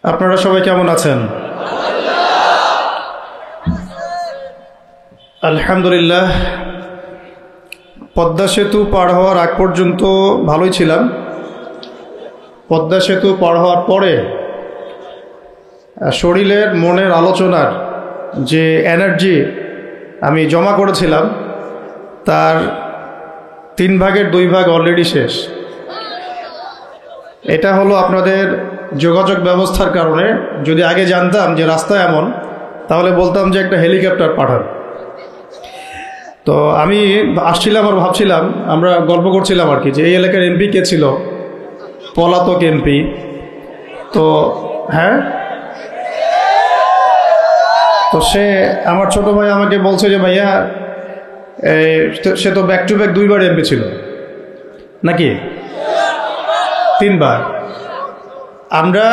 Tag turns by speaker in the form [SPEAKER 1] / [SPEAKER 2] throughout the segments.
[SPEAKER 1] আপনারা সবাই কেমন আছেন? আলহামদুলিল্লাহ, পদ্মা সেতু পার হওয়ার আগ পর্যন্ত ভালোই ছিলাম। পদ্মা সেতু পার হওয়ার পরে শরীরের মনের আলোচনার যে এনার্জি আমি জমা করেছিলাম তার 3 ভাগের 2 ভাগ অলরেডি শেষ। এটা হলো আপনাদের যোগাযোগ ব্যবস্থার কারণে। যদি আগে জানতাম যে রাস্তা এমন, তাহলে বলতাম যে একটা হেলিকপ্টার পাঠান। তো আমি আসছিলাম আর ভাবছিলাম, আমরা গল্প করছিলাম আর কি, যে এই এলাকার এমপি কে ছিল? পলাতক এমপি। তো হ্যাঁ, তো সে আমার ছোট ভাই আমাকে বলছে যে ভাইয়া সে তো back to back 2 bar MP ছিল নাকি 3 বার। আমরা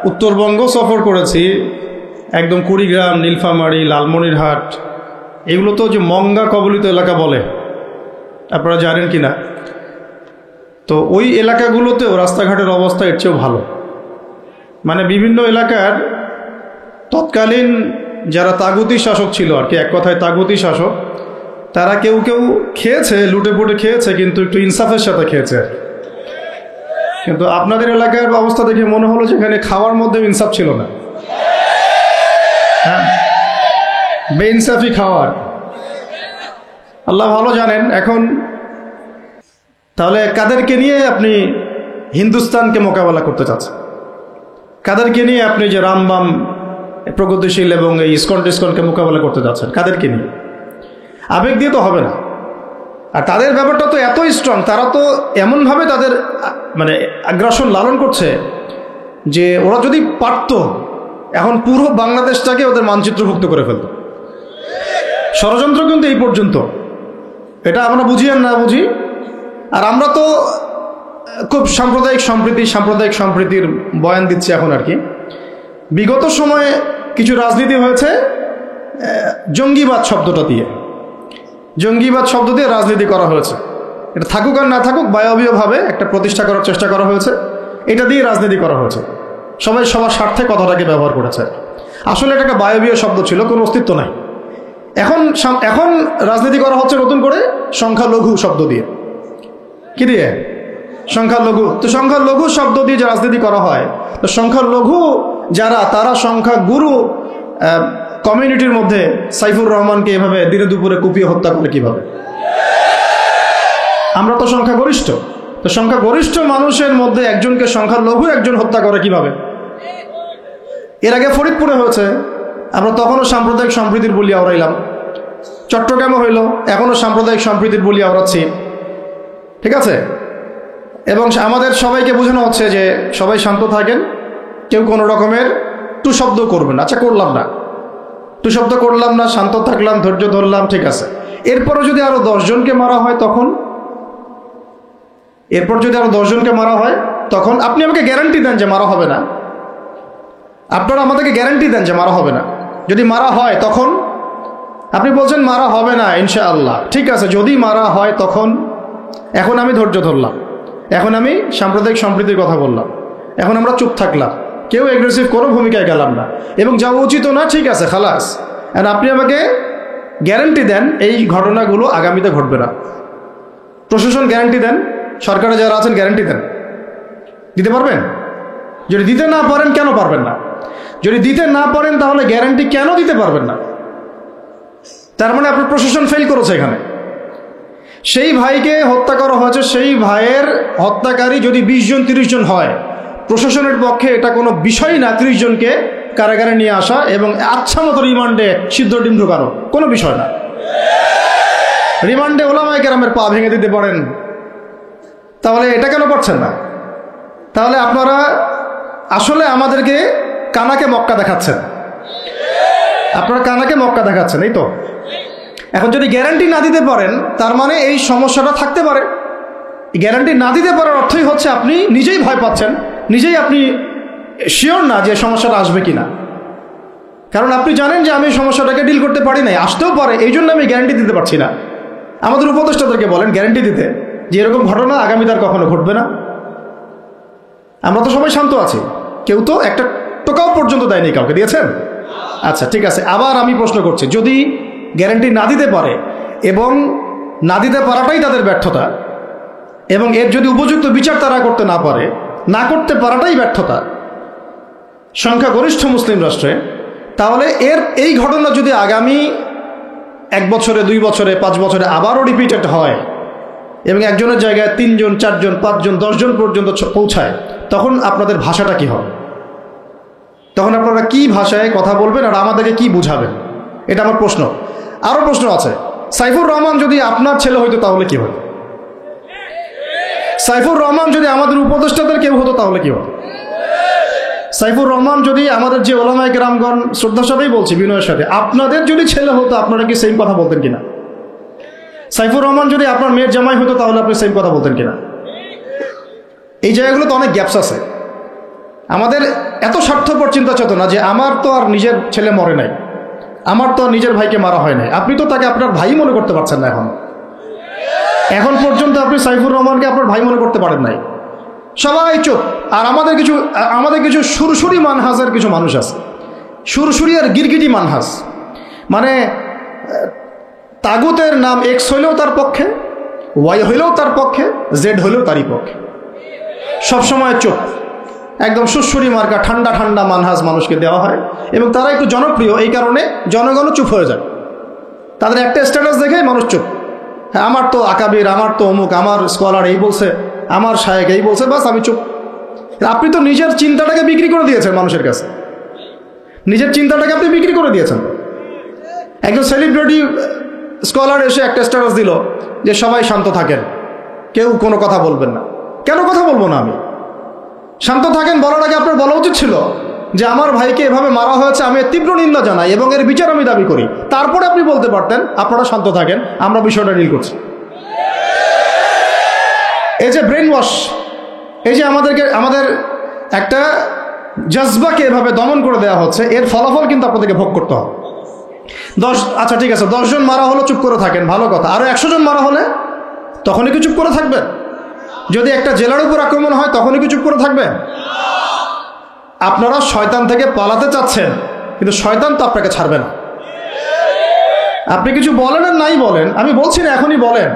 [SPEAKER 1] উত্তরবঙ্গ সফর করেছি, একদম কুড়িগ্রাম, নীলফামারী, লালমনিরহাট, এগুলো তো যে মঙ্গা কবলিত এলাকা বলে, আপনারা জানেন কি না? তো ওই এলাকাগুলোতেও রাস্তাঘাটের অবস্থা এর চেয়েও ভালো। মানে বিভিন্ন এলাকার তৎকালীন যারা তাগুতি শাসক ছিল আর কি, এক কথায় তাগুতি শাসক, তারা কেউ কেউ খেয়েছে, লুটে পুটে খেয়েছে, কিন্তু একটু ইনসাফের সাথে খেয়েছে। কিন্তু আপনাদের এলাকার অবস্থা দেখে মনে হলো যে এখানে খাওয়ার মধ্যে ইনসাফ ছিল না। হ্যাঁ, বেইনসাফি খাওয়ার, আল্লাহ ভালো জানেন। এখন তাহলে কাদেরকে নিয়ে আপনি হিন্দুস্তানকে মোকাবেলা করতে চাচ্ছেন? কাদেরকে নিয়ে আপনি যে রামবাম প্রগতিশীল এবং এই ইসকন টিসকনকে মোকাবেলা করতে যাচ্ছেন? কাদেরকে নিয়ে? আবেগ দিয়ে তো হবে না। আর তাদের ব্যাপারটা তো এতই স্ট্রং, তারা তো এমনভাবে তাদের মানে আগ্রাসন লালন করছে যে ওরা যদি পারত এখন পুরো বাংলাদেশটাকে ওদের মানচিত্রভুক্ত করে ফেলত। ষড়যন্ত্র কিন্তু এই পর্যন্ত, এটা আমরা বুঝি আর না বুঝি। আর আমরা তো খুব সাম্প্রদায়িক সম্প্রীতির বয়ান দিচ্ছি এখন আর কি। বিগত সময়ে কিছু রাজনীতি হয়েছে জঙ্গিবাদ শব্দটা দিয়ে, জঙ্গিবাদ শব্দ দিয়ে রাজনীতি করা হয়েছে। এটা থাকুক আর না থাকুক, বায়বীয়ভাবে একটা প্রতিষ্ঠা করার চেষ্টা করা হয়েছে, এটা দিয়ে রাজনীতি করা হয়েছে। সবাই সবার স্বার্থে কথাটাকে ব্যবহার করেছে। আসলে এটা একটা বায়বীয় শব্দ ছিল, কোনো অস্তিত্ব নাই। এখন রাজনীতি করা হচ্ছে নতুন করে সংখ্যালঘু শব্দ দিয়ে। কি দিয়ে? সংখ্যালঘু। তো সংখ্যালঘু শব্দ দিয়ে যে রাজনীতি করা হয়, তো সংখ্যালঘু যারা, তারা সংখ্যাগুরু কমিউনিটির মধ্যে সাইফুর রহমানকে এভাবে দিনে দুপুরে কুপিয়ে হত্যা করে কিভাবে? আমরা তো সংখ্যাগরিষ্ঠ। তো সংখ্যাগরিষ্ঠ মানুষের মধ্যে একজনকে সংখ্যালঘু একজন হত্যা করে কিভাবে? এর আগে ফরিদপুরে হয়েছে, আমরা তখনও সাম্প্রদায়িক সম্প্রীতির বলি আওড়াইলাম। চট্টগ্রামে হইল, এখনও সাম্প্রদায়িক সম্প্রীতির বলি আওড়াচ্ছি। ঠিক আছে? এবং আমাদের সবাইকে বোঝানো হচ্ছে যে সবাই শান্ত থাকেন, কেউ কোনো রকমের টু শব্দ করবেন। আচ্ছা, করলাম না, টু শব্দ করলাম না, শান্ত থাকলাম, ধৈর্য ধরলাম, ঠিক আছে। এরপরও যদি আরো 10 জনকে মারা হয় তখন? এরপর যদি আরো 10 জনকে মারা হয় তখন? আপনি আমাকে গ্যারান্টি দেন যে মারা হবে না। আপনারা আমাদেরকে গ্যারান্টি দেন যে মারা হবে না। যদি মারা হয় তখন? আপনি বলছেন মারা হবে না ইনশাআল্লাহ, ঠিক আছে, যদি মারা হয় তখন? এখন আমি ধৈর্য ধরলাম, এখন আমি সাম্প্রদায়িক সম্প্রীতির কথা বললাম, এখন আমরা চুপ থাকলাম, কেউ এগ্রেসিভ কোনো ভূমিকায় গেলাম না, এবং যাওয়া উচিত না, ঠিক আছে, খালাস। আর আপনি আমাকে গ্যারান্টি দেন এই ঘটনাগুলো আগামীতে ঘটবে না। প্রশাসন গ্যারান্টি দেন, সরকারে যারা আছেন গ্যারান্টি দেন। দিতে পারবেন? যদি দিতে না পারেন, কেন পারবেন না? যদি দিতে না পারেন তাহলে গ্যারান্টি কেন দিতে পারবেন না? তার মানে আপনার প্রশাসন ফেল করেছে এখানে। সেই ভাইকে হত্যা করা হয়েছে, সেই ভাইয়ের হত্যাকারী যদি 20 জন 30 জন হয়, প্রশাসনের পক্ষে এটা কোনো বিষয় না 30 জনকে কারাগারে নিয়ে আসা এবং আচ্ছা মতো রিমান্ডে সিদ্ধ ডিম ঢোকানো, কোনো বিষয় না। রিমান্ডে ওলামায়ে কেরামের পা ভেঙে দিতে পারেন, তাহলে এটা কেন পারছেন না? তাহলে আপনারা আসলে আমাদেরকে কানাকে মক্কা দেখাচ্ছেন। আপনারা কানাকে মক্কা দেখাচ্ছেন, এই তো। এখন যদি গ্যারান্টি না দিতে পারেন, তার মানে এই সমস্যাটা থাকতে পারে। গ্যারান্টি না দিতে পারার অর্থই হচ্ছে আপনি নিজেই ভয় পাচ্ছেন, নিজেই আপনি শিওর না যে সমস্যাটা আসবে কিনা। কারণ আপনি জানেন যে আমি সমস্যাটাকে ডিল করতে পারি নাই, আসতেও পারে, এই জন্য আমি গ্যারান্টি দিতে পারছি না। আমাদের উপদেষ্টাদেরকে বলেন গ্যারান্টি দিতে যে এরকম ঘটনা আগামীতে আর কখনো ঘটবে না। আমরা তো সবাই শান্ত আছি, কেউ তো একটা টাকাও পর্যন্ত দেয়নি কাউকে, দিয়েছেন? আচ্ছা ঠিক আছে, আবার আমি প্রশ্ন করছি, যদি গ্যারান্টি না দিতে পারে এবং না দিতে পারাটাই তাদের ব্যর্থতা, এবং এর যদি উপযুক্ত বিচার তারা করতে না পারে, না করতে পারাটাই ব্যর্থতা সংখ্যাগরিষ্ঠ মুসলিম রাষ্ট্রে, তাহলে এই ঘটনা যদি আগামী 1 বছরে, 2 বছরে, 5 বছরে আবারও রিপিটেড হয় এবং একজনের জায়গায় 3 জন, 4 জন, 5 জন, 10 জন পর্যন্ত পৌঁছায়, তখন আপনাদের ভাষাটা কি হবে? তখন আপনারা কি ভাষায় কথা বলবেন আর আমাদেরকে কি বুঝাবেন? এটা আমার প্রশ্ন। আরও প্রশ্ন আছে, সাইফুর রহমান যদি আপনার ছেলে হইতো তাহলে কি হতো? সাইফুর রহমান যদি আমাদের উপদেষ্টাদের কেউ হতো তাহলে কি হতো? সাইফুর রহমান যদি আমাদের যে ওলামায়ে কেরামগণ, শ্রদ্ধার সাথেই বলছি, বিনয়ের সাথে, আপনাদের যদি ছেলে হতো আপনারা কি সেম কথা বলতেন কিনা? সাইফুর রহমান যদি আপনার মেয়ের জামাই হতো তাহলে আপনি সেম কথা বলতেন কিনা? এই জায়গাগুলোতে অনেক গ্যাপস আছে। আমাদের এত স্বার্থপর চিন্তা চেতনা যে আমার তো আর নিজের ছেলে মরে নাই, আমার তো আর নিজের ভাইকে মারা হয় নাই, আপনি তো তাকে আপনার ভাই মনে করতে পারছেন না। এখন পর্যন্ত আপনি সাইফুর রহমানকে আপনার ভাই মনে করতে পারেন নাই। সবাই চুপ। আর আমাদের কিছু সুরসুরি মানহাজের কিছু মানুষ আছে, সুরসুরি আর গিরগিটি মানহাজ, মানে তাগুতের নাম এক্স হইলেও তার পক্ষে, ওয়াই হইলেও তার পক্ষে, জেড হইলেও তারই পক্ষে, সবসময় চুপ, একদম সুরসুরি মার্কা ঠান্ডা ঠান্ডা মানহাজ মানুষকে দেওয়া হয় এবং তারা একটু জনপ্রিয়, এই কারণে জনগণও চুপ হয়ে যায়। তাদের একটা স্ট্যাটাস দেখে মানুষ চুপ। হ্যাঁ, আমার তো আকাবির, আমার তো অমুক, আমার স্কলার এই বলছে, আমার শায়েক এই বলছে, বাস আমি চুপ। আপনি তো নিজের চিন্তাটাকে বিক্রি করে দিয়েছেন মানুষের কাছে, নিজের চিন্তাটাকে আপনি বিক্রি করে দিয়েছেন। একজন সেলিব্রিটি স্কলার এসে একটা স্ট্যাটাস দিল যে সবাই শান্ত থাকেন, কেউ কোনো কথা বলবেন না। কেন কথা বলবো না আমি? শান্ত থাকেন বলার আগে আপনার বলা উচিত ছিল যে আমার ভাইকে এভাবে মারা হয়েছে, আমি তীব্র নিন্দা জানাই এবং এর বিচার আমি দাবি করি। তারপরে আপনি বলতে পারতেন আপনারা শান্ত থাকেন, আমরা বিষয়টা ডিল করছি। এই যে ব্রেন ওয়াশ, এই যে আমাদের একটা জজবাকে এভাবে দমন করে দেওয়া হচ্ছে, এর ফলাফল কিন্তু আপনাদেরকে ভোগ করতে হবে। আচ্ছা ঠিক আছে, 10 জন মারা হলো, চুপ করে থাকেন, ভালো কথা। আরো 100 জন মারা হলে তখনই কি চুপ করে থাকবেন? যদি একটা জেলার উপর আক্রমণ হয় তখনই কি চুপ করে থাকবেন? আপনারা শয়তান থেকে পালাতে চাচ্ছেন, কিন্তু শয়তান তো আপনাকে ছাড়বে না। আপনি কিছু বলেন আর নাই বলেন, আমি বলছি না এখনই বলেন,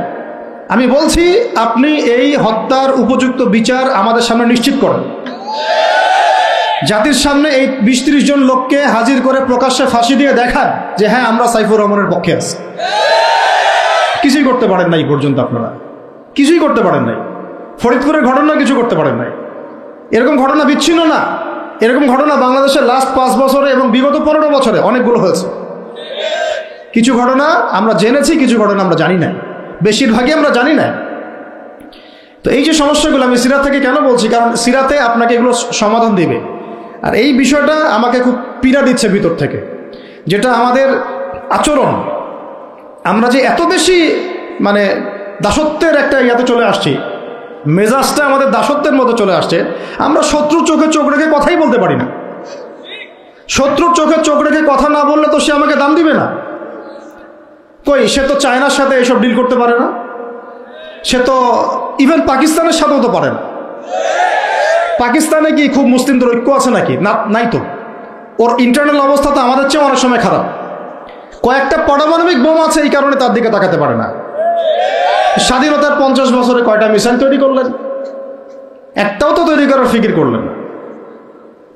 [SPEAKER 1] আমি বলছি আপনি এই হত্যার উপযুক্ত বিচার আমাদের সামনে নিশ্চিত করেন। জাতির সামনে এই 20-30 জন লোককে হাজির করে প্রকাশ্যে ফাঁসি দিয়ে দেখান যে হ্যাঁ আমরা সাইফুর রহমানের পক্ষে আছি। কিছুই করতে পারেন নাই পর্যন্ত, আপনারা কিছুই করতে পারেন নাই। ফরিদপুরের ঘটনা কিছু করতে পারেন নাই। এরকম ঘটনা বিচ্ছিন্ন না, এরকম ঘটনা বাংলাদেশের লাস্ট 5 বছরে এবং বিগত 15 বছরে অনেকগুলো হয়েছে। কিছু ঘটনা আমরা জেনেছি, কিছু ঘটনা আমরা জানি না, বেশিরভাগই আমরা জানি না। তো এই যে সমস্যাগুলো আমি সিরাত থেকে কেন বলছি, কারণ সিরাতে আপনাকে এগুলো সমাধান দিবে। আর এই বিষয়টা আমাকে খুব পীড়া দিচ্ছে ভিতর থেকে, যেটা আমাদের আচরণ, আমরা যে এত বেশি মানে দাসত্বের একটা ইয়াতে চলে আসছি, মেজাজটা আমাদের দাসত্বের মধ্যে চলে আসছে। আমরা শত্রুর চোখে চোখ রেখে কথাই বলতে পারি না। শত্রুর চোখে চোখ রেখে কথা না বললে তো সে আমাকে দাম দিবে না। কই, সে তো চায়নার সাথে এসব ডিল করতে পারে না, সে তো ইভেন পাকিস্তানের সাথেও তো পারে না। পাকিস্তানে কি খুব মুসলিমদের ঐক্য আছে নাকি? না, নাই তো। ওর ইন্টারনাল অবস্থা তো আমাদের চেয়ে অনেক সময় খারাপ। কয়েকটা পারমাণবিক বোম আছে, এই কারণে তার দিকে তাকাতে পারে না। স্বাধীনতার 50 বছরে কয়টা মিসাইল তৈরি করলেন? একটাও তো তৈরি করার ফিকির করলেন না।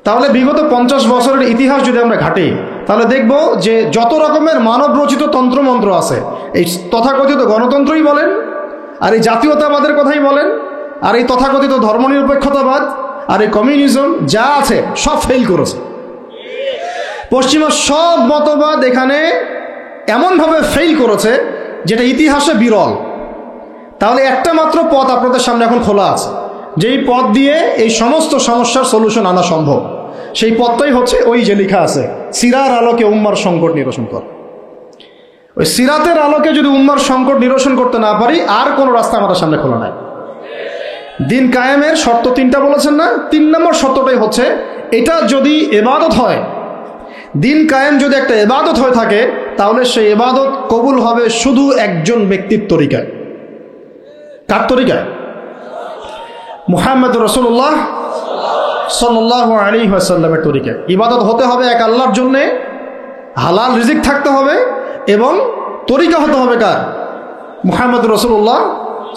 [SPEAKER 1] তাহলে বিগত 50 বছরের ইতিহাস যদি আমরা ঘাঁটি, তাহলে দেখব যে যত রকমের মানব রচিত তন্ত্রমন্ত্র আছে, এই তথাকথিত গণতন্ত্রই বলেন, আর এই জাতীয়তাবাদের কথাই বলেন, আর এই তথাকথিত ধর্মনিরপেক্ষতাবাদ, আর এই কমিউনিজম যা আছে সব ফেল করেছে। পশ্চিমা সব মতবাদ এখানে এমনভাবে ফেল করেছে যেটা ইতিহাসে বিরল। তাহলে একটা মাত্র পথ আপনাদের সামনে এখন খোলা আছে, যেই পথ দিয়ে এই সমস্ত সমস্যার সলিউশন আনা সম্ভব। সেই পথটাই হচ্ছে ওই যে লেখা আছে, সিরার আলোকে উম্মার সংকট নিরসন কর। ওই সিরাতের আলোকে যদি উম্মার সংকট নিরসন করতে না পারি, আর কোনো রাস্তা আমাদের সামনে খোলা নাই। দিন কায়েমের শর্ত 3টা বলেছেন না? 3 নম্বর শর্তটাই হচ্ছে এটা যদি ইবাদত হয়, দিন কায়েম যদি একটা ইবাদত হয়ে থাকে, তাহলে সেই ইবাদত কবুল হবে শুধু একজন ব্যক্তির তরিকায়। কার তরিকায়? মুহাম্মদ রাসূলুল্লাহ সাল্লাল্লাহু আলাইহি ওয়াসাল্লামের তরিকা। ইবাদত হতে হবে এক আল্লাহর জন্যে, হালাল রিজিক থাকতে হবে, এবং তরিকা হতে হবে কার? মুহাম্মদ রাসূলুল্লাহ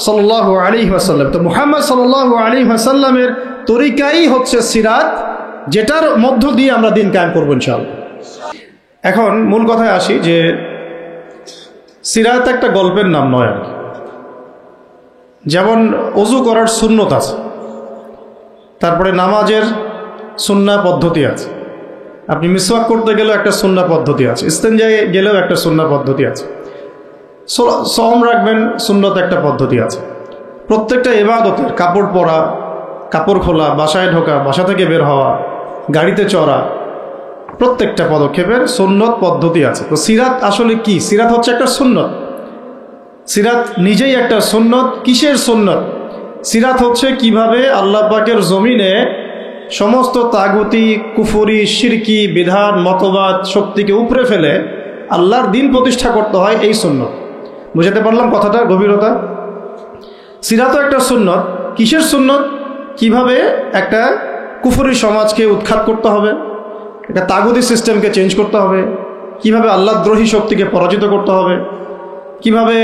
[SPEAKER 1] সাল্লাল্লাহু আলাইহি ওয়াসাল্লাম। তো মুহাম্মদ সাল্লাল্লাহু আলাইহি ওয়াসাল্লামের তরিকাই হচ্ছে সিরাত, যেটার মধ্য দিয়ে আমরা দিন কায়েম করবো ইনশাআল্লাহ। এখন মূল কথায় আসি যে সিরাত একটা গল্পের নাম নয় আর কি। যেমন অজু করার সুন্নত আছে, তারপরে নামাজের সুন্নাহ পদ্ধতি আছে, আপনি মিসওয়াক করতে গেলেও একটা সুন্নাহ পদ্ধতি আছে, ইস্তেঞ্জায় গেলেও একটা সুন্নাহ পদ্ধতি আছে, সওম রাখবেন সুন্নত একটা পদ্ধতি আছে। প্রত্যেকটা ইবাদতের কাপড় পরা, কাপড় খোলা, বাসায় ঢোকা, বাসা থেকে বের হওয়া, গাড়িতে চড়া, প্রত্যেকটা পদক্ষেপের সুন্নত পদ্ধতি আছে। তো সিরাত আসলে কি? সিরাত হচ্ছে একটা সুন্নত। সিরাত নিজেই একটা সুন্নত। কিসের সুন্নত? সিরাত হচ্ছে কিভাবে আল্লাহ পাকের জমিনে সমস্ত তাগুতি, কুফরি, শিরকি, বিধান, মতবাদ, শক্তিকে উপরে ফেলে আল্লাহর দিন প্রতিষ্ঠা করতে হয়, এই সুন্নত। বুঝাতে পারলাম কথাটার গভীরতা? সিরাতও একটা সুন্নত। কিসের সুন্নত? কিভাবে একটা কুফরি সমাজকে উৎখাত করতে হবে, একটা তাগুতি সিস্টেমকে চেঞ্জ করতে হবে, কিভাবে আল্লাহদ্রোহী শক্তিকে পরাজিত করতে হবে, কিভাবে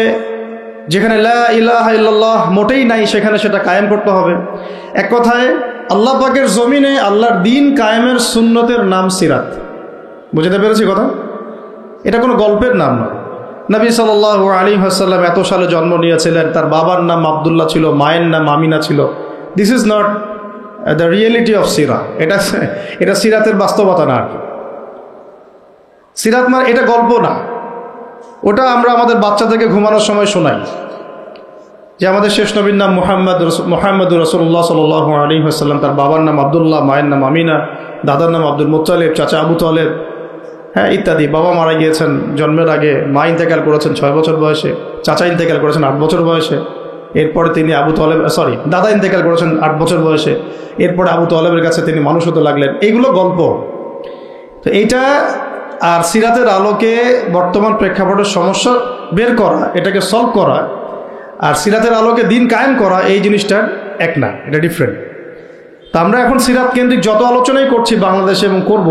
[SPEAKER 1] যেখানে লা ইলাহা ইল্লাল্লাহ মোটেই নাই সেখানে সেটা কায়েম করতে হবে। এক কথায় আল্লাহ পাকের জমিনে আল্লাহর দিন কায়েমের সুন্নতের নাম সিরাত। বুঝতে পেরেছি কথা? এটা কোনো গল্পের নাম নয়। নবী সাল্লাল্লাহু আলাইহি ওয়াসাল্লাম এত সালে জন্ম নিয়েছিলেন, তার বাবার নাম আব্দুল্লাহ ছিল, মায়ের নাম আমিনা ছিল। This is not the reality of সিরা। এটা সিরাতের বাস্তবতা না আর কি। সিরাত মানে এটা গল্প না, ওটা আমরা আমাদের বাচ্চাদেরকে ঘুমানোর সময় শোনাই যে আমাদের শেষ নবীর নাম মুহাম্মদুর রাসূলুল্লাহ সাল্লাল্লাহু আলাইহি ওয়াসাল্লাম, তার বাবার নাম আব্দুল্লাহ, মায়ের নাম আমিনা, দাদার নাম আব্দুল মুত্তালিব, চাচা আবু তালেব, হ্যাঁ ইত্যাদি। বাবা মারা গিয়েছেন জন্মের আগে, মা ইন্তেকাল করেছেন 6 বছর বয়সে, চাচা ইন্তেকাল করেছেন 8 বছর বয়সে, এরপরে তিনি দাদা ইন্তেকাল করেছেন 8 বছর বয়সে, এরপরে আবু তালেবের কাছে তিনি মানুষ হতে লাগলেন। এইগুলো গল্প। তো এইটা আর সিরাতের আলোকে বর্তমান প্রেক্ষাপটের সমস্যা বের করা, এটাকে সলভ করা, আর সিরাতের আলোকে দিন কায়েম করা, এই জিনিসটার এক না, এটা ডিফারেন্ট। তা আমরা এখন সিরাত কেন্দ্রিক যত আলোচনাই করছি বাংলাদেশে এবং করব,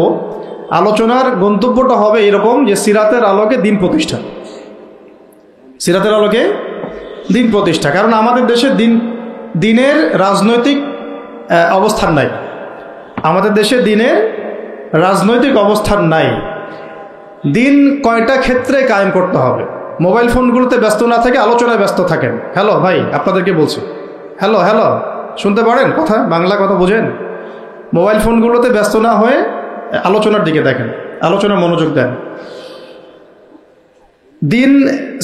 [SPEAKER 1] আলোচনার গন্তব্যটা হবে এরকম যে সিরাতের আলোকে দিন প্রতিষ্ঠা, সিরাতের আলোকে দিন প্রতিষ্ঠা। কারণ আমাদের দেশে দিনের রাজনৈতিক অবস্থান নাই, আমাদের দেশে দিনের রাজনৈতিক অবস্থান নাই। দিন কয়টা ক্ষেত্রে কায়েম করতে হবে। মোবাইল ফোনগুলোতে ব্যস্ত না থেকে আলোচনায় ব্যস্ত থাকেন। হ্যালো ভাই, আপনাদেরকে বলছি, হ্যালো হ্যালো, শুনতে পারেন কথা? বাংলা কথা বোঝেন? মোবাইল ফোনগুলোতে ব্যস্ত না হয়ে আলোচনার দিকে দেখেন, আলোচনা মনোযোগ দেন। দিন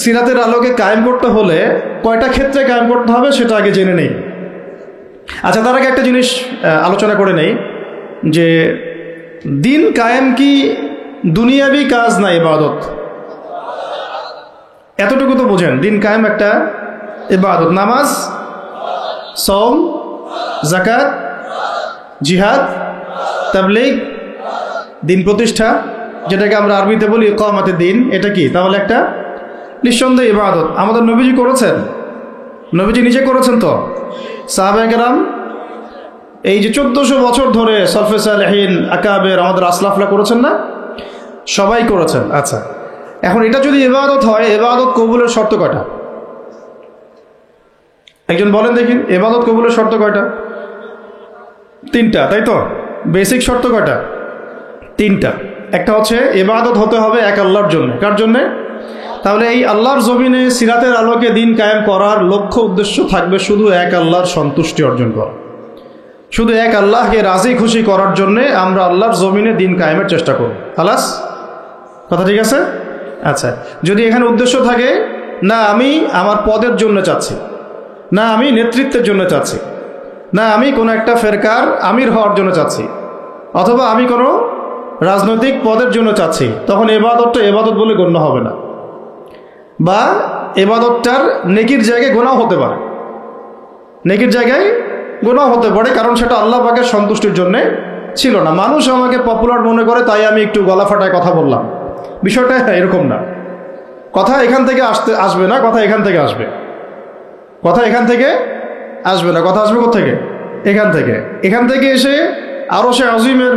[SPEAKER 1] সিরাতের আলোকে কায়েম করতে হলে কয়টা ক্ষেত্রে কায়েম করতে হবে সেটা আগে জেনে নেই। আচ্ছা, তার আগে একটা জিনিস আলোচনা করে নেই যে দিন কায়েম কি দুনিয়াবি কাজ না ইবাদত? এতটুকু তো বোঝেন, দিন কায়েম একটা ইবাদত। নামাজ, সওম, যাকাত, জিহাদ, তাবলীগ, দিন প্রতিষ্ঠা, যেটাকে আমরা আরবিতে বলি ইকামাতে দিন, এটা কি? তাহলে একটা নিঃসন্দেহে ইবাদত। আমাদের নবীজি করেছেন, নবীজি নিজে করেছেন। তো সাহাবায়ে কেরাম এই যে 1400 বছর ধরে সলফে সালেহিন, আকাবের, আমাদের আসলাফরা করেছেন না? সবাই করেছেন। আচ্ছা, এখন এটা যদি ইবাদত হয়, ইবাদত কবুলের শর্ত কয়টা? একজন বলেন দেখি, ইবাদত কবুলের শর্ত কয়টা? 3টা, তাই তো? বেসিক শর্ত কয়টা? 3টা। একটা হচ্ছে ইবাদত হতে হবে এক আল্লাহর জন্য। কার জন্যে? তাহলে এই আল্লাহর জমিনে সিরাতের আলোকে দিন কায়েম করার লক্ষ্য উদ্দেশ্য থাকবে শুধু এক আল্লাহর সন্তুষ্টি অর্জন করা, শুধু এক আল্লাহকে রাজি খুশি করার জন্যে আমরা আল্লাহর জমিনে দিন কায়েমের চেষ্টা করব। খালাস, কথা ঠিক আছে? আচ্ছা, যদি এখানে উদ্দেশ্য থাকে না আমি আমার পদের জন্য চাচ্ছি, না আমি নেতৃত্বের জন্য চাচ্ছি, না আমি কোনো একটা ফেরকার আমির হওয়ার জন্য চাচ্ছি, অথবা আমি কোনো রাজনৈতিক পদের জন্য চাচ্ছি, তখন ইবাদতটা ইবাদত বলে গণ্য হবে না, বা ইবাদতটার নেকির জায়গায় গুনাহ হতে পারে, নেকির জায়গায় গুনাহ হতে পারে, কারণ সেটা আল্লাহ পাকের সন্তুষ্টির জন্য ছিল না। মানুষ আমাকে পপুলার মনে করে তাই আমি একটু গলা ফাটায় কথা বললাম, বিষয়টা এরকম না। কথা এখান থেকে আসবে না, কথা এখান থেকে আসবে, কথা এখান থেকে আসবে না, কথা আসবে কোথা থেকে? এখান থেকে। এখান থেকে এসে আরশে আজিমের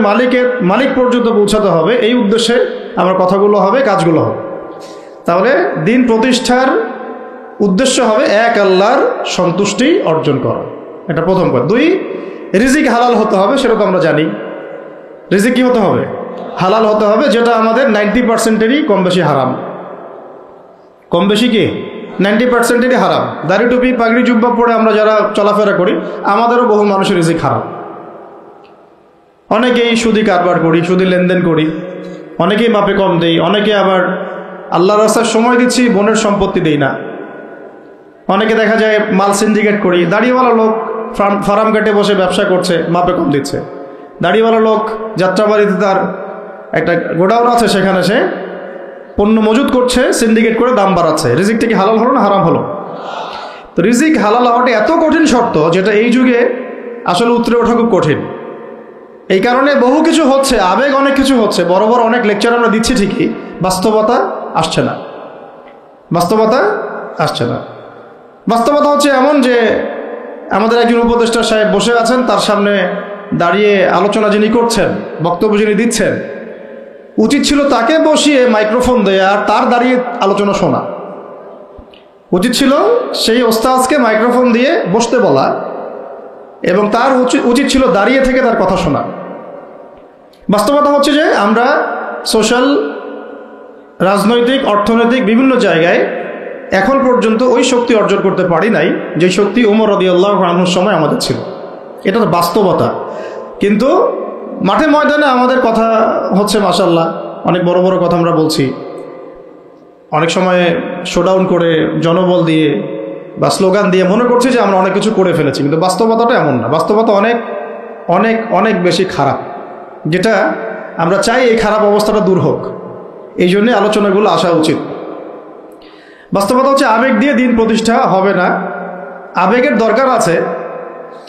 [SPEAKER 1] মালিক পর্যন্ত পৌঁছাতে হবে, এই উদ্দেশ্যে আমার কথাগুলো হবে, কাজগুলো হবে। তাহলে দিন প্রতিষ্ঠার উদ্দেশ্য হবে এক আল্লাহর সন্তুষ্টি অর্জন করা, এটা প্রথম কথা। দুই, রিজিক হালাল হতে হবে, সেটা তো আমরা জানি। রিজিক কি হতে হবে? হালাল হতে হবে, যেটা আমাদের 90%-এরই কম বেশি হারাম। কম বেশি কি 90%-এরই হারাম। দাড়ি টুপি পাগড়ি জুব্বা পরে আমরা যারা চলাফেরা করি, আমাদেরও বহু মানুষের রিজিক হারাম। অনেকেই সুদি কারবার করি, সুদি লেনদেন করি, অনেকেই মাপে কম দেই, অনেকে আবার আল্লাহর রাস্তায় সময় দিচ্ছি, বোনের সম্পত্তি দেই না। অনেকে দেখা যায় মাল সিন্ডিকেট করি। দাড়িওয়ালা লোক ফার্ম কাটে বসে ব্যবসা করছে, মাপে কম দিচ্ছে। দাড়িওয়ালা লোক যাত্রাবাড়িতে তার একটা গোডাউন আছে, সেখানে সে পণ্য মজুত করছে, সিন্ডিকেট করে দাম বাড়াচ্ছে। রিজিকটা কি হালাল হলো না হারাম হলো? তো রিজিক হালাল হওয়াটা এত কঠিন শর্ত, যেটা এই যুগে আসলে উতরে ওঠা খুব কঠিন। এই কারণে বহু কিছু হচ্ছে, আবেগ অনেক কিছু হচ্ছে, বড় বড় অনেক লেকচার আমরা দিচ্ছি ঠিকই, বাস্তবতা আসছে না। বাস্তবতা আসছে না। বাস্তবতা হচ্ছে এমন যে আমাদের একজন উপদেষ্টা সাহেব বসে আছেন, তার সামনে দাঁড়িয়ে আলোচনা যিনি করছেন, বক্তব্য যিনি দিচ্ছেন, উচিত ছিল তাকে বসিয়ে মাইক্রোফোন দেয়া আর তার দাঁড়িয়ে আলোচনা শোনা। উচিত ছিল সেই ওস্তাদকে মাইক্রোফোন দিয়ে বসতে বলা, এবং তার উচিত ছিল দাঁড়িয়ে থেকে তার কথা শোনা। বাস্তবতা হচ্ছে যে আমরা সোশ্যাল, রাজনৈতিক, অর্থনৈতিক বিভিন্ন জায়গায় এখন পর্যন্ত ওই শক্তি অর্জন করতে পারি নাই যে শক্তি ওমর রাদিয়াল্লাহু আনহুর সময় আমাদের ছিল। এটা তো বাস্তবতা। কিন্তু মাঠে ময়দানে আমাদের কথা হচ্ছে মাশাআল্লাহ, অনেক বড় বড় কথা আমরা বলছি, অনেক সময় শোডাউন করে জনবল দিয়ে বা স্লোগান দিয়ে মনে করছি যে আমরা অনেক কিছু করে ফেলেছি, কিন্তু বাস্তবতাটা এমন না। বাস্তবতা অনেক অনেক অনেক বেশি খারাপ, যেটা আমরা চাই এই খারাপ অবস্থাটা দূর হোক। এই জন্যে আলোচনাগুলো আসা উচিত। বাস্তবতা হচ্ছে আবেগ দিয়ে দিন প্রতিষ্ঠা হবে না। আবেগের দরকার আছে,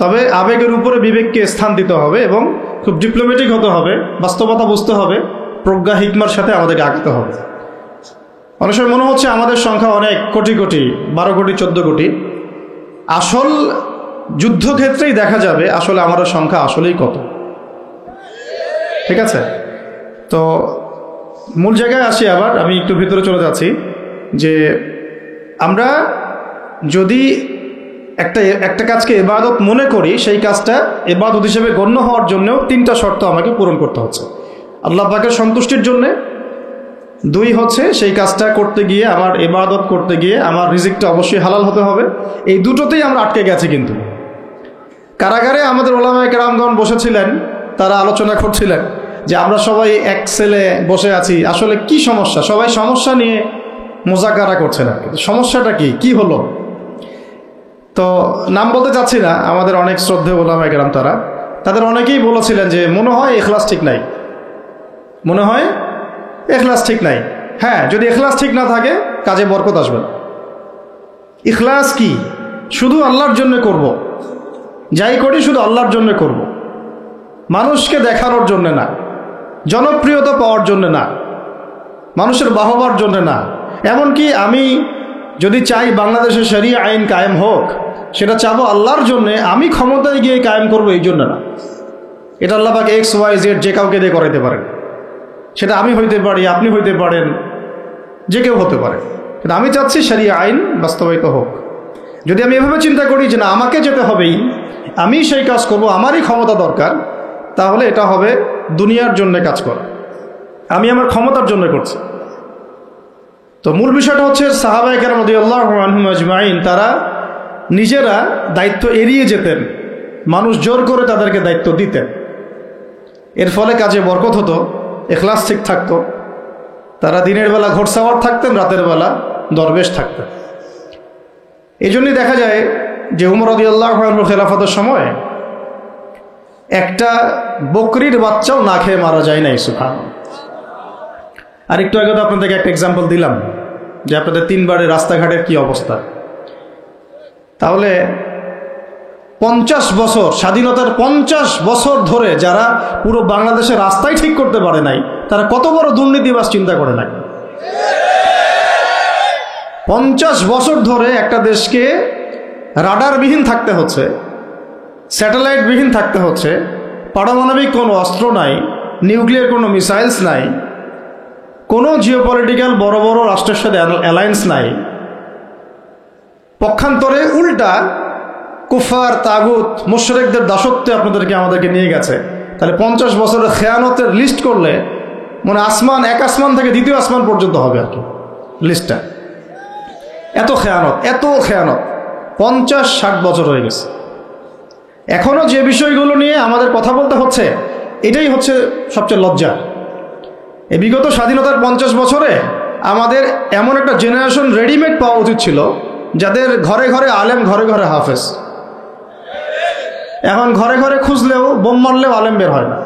[SPEAKER 1] তবে আবেগের উপরে বিবেককে স্থান দিতে হবে এবং খুব ডিপ্লোম্যাটিক হতে হবে, বাস্তবতা বুঝতে হবে, প্রজ্ঞা হিকমার সাথে আমাদেরকে আগাতে হবে। অনেক সময় মনে হচ্ছে আমাদের সংখ্যা অনেক, কোটি কোটি, 12 কোটি 14 কোটি। আসল যুদ্ধক্ষেত্রেই দেখা যাবে আসলে আমাদের সংখ্যা আসলেই কত। ঠিক আছে? তো মূল জায়গায় আসি আবার, আমি একটু ভিতরে চলে যাচ্ছি যে আমরা যদি একটা কাজকে ইবাদত মনে করি, সেই কাজটা ইবাদত হিসেবে গণ্য হওয়ার জন্যও 3টা শর্ত আমাকে পূরণ করতে হচ্ছে। আল্লাহ পাকের সন্তুষ্টির জন্যে, 2 হচ্ছে সেই কাজটা করতে গিয়ে, আমার ইবাদত করতে গিয়ে আমার রিজিকটা অবশ্যই হালাল হতে হবে। এই দুটোতেই আমরা আটকে গেছি। কিন্তু কারাগারে আমাদের ওলামায়ে কেরামগণ বসেছিলেন, তারা আলোচনা করছিলেন যে আমরা সবাই এক সেলে বসে আছি, আসলে কি সমস্যা? সবাই সমস্যা নিয়ে মোজাকারা করছে না, কিন্তু সমস্যাটা কি হলো? তো নাম বলতে চাচ্ছি না, আমাদের অনেক শ্রদ্ধেয় ওলামায়ে কেরাম তাদের অনেকেই বলেছিলেন যে মনে হয় ইখলাস ঠিক নাই, মনে হয় ইখলাস ঠিক নাই। হ্যাঁ, যদি ইখলাস ঠিক না থাকে কাজে বরকত আসবে না। ইখলাস কি? শুধু আল্লাহর জন্য করব, যাই করি শুধু আল্লাহর জন্য করব, মানুষকে দেখানোর জন্য না, জনপ্রিয়তা পাওয়ার জন্য না, মানুষের বাহবার জন্য না। এমনকি আমি যদি চাই বাংলাদেশে শরিয়া আইন কায়েম হোক, সেটা চাবো আল্লাহর জন্যে, আমি ক্ষমতায় গিয়ে কায়েম করব এই জন্য না। এটা আল্লাহ পাক XYZ যে কাউকে দিয়ে করাইতে পারেন। সেটা আমি হইতে পারি, আপনি হইতে পারেন, যে কেউ হতে পারে, কিন্তু আমি চাচ্ছি শরিয়া আইন বাস্তবায়িত হোক। যদি আমি এভাবে চিন্তা করি যে না, আমাকে যেতে হবেই, আমি সেই কাজ করব, আমারই ক্ষমতা দরকার, তাহলে এটা হবে দুনিয়ার জন্য কাজ করা, আমি আমার ক্ষমতার জন্য করছি। তো মূল বিষয়টা হচ্ছে সাহাবায়ে কেরাম রাদিয়াল্লাহু আনহুম আজমাইন, তারা নিজেরা দায়িত্ব এড়িয়ে যেতেন, মানুষ জোর করে তাদেরকে দায়িত্ব দিতেন। এর ফলে কাজে বরকত হতো, ইখলাস ঠিক থাকতো। তারা দিনের বেলা ঘোড়সাওয়ার থাকতেন, রাতের বেলা দরবেশ থাকতেন। এই জন্যই দেখা যায় যে উমর রাদিয়াল্লাহু আনহুর খেলাফতের সময় একটা বকরির বাচ্চাও না খেয়ে মারা যায় নাই। সুবহানাল্লাহ। আর একটু আগে তো আপনাদেরকে একটা এক্সাম্পল দিলাম যে আপনাদের 3 বারের রাস্তাঘাটের কি অবস্থা। তাহলে 50 বছর, স্বাধীনতার 50 বছর ধরে যারা পুরো বাংলাদেশের রাস্তাই ঠিক করতে পারে নাই, তারা কত বড় দুর্নীতিবাজ চিন্তা করে নাই। 50 বছর ধরে একটা দেশকে রাডারবিহীন থাকতে হচ্ছে, স্যাটেলাইটবিহীন থাকতে হচ্ছে, পারমাণবিক কোনো অস্ত্র নাই, নিউক্লিয়ার কোনো মিসাইলস নাই, কোনো জিওপলিটিক্যাল বড় বড় রাষ্ট্রের সাথে অ্যালায়েন্স নাই, পক্ষান্তরে উল্টা কুফার তাগুত মুশরিকদের দাসত্বে আমাদেরকে নিয়ে গেছে। তাহলে 50 বছরের খেয়ানতের লিস্ট করলে মানে এক আসমান থেকে দ্বিতীয় আসমান পর্যন্ত হবে আর কি লিস্টটা। এত খেয়ানত 50-60 বছর হয়ে গেছে। এখনো যে বিষয়গুলো নিয়ে আমাদের কথা বলতে হচ্ছে, এটাই হচ্ছে সবচেয়ে লজ্জা। এই বিগত স্বাধীনতার 50 বছরে আমাদের এমন একটা জেনারেশন রেডিমেড পাওয়া উচিত ছিল, যাদের ঘরে ঘরে আলেম, ঘরে ঘরে হাফেজ। এখন ঘরে ঘরে খুঁজলেও, বোম মারলেও আলেম বের হয় না,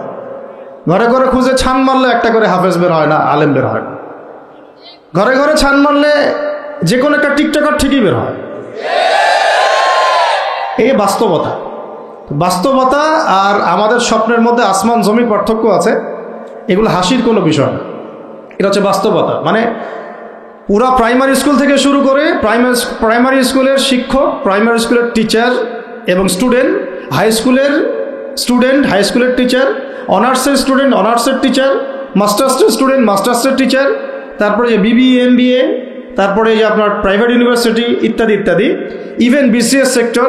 [SPEAKER 1] ঘরে ঘরে খুঁজে ছান মারলে একটা করে হাফেজ বের হয় না, আলেম বের হয় না। ঘরে ঘরে ছান মারলে যে কোনো একটা টিকটকার ঠিকই বের হয়। এই বাস্তবতা আর আমাদের স্বপ্নের মধ্যে আসমান জমির পার্থক্য আছে। এগুলো হাসির কোনো বিষয় না, এটা হচ্ছে বাস্তবতা। মানে পুরা প্রাইমারি স্কুল থেকে শুরু করে প্রাইমারি স্কুলের শিক্ষক, প্রাইমারি স্কুলের টিচার এবং স্টুডেন্ট, হাই স্কুলের টিচার, অনার্সের স্টুডেন্ট, অনার্সের টিচার, মাস্টার্সের স্টুডেন্ট, মাস্টার্সের টিচার, তারপরে যে BBA MBA, তারপরে যে আপনার প্রাইভেট ইউনিভার্সিটি ইত্যাদি ইত্যাদি, ইভেন BCS সেক্টর,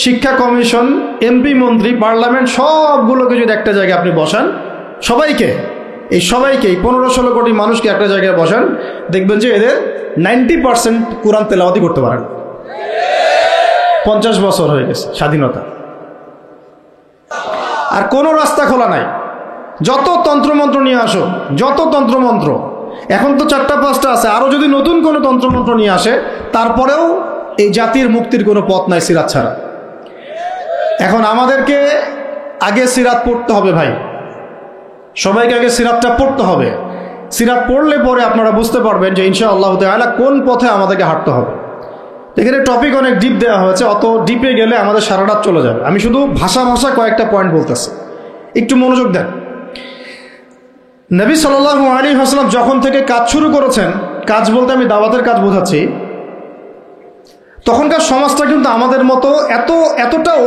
[SPEAKER 1] শিক্ষা কমিশন, MP মন্ত্রী, পার্লামেন্ট, সবগুলোকে যদি একটা জায়গায় আপনি বসান, সবাইকে 15-16 কোটি মানুষকে একটা জায়গায় বসান, দেখবেন যে এদের 90% কোরআন তেলাওয়াতি করতে পারেন। 50 বছর হয়ে গেছে স্বাধীনতা, আর কোনো রাস্তা খোলা নাই। যত তন্ত্রমন্ত্র নিয়ে আসো, যত তন্ত্রমন্ত্র, এখন তো 4-5টা আছে, আরও যদি নতুন কোনো তন্ত্রমন্ত্র নিয়ে আসে, তারপরেও এই জাতির মুক্তির কোনো পথ নাই সিরাত ছাড়া। এখন আমাদেরকে আগে সিরাত পড়তে হবে ভাই, সবাইকে আগে সিরাতটা পড়তে হবে। সিরাত পড়লে পরে আপনারা বুঝতে পারবেন যে ইনশাআল্লাহ তাআলা কোন পথে আমাদেরকে হাঁটতে হবে। এখানে টপিক অনেক ডিপ দেওয়া হয়েছে, অত ডিপে গেলে আমাদের সারা রাত চলে যাবে। আমি শুধু ভাষা কয়েকটা পয়েন্ট বলতেছি, একটু মনোযোগ দেন। নবী সাল্লাল্লাহু আলাইহি ওয়াসাল্লাম যখন থেকে কাজ শুরু করেছেন, কাজ বলতে আমি দাওয়াতের কাজ বোঝাচ্ছি, তখনকার সমাজটা কিন্তু আমাদের মতো এতটাও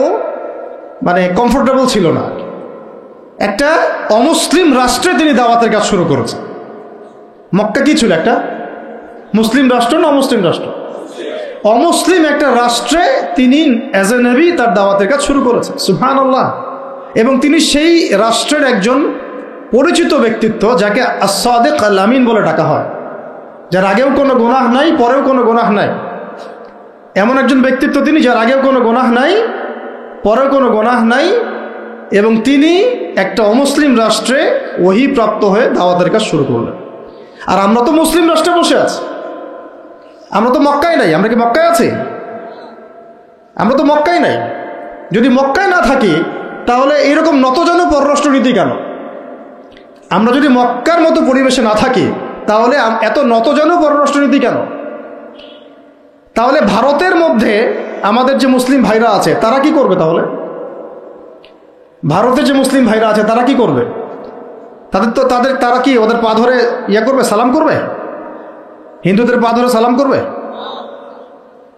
[SPEAKER 1] মানে কমফোর্টেবল ছিল না। একটা অমুসলিম রাষ্ট্রে তিনি দাওয়াতের কাজ শুরু করেছেন। মক্কা কি ছিল? একটা মুসলিম রাষ্ট্র না অমুসলিম রাষ্ট্র? অমুসলিম একটা রাষ্ট্রে তিনি অ্যাজ এ নবী তার দাওয়াতের কাজ শুরু করেছেন। সুবহানাল্লাহ। এবং তিনি সেই রাষ্ট্রের একজন পরিচিত ব্যক্তিত্ব, যাকে আস-সাদিক আল-আমিন বলে ডাকা হয়, যার আগেও কোনো গুনাহ নাই, পরেও কোনো গুনাহ নাই। এমন একজন ব্যক্তিত্ব তিনি, যার আগেও কোনো গুনাহ নাই, পরেও কোনো গুনাহ নাই, এবং তিনি একটা অমুসলিম রাষ্ট্রে ওহী প্রাপ্ত হয়ে দাওয়াতের কাজ শুরু করলেন। আর আমরা তো মুসলিম রাষ্ট্রে বসে আছি, আমরা তো মক্কায় নাই। আমরা কি মক্কায় আছি? আমরা তো মক্কায় নাই। যদি মক্কায় না থাকি, তাহলে এরকম নতজানু পররাষ্ট্রনীতি কেন? আমরা যদি মক্কার মতো পরিবেশে না থাকি, তাহলে এত নতজানু পররাষ্ট্রনীতি কেন? তাহলে ভারতের মধ্যে আমাদের যে মুসলিম ভাইরা আছে, তারা কি করবে? তাহলে ভারতে যে মুসলিম ভাইরা আছে, তারা কি করবে? তারা কি ওদের পা ধরে করবে, সালাম করবে? হিন্দুদের পা ধরে সালাম করবে?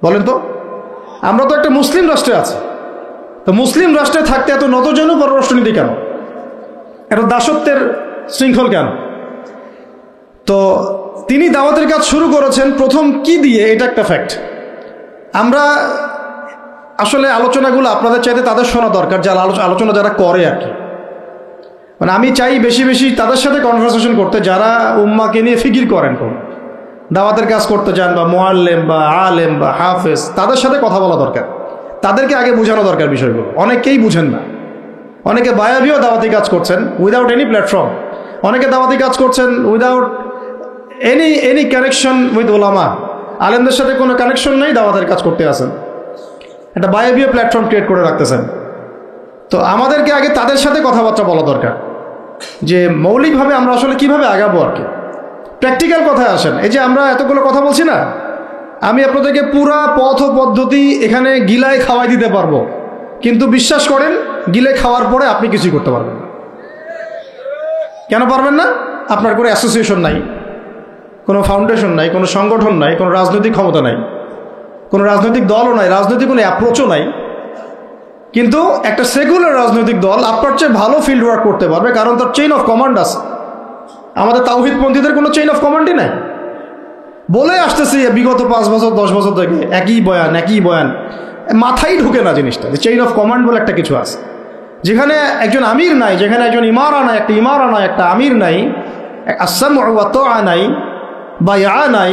[SPEAKER 1] বলেন তো। আমরা তো একটা মুসলিম রাষ্ট্রে আছি, তো মুসলিম রাষ্ট্রে থাকতে এত নতজানু পররাষ্ট্রনীতি কেন? এত দাসত্বের শৃঙ্খল কেন? তো তিনি দাওয়াতের কাজ শুরু করেছেন প্রথম কি দিয়ে, এটা একটা ফ্যাক্ট। আমরা আসলে আলোচনাগুলো আপনাদের চাইতে তাদের শোনা দরকার, যারা আলোচনা যারা করে আর কি। মানে আমি চাই বেশি বেশি তাদের সাথে কনভারসেশন করতে, যারা উম্মাকে নিয়ে ফিকির করেন, কোন দাওয়াতের কাজ করতে যান, বা মুআল্লিম বা আলেম বা হাফেজ, তাদের সাথে কথা বলা দরকার। তাদেরকে আগে বোঝানো দরকার বিষয়গুলো। অনেকেই বুঝেন না। অনেকে বায়াবিও দাওয়াতি কাজ করছেন উইদাউট এনি প্ল্যাটফর্ম। অনেকে দাওয়াতি কাজ করছেন উইদাউট এনি কানেকশন উইথ ওলামা। আলেমদের সাথে কোনো কানেকশন নেই, দাওয়াতের কাজ করতে আসেন, একটা বায়াবিও প্ল্যাটফর্ম ক্রিয়েট করে রাখতেছেন। তো আমাদেরকে আগে তাদের সাথে কথাবার্তা বলা দরকার, যে মৌলিকভাবে আমরা আসলে কিভাবে আগাবো আর কি। প্র্যাকটিক্যাল কথায় আসেন। এই যে আমরা এতগুলো কথা বলছি না, আমি আপনাদেরকে পুরা পথ ও পদ্ধতি এখানে গিলায় খাওয়াই দিতে পারবো, কিন্তু বিশ্বাস করেন, গিলে খাওয়ার পরে আপনি কিছুই করতে পারবেন না। কেন পারবেন না? আপনার কোনো অ্যাসোসিয়েশন নাই, কোনো ফাউন্ডেশন নাই, কোনো সংগঠন নাই, কোনো রাজনৈতিক ক্ষমতা নাই, কোনো রাজনৈতিক দলও নাই, রাজনৈতিক কোনো অ্যাপ্রোচও নাই। কিন্তু একটা সেকুলার রাজনৈতিক দল আপনার চেয়ে ভালো ফিল্ড ওয়ার্ক করতে পারবে, কারণ তার চেইন অফ কমান্ড আছে। আমাদের তাওহীদপন্থীদের কোনো চেইন অফ কমান্ডই নাই। বলে আসতেছি বিগত 5 বছর 10 বছর থেকে একই বয়ান, মাথায় ঢুকে না জিনিসটা যে চেইন অফ কমান্ড বলে একটা কিছু আছে। যেখানে একজন আমির নাই, যেখানে একজন ইমারা নাই, একটা আমির নাই, আসসামউ ওয়া তাআ নাই, বায়আ নাই,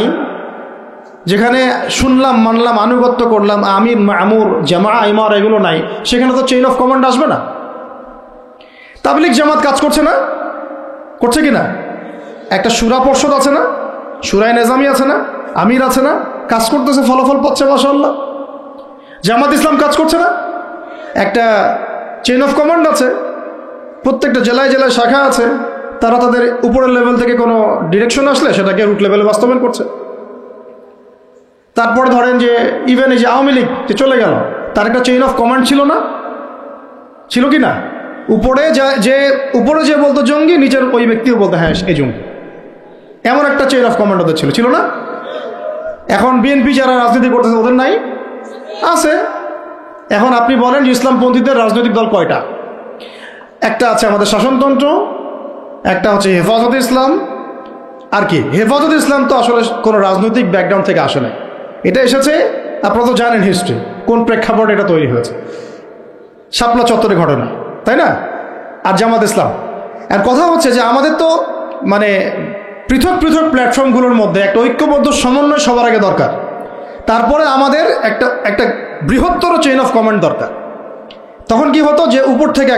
[SPEAKER 1] যেখানে শুনলাম মানলাম আনুগত্য করলাম, আমির মামুর জামা ইমারা এগুলো নাই, সেখানে তো চেইন অফ কমান্ড আসবে না। তাবলিগ জামাত কাজ করছে না? করছে কি না? একটা শুরা পর্ষদ আছে না, শুরায়ে নেজামি আছে না, আমির আছে না, কাজ করতেছে, ফলাফল পাচ্ছে মাশাআল্লাহ। জামাত ইসলাম কাজ করছে না? একটা চেইন অফ কমান্ড আছে, প্রত্যেকটা জেলায় জেলায় শাখা আছে, তারা তাদের উপরের লেভেল থেকে কোনো ডিরেকশন আসলে সেটাকে রুট লেভেলে বাস্তবায়ন করছে। তারপর ধরেন যে ইভেন এই যে আওয়ামী লীগ যে চলে গেল, তার একটা চেইন অফ কমান্ড ছিল না? ছিল কি না? উপরে যে বলতো জঙ্গি, নিচের ওই ব্যক্তিও বলতো হ্যাঁ এই জঙ্গি, এমন একটা চেইন অফ কমান্ড ওদের ছিল না? এখন বিএনপি যারা রাজনীতি করতেছে ওদের নাই? আছে। এখন আপনি বলেন যে ইসলামপন্থীদের রাজনৈতিক দল কয়টা? একটা আছে আমাদের শাসনতন্ত্র, একটা হচ্ছে হেফাজতে ইসলাম, আর কি হেফাজতে ইসলাম তো আসলে কোনো রাজনৈতিক ব্যাকগ্রাউন্ড থেকে আসে নাই, এটা এসেছে আপনারা তো জানেন হিস্ট্রি, কোন প্রেক্ষাপটে এটা তৈরি হয়েছে, শাপলা চত্বরে ঘটনা, তাই না? আর জামাত ইসলাম। আর কথা হচ্ছে যে আমাদের তো মানে পৃথক পৃথক প্ল্যাটফর্মগুলোর মধ্যে একটা ঐক্যবদ্ধ সমন্বয় সবার আগে দরকার, তারপরে আমাদের একটা বৃহত্তর চেইন অফ কমান্ড দরকার। তখন কি হতো যে উপর থেকে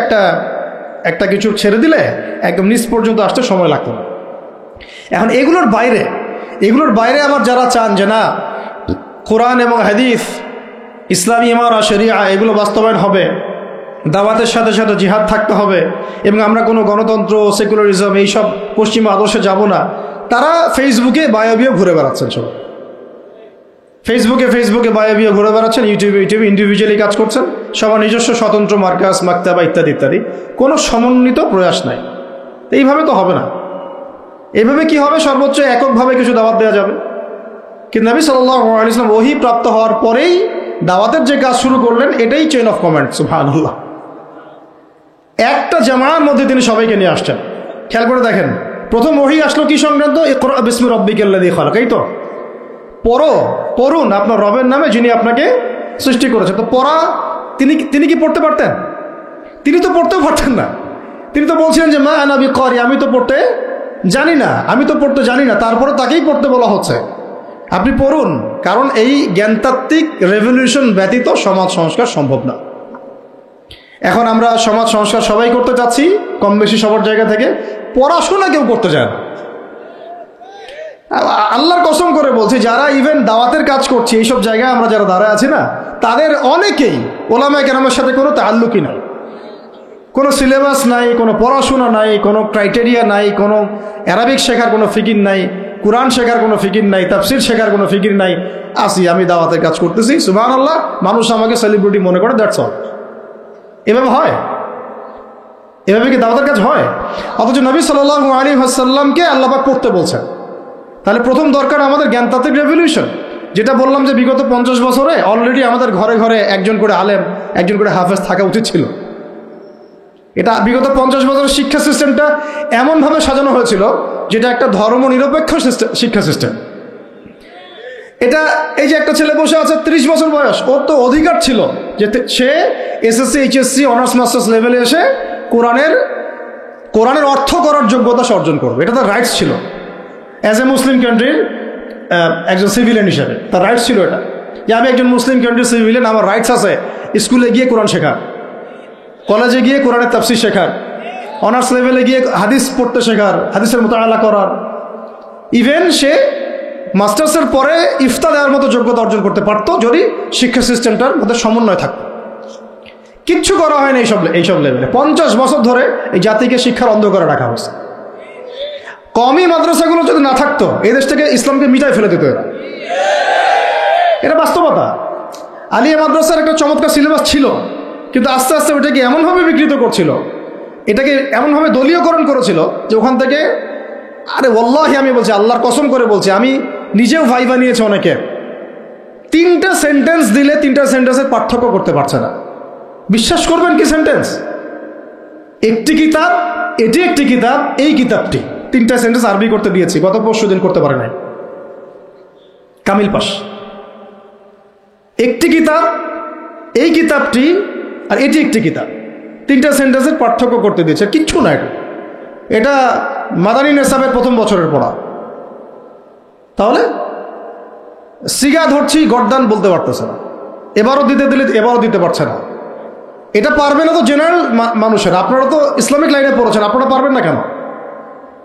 [SPEAKER 1] একটা কিছু ছেড়ে দিলে একদম নিচ পর্যন্ত আসতে সময় লাগতো না। এখন এগুলোর বাইরে আমার যারা চান যে না কোরআন এবং হাদিস, ইসলামী ইমারা শরিয়া এগুলো বাস্তবায়ন হবে, দাওয়াতের সাথে সাথে জিহাদ থাকতে হবে, এবং আমরা কোনো গণতন্ত্র সেকুলারিজম এইসব পশ্চিমা আদর্শে যাব না, তারা ফেসবুকে বায়োবিও ঘুরে বেড়াচ্ছেন। সব ফেসবুকে বায়োবিও ঘুরে বেড়াচ্ছেন, ইউটিউবে ইন্ডিভিজুয়ালি কাজ করছেন, সবার নিজস্ব স্বতন্ত্র মার্কাস মাকতাবা ইত্যাদি ইত্যাদি, কোনো সমন্বিত প্রয়াস নাই। এইভাবে তো হবে না। এইভাবে কি হবে? সর্বোচ্চ এককভাবে কিছু দাওয়াত দেওয়া যাবে। কিন্তু নবী সাল্লাল্লাহু আলাইহি ওয়াসাল্লাম ওহী প্রাপ্ত হওয়ার পরেই দাওয়াতের যে কাজ শুরু করলেন, এটাই চেইন অফ কমান্ড। সুবহানাল্লাহ। একটা জামার মধ্যে তিনি সবাইকে নিয়ে আসছেন। খেয়াল করে দেখেন, প্রথম ওহী আসলো কি সংক্রান্ত? ইকরা বিসমি রাব্বিকাল্লাযী খালাক। এই তো পড়ুন আপনার রবের নামে যিনি আপনাকে সৃষ্টি করেছেন। তো পড়া তিনি কি পড়তে পারতেন? তিনি তো পড়তেও পারতেন না। তিনি তো বলছিলেন যে মা আনা বিকারি, আমি তো পড়তে জানি না, তারপরে তাকেই পড়তে বলা হচ্ছে আপনি পড়ুন, কারণ এই জ্ঞানতাত্ত্বিক রেভলিউশন ব্যতীত সমাজ সংস্কার সম্ভব না। এখন আমরা সমাজ সংস্কার সবাই করতে চাচ্ছি, কম বেশি সবার জায়গা থেকে, পড়াশোনা কেউ করতে চায় না। আল্লাহর কসম করে বলছি, যারা ইভেন দাওয়াতের কাজ করছে এইসব জায়গায় আমরা যারা দাঁড়ায় আছি না, তাদের অনেকেই ওলামায়ে কেরামের সাথে কোনো তাআল্লুকই নাই, কোনো সিলেবাস নাই, কোনো পড়াশোনা নাই, কোনো ক্রাইটেরিয়া নাই, কোনো অ্যারাবিক শেখার কোনো ফিকির নাই, কুরআন শেখার কোনো ফিকির নাই, তাফসির শেখার কোনো ফিকির নাই। আমি দাওয়াতের কাজ করতেছি, সুবহানাল্লাহ, মানুষ আমাকে সেলিব্রিটি মনে করে, দ্যাটস অল। এভাবে হয়? এভাবে কি দাওয়াতের কাজ হয়? অথচ নবী সাল্লাল্লাহু আলাইহি ওয়াসাল্লামকে আল্লাহ পাক করতে বলছেন। তাহলে প্রথম দরকার আমাদের জ্ঞানতাত্ত্বিক রেভলিউশন, যেটা বললাম যে বিগত 50 বছরে অলরেডি আমাদের ঘরে ঘরে একজন করে আলেম, একজন করে হাফেজ থাকা উচিত ছিল। এটা বিগত 50 বছরের শিক্ষা সিস্টেমটা এমনভাবে সাজানো হয়েছিল যেটা একটা ধর্মনিরপেক্ষ শিক্ষা সিস্টেম। এটা এই যে একটা ছেলে বসে আছে 30 বছর বয়স, ওর তো অধিকার ছিল যে সে এসএসসি এইচএসসি অনার্স মাস্টার্স লেভেলে এসে কোরআনের অর্থ করার যোগ্যতা অর্জন করবে। এটা তার রাইটস ছিল অ্যাজ এ মুসলিম কান্ট্রির একজন সিভিলিয়ান হিসেবে। তার রাইটস ছিল এটা যে আমি একজন মুসলিম কান্ট্রির সিভিলিয়ান, আমার রাইটস আছে স্কুলে গিয়ে কোরআন শেখার, কলেজে গিয়ে কোরআনের তাফসীর শেখার, অনার্স লেভেলে গিয়ে হাদিস পড়তে শেখার, হাদিসের মুতাআলা করার। ইভেন সে মাস্টার্সের পরে ইফতা দেওয়ার মতো যোগ্যতা অর্জন করতে পারতো যদি শিক্ষা সিস্টেমটার মধ্যে সমন্বয় থাকতো। কিচ্ছু করা হয় না এইসব লেভেলে। 50 বছর ধরে এই জাতিকে শিক্ষার অন্ধ করে রাখা হয়েছে। কওমি মাদ্রাসাগুলো যদি না থাকতো, এই দেশ থেকে ইসলামকে মিটাই ফেলে দিত এরা। এটা বাস্তবতা। আলিয়া মাদ্রাসার একটা চমৎকার সিলেবাস ছিল, কিন্তু আস্তে আস্তে ওটাকে এমনভাবে বিকৃত করছিল, এটাকে এমনভাবে দলীয়করণ করেছিল যে ওখান থেকে, আরে ওয়াল্লাহি আমি বলছি, আল্লাহর কসম করে বলছি, আমি নিজেও ভাইবা নিয়েছি অনেকে, 3টা সেন্টেন্স দিলে 3টা সেন্টেন্সের পার্থক্য করতে পারছে না। বিশ্বাস করবেন কি সেন্টেন্স? একটি কিতাব, এটি একটি কিতাব, এই কিতাবটি, 3টা সেন্টেন্স আরবি করতে দিয়েছি, গত পরশুদিন করতে পারে নাই, কামিল পাস। একটি কিতাব, এই কিতাবটি, আর এটি একটি কিতাব, 3টা সেন্টেন্সের পার্থক্য করতে দিয়েছে। কিচ্ছু না এটা, এটা মাদানী নেসাবের প্রথম বছরের পড়া। তাহলে সিগা ধরছি, গর্দান বলতে পারতেছে না, এবারও দিতে দিলে এবারও দিতে পারছে না। এটা পারবে না তো জেনারেল মানুষের, আপনারা তো ইসলামিক লাইনে পড়েছেন, আপনারা পারবেন না কেন?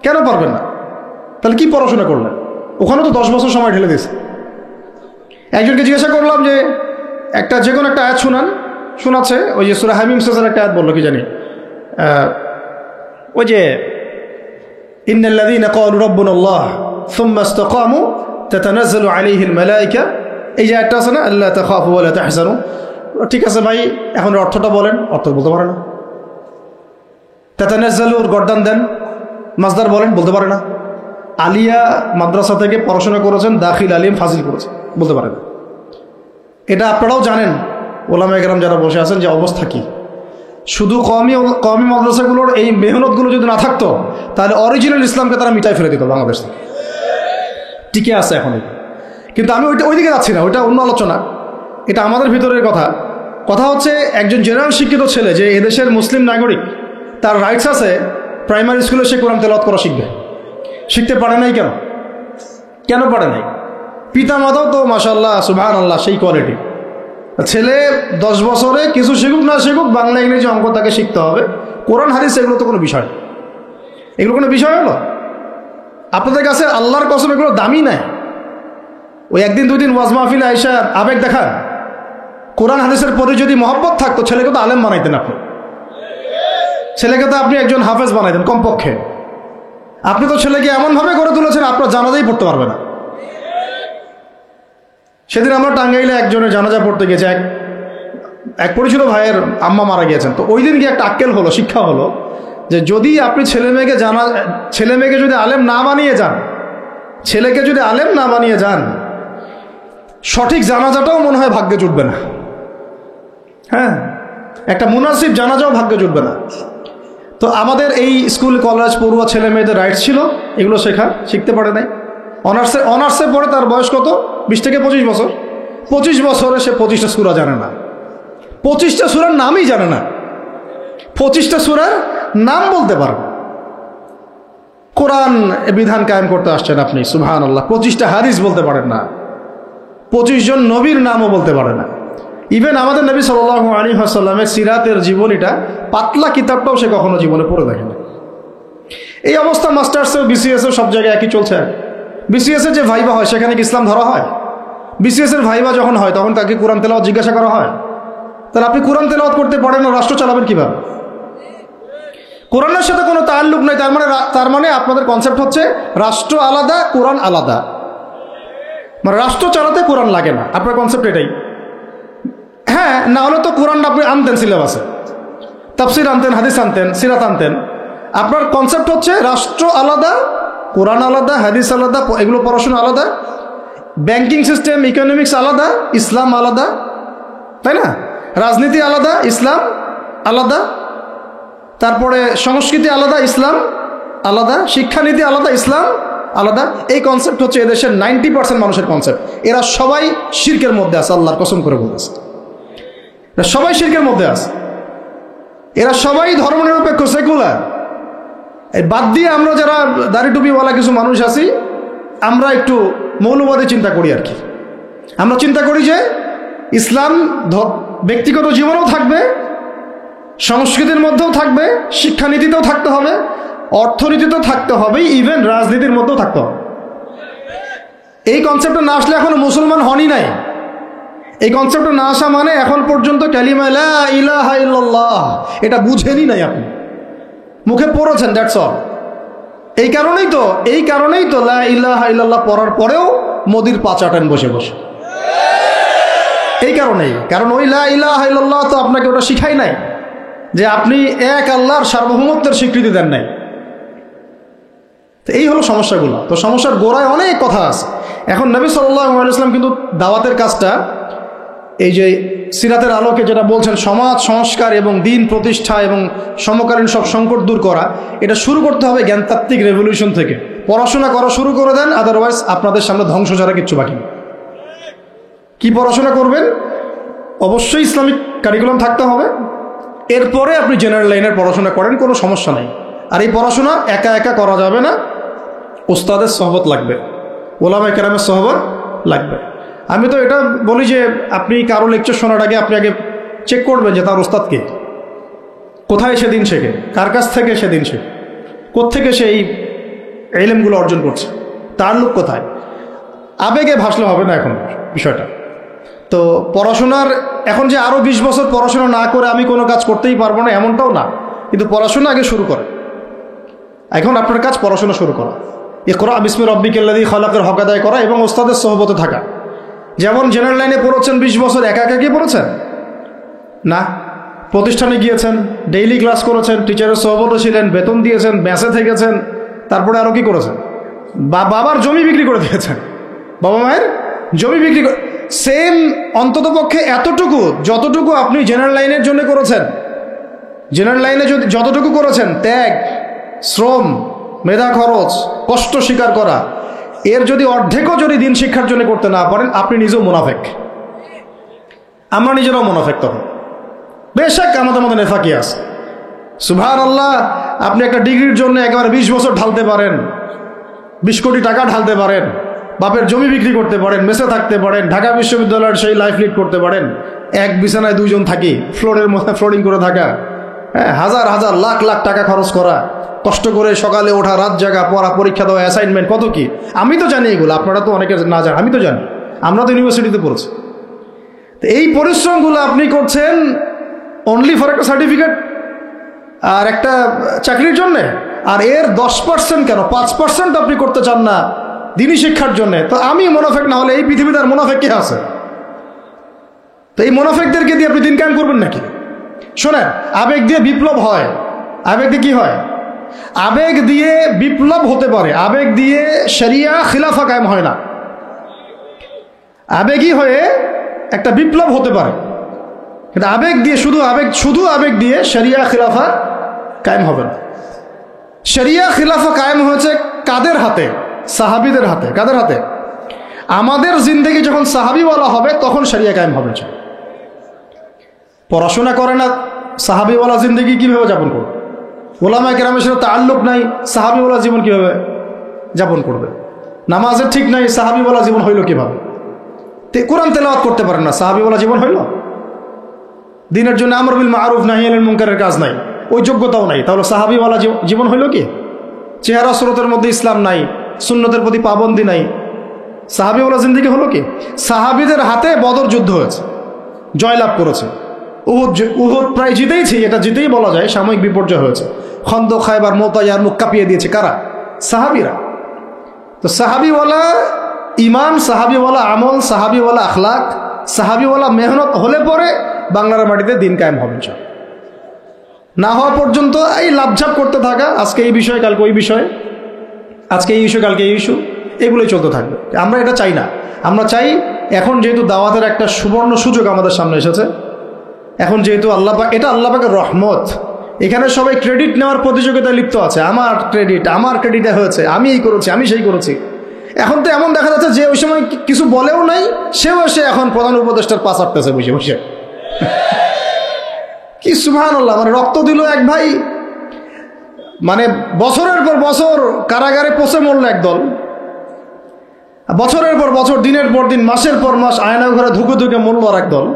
[SPEAKER 1] কেন পারবেন না? তাহলে কি পড়াশোনা করলেন? ওখানে তো 10 বছর সময় ঢেলে দিয়েছে। একজনকে জিজ্ঞাসা করলাম যে একটা যে কোনো একটা আয়াত শোনাচ্ছে, ওই যে সূরা হামিম শেষের একটা আয়াত বললো, কি জানি, ওই যে ইন্নাল্লাযীনা ক্বালু রাব্বুনাল্লাহ সুম্মা ইসতাকামু তাতানাজ্জালু আলাইহিল মালায়েকা, এই যে আয়াতটা আছে না, আল্লা তাখাফু ওয়া লা তাহজানু। ঠিক আছে ভাই, এখন অর্থটা বলেন। অর্থ বলতে পারে না। তাতানাজ্জালুর গর্দান দেন, মাজদার বলেন, বলতে পারে না। আলিয়া মাদ্রাসা থেকে পড়াশোনা করেছেন, দাখিল আলিম ফাজিল করেছেন, বলতে পারে না। এটা আপনারাও জানেন, ওলামায়ে কেরাম যারা বসে আছেন, যে অবস্থা কি। শুধু কওমি মাদ্রাসাগুলোর এই মেহনতগুলো যদি না থাকতো, তাহলে অরিজিনাল ইসলামকে তারা মিটাই ফেলে দিত বাংলাদেশ থেকে। টিকে আছে এখন। কিন্তু আমি ওইদিকে যাচ্ছি না, ওইটা অন্য আলোচনা, এটা আমাদের ভিতরের কথা। কথা হচ্ছে একজন জেনারেল শিক্ষিত ছেলে, যে এদেশের মুসলিম নাগরিক, তার রাইটস আছে প্রাইমারি স্কুলে সে কোরআন তেলাওয়াত করা শিখবে। শিখতে পারে নাই কেন? কেন পারে নাই? পিতা মাতাও তো মাশাআল্লাহ সুবহানাল্লাহ সেই কোয়ালিটি। ছেলে 10 বছরে কিছু শিখুক না শিখুক, বাংলা ইংরেজি অঙ্ক তাকে শিখতে হবে। কোরআন হাদিস এগুলো তো কোনো বিষয়, এগুলো কোনো বিষয় হলো? আপনাদের কাছে আল্লাহর কসম এগুলো দামি নাই। ওই একদিন দুদিন ওয়াজ মাহফিলে আইসা আবেগ দেখান। কোরআন হাদিসের প্রতি যদি মহব্বত থাকতো, ছেলেকে তো আলেম বানাইতেন আপনি, ছেলেকে তো আপনি একজন হাফেজ বানাইতেন কমপক্ষে। আপনি তো ছেলেকে এমনভাবে গড়ে তুলেছেন, আপনার জানাজাই পড়তে পারবে না। সেদিন আমরা টাঙ্গাইলে একজনের জানাজা পড়তে গেছে, এক পরিচিত ভাইয়ের আম্মা মারা গিয়েছেন। তো ওই দিন গিয়ে একটা আক্কেল হলো, শিক্ষা হলো, যে যদি আপনি ছেলে মেয়েকে যদি আলেম না বানিয়ে যান, ছেলেকে যদি আলেম না বানিয়ে যান, সঠিক জানাজাটাও মনে হয় ভাগ্যে জুটবে না। হ্যাঁ, একটা মুনাসিব জানাজাও ভাগ্যে জুটবে না। তো আমাদের এই স্কুল কলেজ পড়ুয়া ছেলে মেয়েদের রাইটস ছিল এগুলো শেখা, শিখতে পারে নাই। অনার্সে পড়ে তার বয়স কত? 20 থেকে 25 বছর। 25 বছরে সে 25টা সূরা জানে না, 25টা সূরার নামই জানে না, 25টা সূরার নাম বলতে পারে না। কোরআন বিধান কায়েম করতে আসছেন আপনি, সুবহানাল্লাহ, 25টা হাদিস বলতে পারেন না, 25 জন নবীর নামও বলতে পারে না। ইভেন আমাদের নবী সাল্লাল্লাহু আলাইহি ওয়াসাল্লামের সিরাতের জীবনীটা, পাতলা কিতাবটাও সে কখনো জীবনে পড়ে দেখে না। এই অবস্থা মাস্টার্সেও বিসিএসেও সব জায়গায় একই চলছে। বিসিএসের যে ভাইবা হয়, সেখানে কি ইসলাম ধরা হয়? বিসিএসের ভাইবা যখন হয়, তখন তাকে কোরআন তেলাওয়াত জিজ্ঞাসা করা হয়? তাহলে আপনি কোরআন তেলাওয়াত করতে পারেন না, রাষ্ট্র চালাবেন কিভাবে? কোরআনের সাথে কোনো তাল্লুক নাই। তার মানে আপনাদের কনসেপ্ট হচ্ছে রাষ্ট্র আলাদা, কোরআন আলাদা, মানে রাষ্ট্র চালাতে কোরআন লাগে না। আপনার কনসেপ্ট এটাই। হ্যাঁ, না হলে তো কোরআন আপনি আনতেন সিলেবাসে, তাফসির আনতেন, হাদিস আনতেন, সিরাত আনতেন। আপনার কনসেপ্ট হচ্ছে রাষ্ট্র আলাদা, কোরআন আলাদা, হাদিস আলাদা, এগুলো পড়াশোনা আলাদা, ব্যাংকিং সিস্টেম, ইকোনমিক্স আলাদা, ইসলাম আলাদা, তাই না? রাজনীতি আলাদা, ইসলাম আলাদা, তারপরে সংস্কৃতি আলাদা, ইসলাম আলাদা, শিক্ষানীতি আলাদা, ইসলাম আলাদা। এই কনসেপ্ট হচ্ছে এদেশের 90% মানুষের কনসেপ্ট। এরা সবাই শিরকের মধ্যে আছে, আল্লাহর কসম করে বলতেছে, এরা সবাই শিরকের মধ্যে আছে। এরা সবাই ধর্মনিরপেক্ষ, সেকুলার। এই বাদ দিয়ে আমরা যারা দাড়ি টুপিওয়ালা কিছু মানুষ আছি, আমরা একটু মৌলবাদী চিন্তা করি আর কি। আমরা চিন্তা করি যে ইসলাম ব্যক্তিগত জীবনেও থাকবে, সংস্কৃতির মধ্যেও থাকবে, শিক্ষানীতিতেও থাকতে হবে, অর্থনীতিতেও থাকতে হবে, ইভেন রাজনীতির মধ্যেও থাকতে হবে। এই কনসেপ্টে না আসলে এখনো মুসলমান হনই নাই। এই কনসেপ্টে না আসা মানে এখন পর্যন্ত কালিমা লা ইলাহা ইল্লাল্লাহ এটা বুঝেনই নাই আপনি, মুখে পড়েছেন, দ্যাটস অল। এই কারণেই তো লা ইলাহা ইল্লাল্লাহ পড়ার পরেও মোদির পা চাটেন বসে বসে। এই কারণেই, কারণ ওই লা ইলাহা ইল্লাল্লাহ তো আপনাকে ওটা শিখাই নাই, যে আপনি এক আল্লাহর সার্বভৌমত্বের স্বীকৃতি দেন নাই। তো এই হলো সমস্যাগুলো। তো সমস্যার গোড়ায় অনেক কথা আছে। এখন নবী সাল্লাল্লাহু আলাইহি ওয়াসাল্লাম কিন্তু দাওয়াতের কাজটা এই যে সিরাতের আলোকে যেটা বলছেন সমাজ সংস্কার এবং দিন প্রতিষ্ঠা এবং সমকালীন সব সংকট দূর করা, এটা শুরু করতে হবে জ্ঞানতাত্ত্বিক রেভলিউশন থেকে। পড়াশোনা করা শুরু করে দেন, আদারওয়াইজ আপনাদের সামনে ধ্বংস ছাড়া কিচ্ছু বাকি নেই। কি পড়াশোনা করবেন? অবশ্যই ইসলামিক কারিকুলাম থাকতে হবে, এরপরে আপনি জেনারেল লাইনের পড়াশোনা করেন, কোনো সমস্যা নাই। আর এই পড়াশোনা একা একা করা যাবে না, ওস্তাদের সহবত লাগবে, ওলামায়ে কেরামের সহবত লাগবে। আমি তো এটা বলি যে আপনি কারো লেকচার শোনার আগে আপনি আগে চেক করবেন যে তার ওস্তাদ কে, কোথায় সেদিন শেখে, কার কাছ থেকে সেদিন শেখে, কোত্থেকে সে এই ইলমগুলো অর্জন করছে, তার লোক কোথায়। আবেগে ভাসলে হবে না এখন বিষয়টা। তো পড়াশোনার এখন যে আরও 20 বছর পড়াশোনা না করে আমি কোনো কাজ করতেই পারবো না এমনটাও না, কিন্তু পড়াশোনা আগে শুরু করে। এখন আপনার কাজ পড়াশোনা শুরু করা, ইকরা বিসমি রাব্বিকাল্লাযী খালাকের হক আদায় করা এবং ওস্তাদের সহবতে থাকা। যেমন জেনারেল লাইনে পড়েছেন 20 বছর, একা একা গিয়ে পড়েছেন না, প্রতিষ্ঠানে গিয়েছেন, ডেইলি ক্লাস করেছেন, টিচারের সহবতে ছিলেন, বেতন দিয়েছেন, ব্যাসে থেকেছেন, তারপরে আরও কি করেছেন? বাবার জমি বিক্রি করে দিয়েছেন, বাবা মায়ের জমি বিক্রি করে। সেম অন্ততপক্ষে এতটুকু যতটুকু আপনি জেনারেল লাইনের জন্য করেছেন, জেনারেল লাইনে যদি যতটুকু করেছেন, ত্যাগ, শ্রম, মেধা খরচ, কষ্ট স্বীকার করা, এর যদি অর্ধেকও যদি দিন শিক্ষার জন্য করতে না পারেন, আপনি নিজেও মুনাফেক। আমরা নিজেরাও মুনাফেক তখন। বেশক আমাদের মধ্যে নেফাকি আছে, সুবহানাল্লাহ। আপনি একটা ডিগ্রির জন্য একেবারে 20 বছর ঢালতে পারেন, 20 কোটি টাকা ঢালতে পারেন, বাপের জমি বিক্রি করতে পারেন, মেসে থাকতে পারেন, ঢাকা বিশ্ববিদ্যালয়ের সেই লাইফ লিড করতে পারেন, এক বিছানায় 2 জন থাকি, ফ্লোরের মধ্যে ফ্লোরিং করে থাকা, হ্যাঁ, হাজার হাজার লাখ লাখ টাকা খরচ করা, কষ্ট করে সকালে ওঠা, রাত জাগা, পড়া, পরীক্ষা দেওয়া, অ্যাসাইনমেন্ট, কত কি। আমি তো জানি এগুলো, আপনারা তো অনেকে না জানেন, আমি তো জানি, আমরা তো ইউনিভার্সিটিতে পড়েছি। তো এই পরিশ্রমগুলো আপনি করছেন অনলি ফর একটা সার্টিফিকেট আর একটা চাকরির জন্যে, আর এর 10% কেন 5% আপনি করতে চান না দিনী শিক্ষার জন্য। তো আমি মুনাফেক না হলে এই পৃথিবীতে আর মুনাফেক কে আছে? তো এই মুনাফেকদেরকে দিয়ে আপনি দিন কায়েম করবেন নাকি? শোনেন, আবেগ দিয়ে বিপ্লব হয়, আবেগ দিয়ে কি হয়? আবেগ দিয়ে বিপ্লব হতে পারে, আবেগ দিয়ে শরিয়া খিলাফা কায়েম হয় না। আবেগই হয়ে একটা বিপ্লব হতে পারে, কিন্তু আবেগ দিয়ে শুধু আবেগ দিয়ে শরিয়া খিলাফা কায়েম হবে না। শরিয়া খিলাফা কায়েম হয়েছে কাদের হাতে? সাহাবীদের হাতে। কাদের হাতে? আমাদের জিন্দেগি যখন সাহাবীওয়ালা হবে তখন শরিয়া কায়েম হবে। পড়াশোনা করে না, সাহাবীওয়ালা জিন্দেগি কিভাবে যাপন করবে? ওলামায়ে কেরামের সাথে তাআল্লুক নাই, সাহাবীওয়ালা জীবন কিভাবে যাপন করবে? নামাজের ঠিক নাই, সাহাবীওয়ালা জীবন হইল কিভাবে? কোরআন তেলাওয়াত করতে পারেন না, সাহাবীওয়ালা জীবন হইল? দিনের জন্য আমর বিল মারুফ নাহি আনিল মুনকারের কাজ নাই, ওই যোগ্যতাও নাই, তাহলে সাহাবীওয়ালা জীবন হইল কি? চেহারা সুরতের মধ্যে ইসলাম নাই, সুন্নতের প্রতি পাবন্দি নাই, সাহাবীওয়ালা জিন্দেগি হলো কি? সাহাবীদের হাতে বদর যুদ্ধ হয়েছে, জয়লাভ করেছে। উহুদ প্রায় জিতেইছি, এটা জিতেই বলা যায়, সাময়িক বিপর্যয় হয়েছে। খন্দক, খায়বার, মুতায়ার মুখ কাঁপিয়ে দিয়েছে কারা? সাহাবীরা। তো সাহাবীওয়ালা ইমান, সাহাবীওয়ালা আমল, সাহাবীওয়ালা আখলাক, সাহাবীওয়ালা মেহনত হলে পরে বাংলার মাটিতে দিন কায়েম হবে। না হওয়া পর্যন্ত এই লাভঝাপ করতে থাকা, আজকে এই বিষয়ে কালকে ওই বিষয়ে, আজকে এই ইস্যু কালকে এই ইস্যু, এগুলোই চলতে থাকবে। আমরা এটা চাই না। আমরা চাই এখন যেহেতু দাওয়াতের একটা সুবর্ণ সুযোগ আমাদের সামনে এসেছে, এখন যেহেতু আল্লাহ পাক, এটা আল্লাহ পাকের রহমত, এখানে সবাই ক্রেডিট নেওয়ার প্রতিযোগিতায় লিপ্ত আছে। আমার ক্রেডিটে হয়েছে, আমি এই করেছি, আমি সেই করেছি। এখন তো এমন দেখা যাচ্ছে যে ওই সময় কিছু বলেও নাই, সেও এসে এখন প্রধান উপদেষ্টার পাশ আটতেছে বসে বসে। কি সুবহানাল্লাহ! মানে রক্ত দিল এক ভাই, মানে বছরের পর বছর কারাগারে পচে মরল একদল, বছরের পর বছর, দিনের পর দিন, মাসের পর মাস আয়না ঘরে ধুকে ধুকে মরল আর একদল।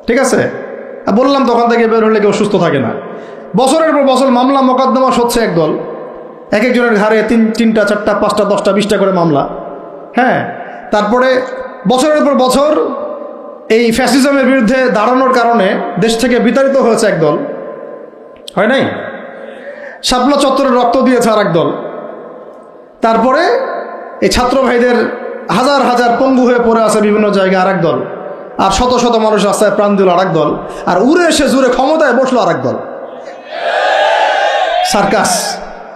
[SPEAKER 1] ঠিক আছে, বললাম তখন থেকে বের হলে কেউ সুস্থ থাকে না। বছরের পর বছর মামলা মোকদ্দমা হচ্ছে একদল, এক একজনের ঘাড়ে 3টা 4টা 5টা 10টা 20টা করে মামলা। হ্যাঁ, তারপরে বছরের পর বছর এই ফ্যাসিজমের বিরুদ্ধে দাঁড়ানোর কারণে দেশ থেকে বিতাড়িত হয়েছে একদল, হয় নাই? শাপলা চত্বরে রক্ত দিয়েছে আর একদল। তারপরে এই ছাত্র ভাইদের হাজার হাজার পঙ্গু হয়ে পড়ে আছে বিভিন্ন জায়গায় আর একদল, আর শত শত মানুষ রাস্তায় প্রাণ দিল আর একদল, আর উড়ে এসে জুড়ে ক্ষমতায় বসলো আর একদল।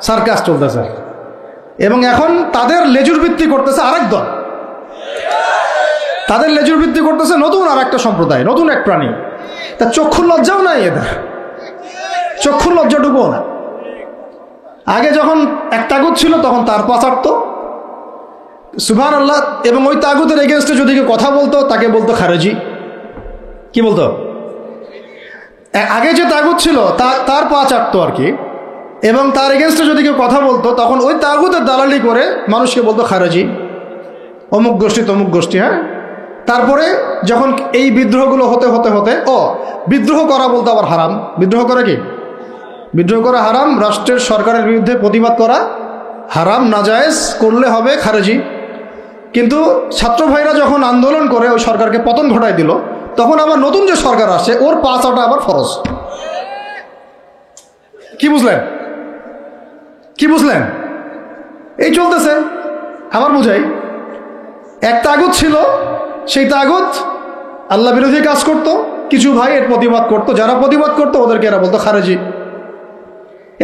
[SPEAKER 1] সার্কাস চলতেছে, এবং এখন তাদের লেজুর ভিত্তি করতেছে আরেক দল। তাদের লেজুর ভিত্তি করতেছে নতুন আর একটা সম্প্রদায়, নতুন এক প্রাণী। তা চক্ষুর লজ্জাও নাই এদের, চক্ষুর লজ্জাটুকুও না। আগে যখন এক তাগুত ছিল তখন তার পা চাটতো, সুবহানাল্লাহ, এবং ওই তাগুতের এগেনস্টে যদি কেউ কথা বলতো তাকে বলতো খারেজি। কি বলতো? আগে যে তাগুত ছিল তার পা চাটতো আর কি, এবং তার এগেনস্টে যদি কেউ কথা বলতো তখন ওই তাগুতের দালালি করে মানুষকে বলতো খারেজি, অমুক গোষ্ঠী তমুক গোষ্ঠী। হ্যাঁ, তারপরে যখন এই বিদ্রোহগুলো হতে হতে হতে বিদ্রোহ করা বলতে আবার হারাম। বিদ্রোহ করা কি? বিদ্রোহ করা হারাম, রাষ্ট্রের সরকারের বিরুদ্ধে প্রতিবাদ করা হারাম, নাজায়েজ, করলে হবে খারেজি। কিন্তু ছাত্র ভাইরা যখন আন্দোলন করে ওই সরকারকে পতন ঘটায় দিল, তখন আবার নতুন যে সরকার আসে ওর পা চাটা আবার ফরজ। কি বুঝলেন? কি বুঝলেন? এই চলতেছে। আবার বুঝাই, এক তাগুত ছিল, সেই তাগুত আল্লাহ বিরোধী কাজ করত, কিছু ভাই এর প্রতিবাদ করত, যারা প্রতিবাদ করতো ওদেরকে এরা বলতো খারেজি,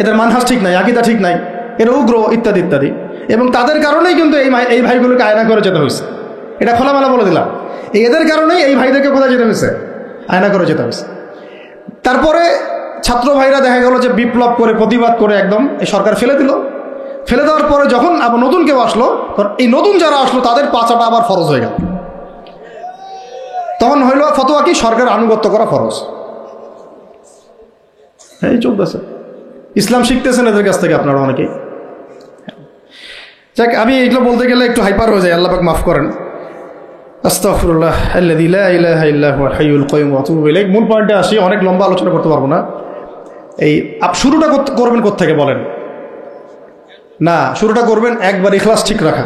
[SPEAKER 1] এদের মানহাজ ঠিক নাই, আকীদা ঠিক নাই, এরা উগ্র, ইত্যাদি ইত্যাদি। এবং তাদের কারণেই কিন্তু এই ভাইগুলোকে আয়না করে যেতে হয়েছে। এটা খোলামেলা বলে দিলাম, এদের কারণেই এই ভাইদেরকে কোথায় যেতে হয়েছে? আয়না করে যেতে হয়েছে। তারপরে ছাত্র ভাইরা দেখা গেল যে বিপ্লব করে, প্রতিবাদ করে একদম এই সরকার ফেলে দিল। ফেলে দেওয়ার পরে যখন আবার নতুন কেউ আসলো, তখন এই নতুন যারা আসলো তাদের পাচাটা আবার ফরজ হয়ে গেল। তখন হইল ফতোয়া কি? সরকারের আনুগত্য করা ফরজ। এই চলতেছে। ইসলাম শিখতেছেন এদের কাছ থেকে আপনারা অনেকেই। যাক, আমি এগুলো বলতে গেলে একটু হাইপার হয়ে যায়, আল্লাহ পাক মাফ করেন। আস্তাগফিরুল্লাহ আল্লাযী লা ইলাহা ইল্লা হুয়াল হাইয়ুল কাইয়্যুম ওয়া আতুবু ইলাইহি। মূল পয়েন্টে আসি, অনেক লম্বা আলোচনা করতে পারবো না। এই শুরুটা করবেন কোত্থেকে বলেন? না, শুরুটা করবেন একবার ইখলাস ঠিক রাখা।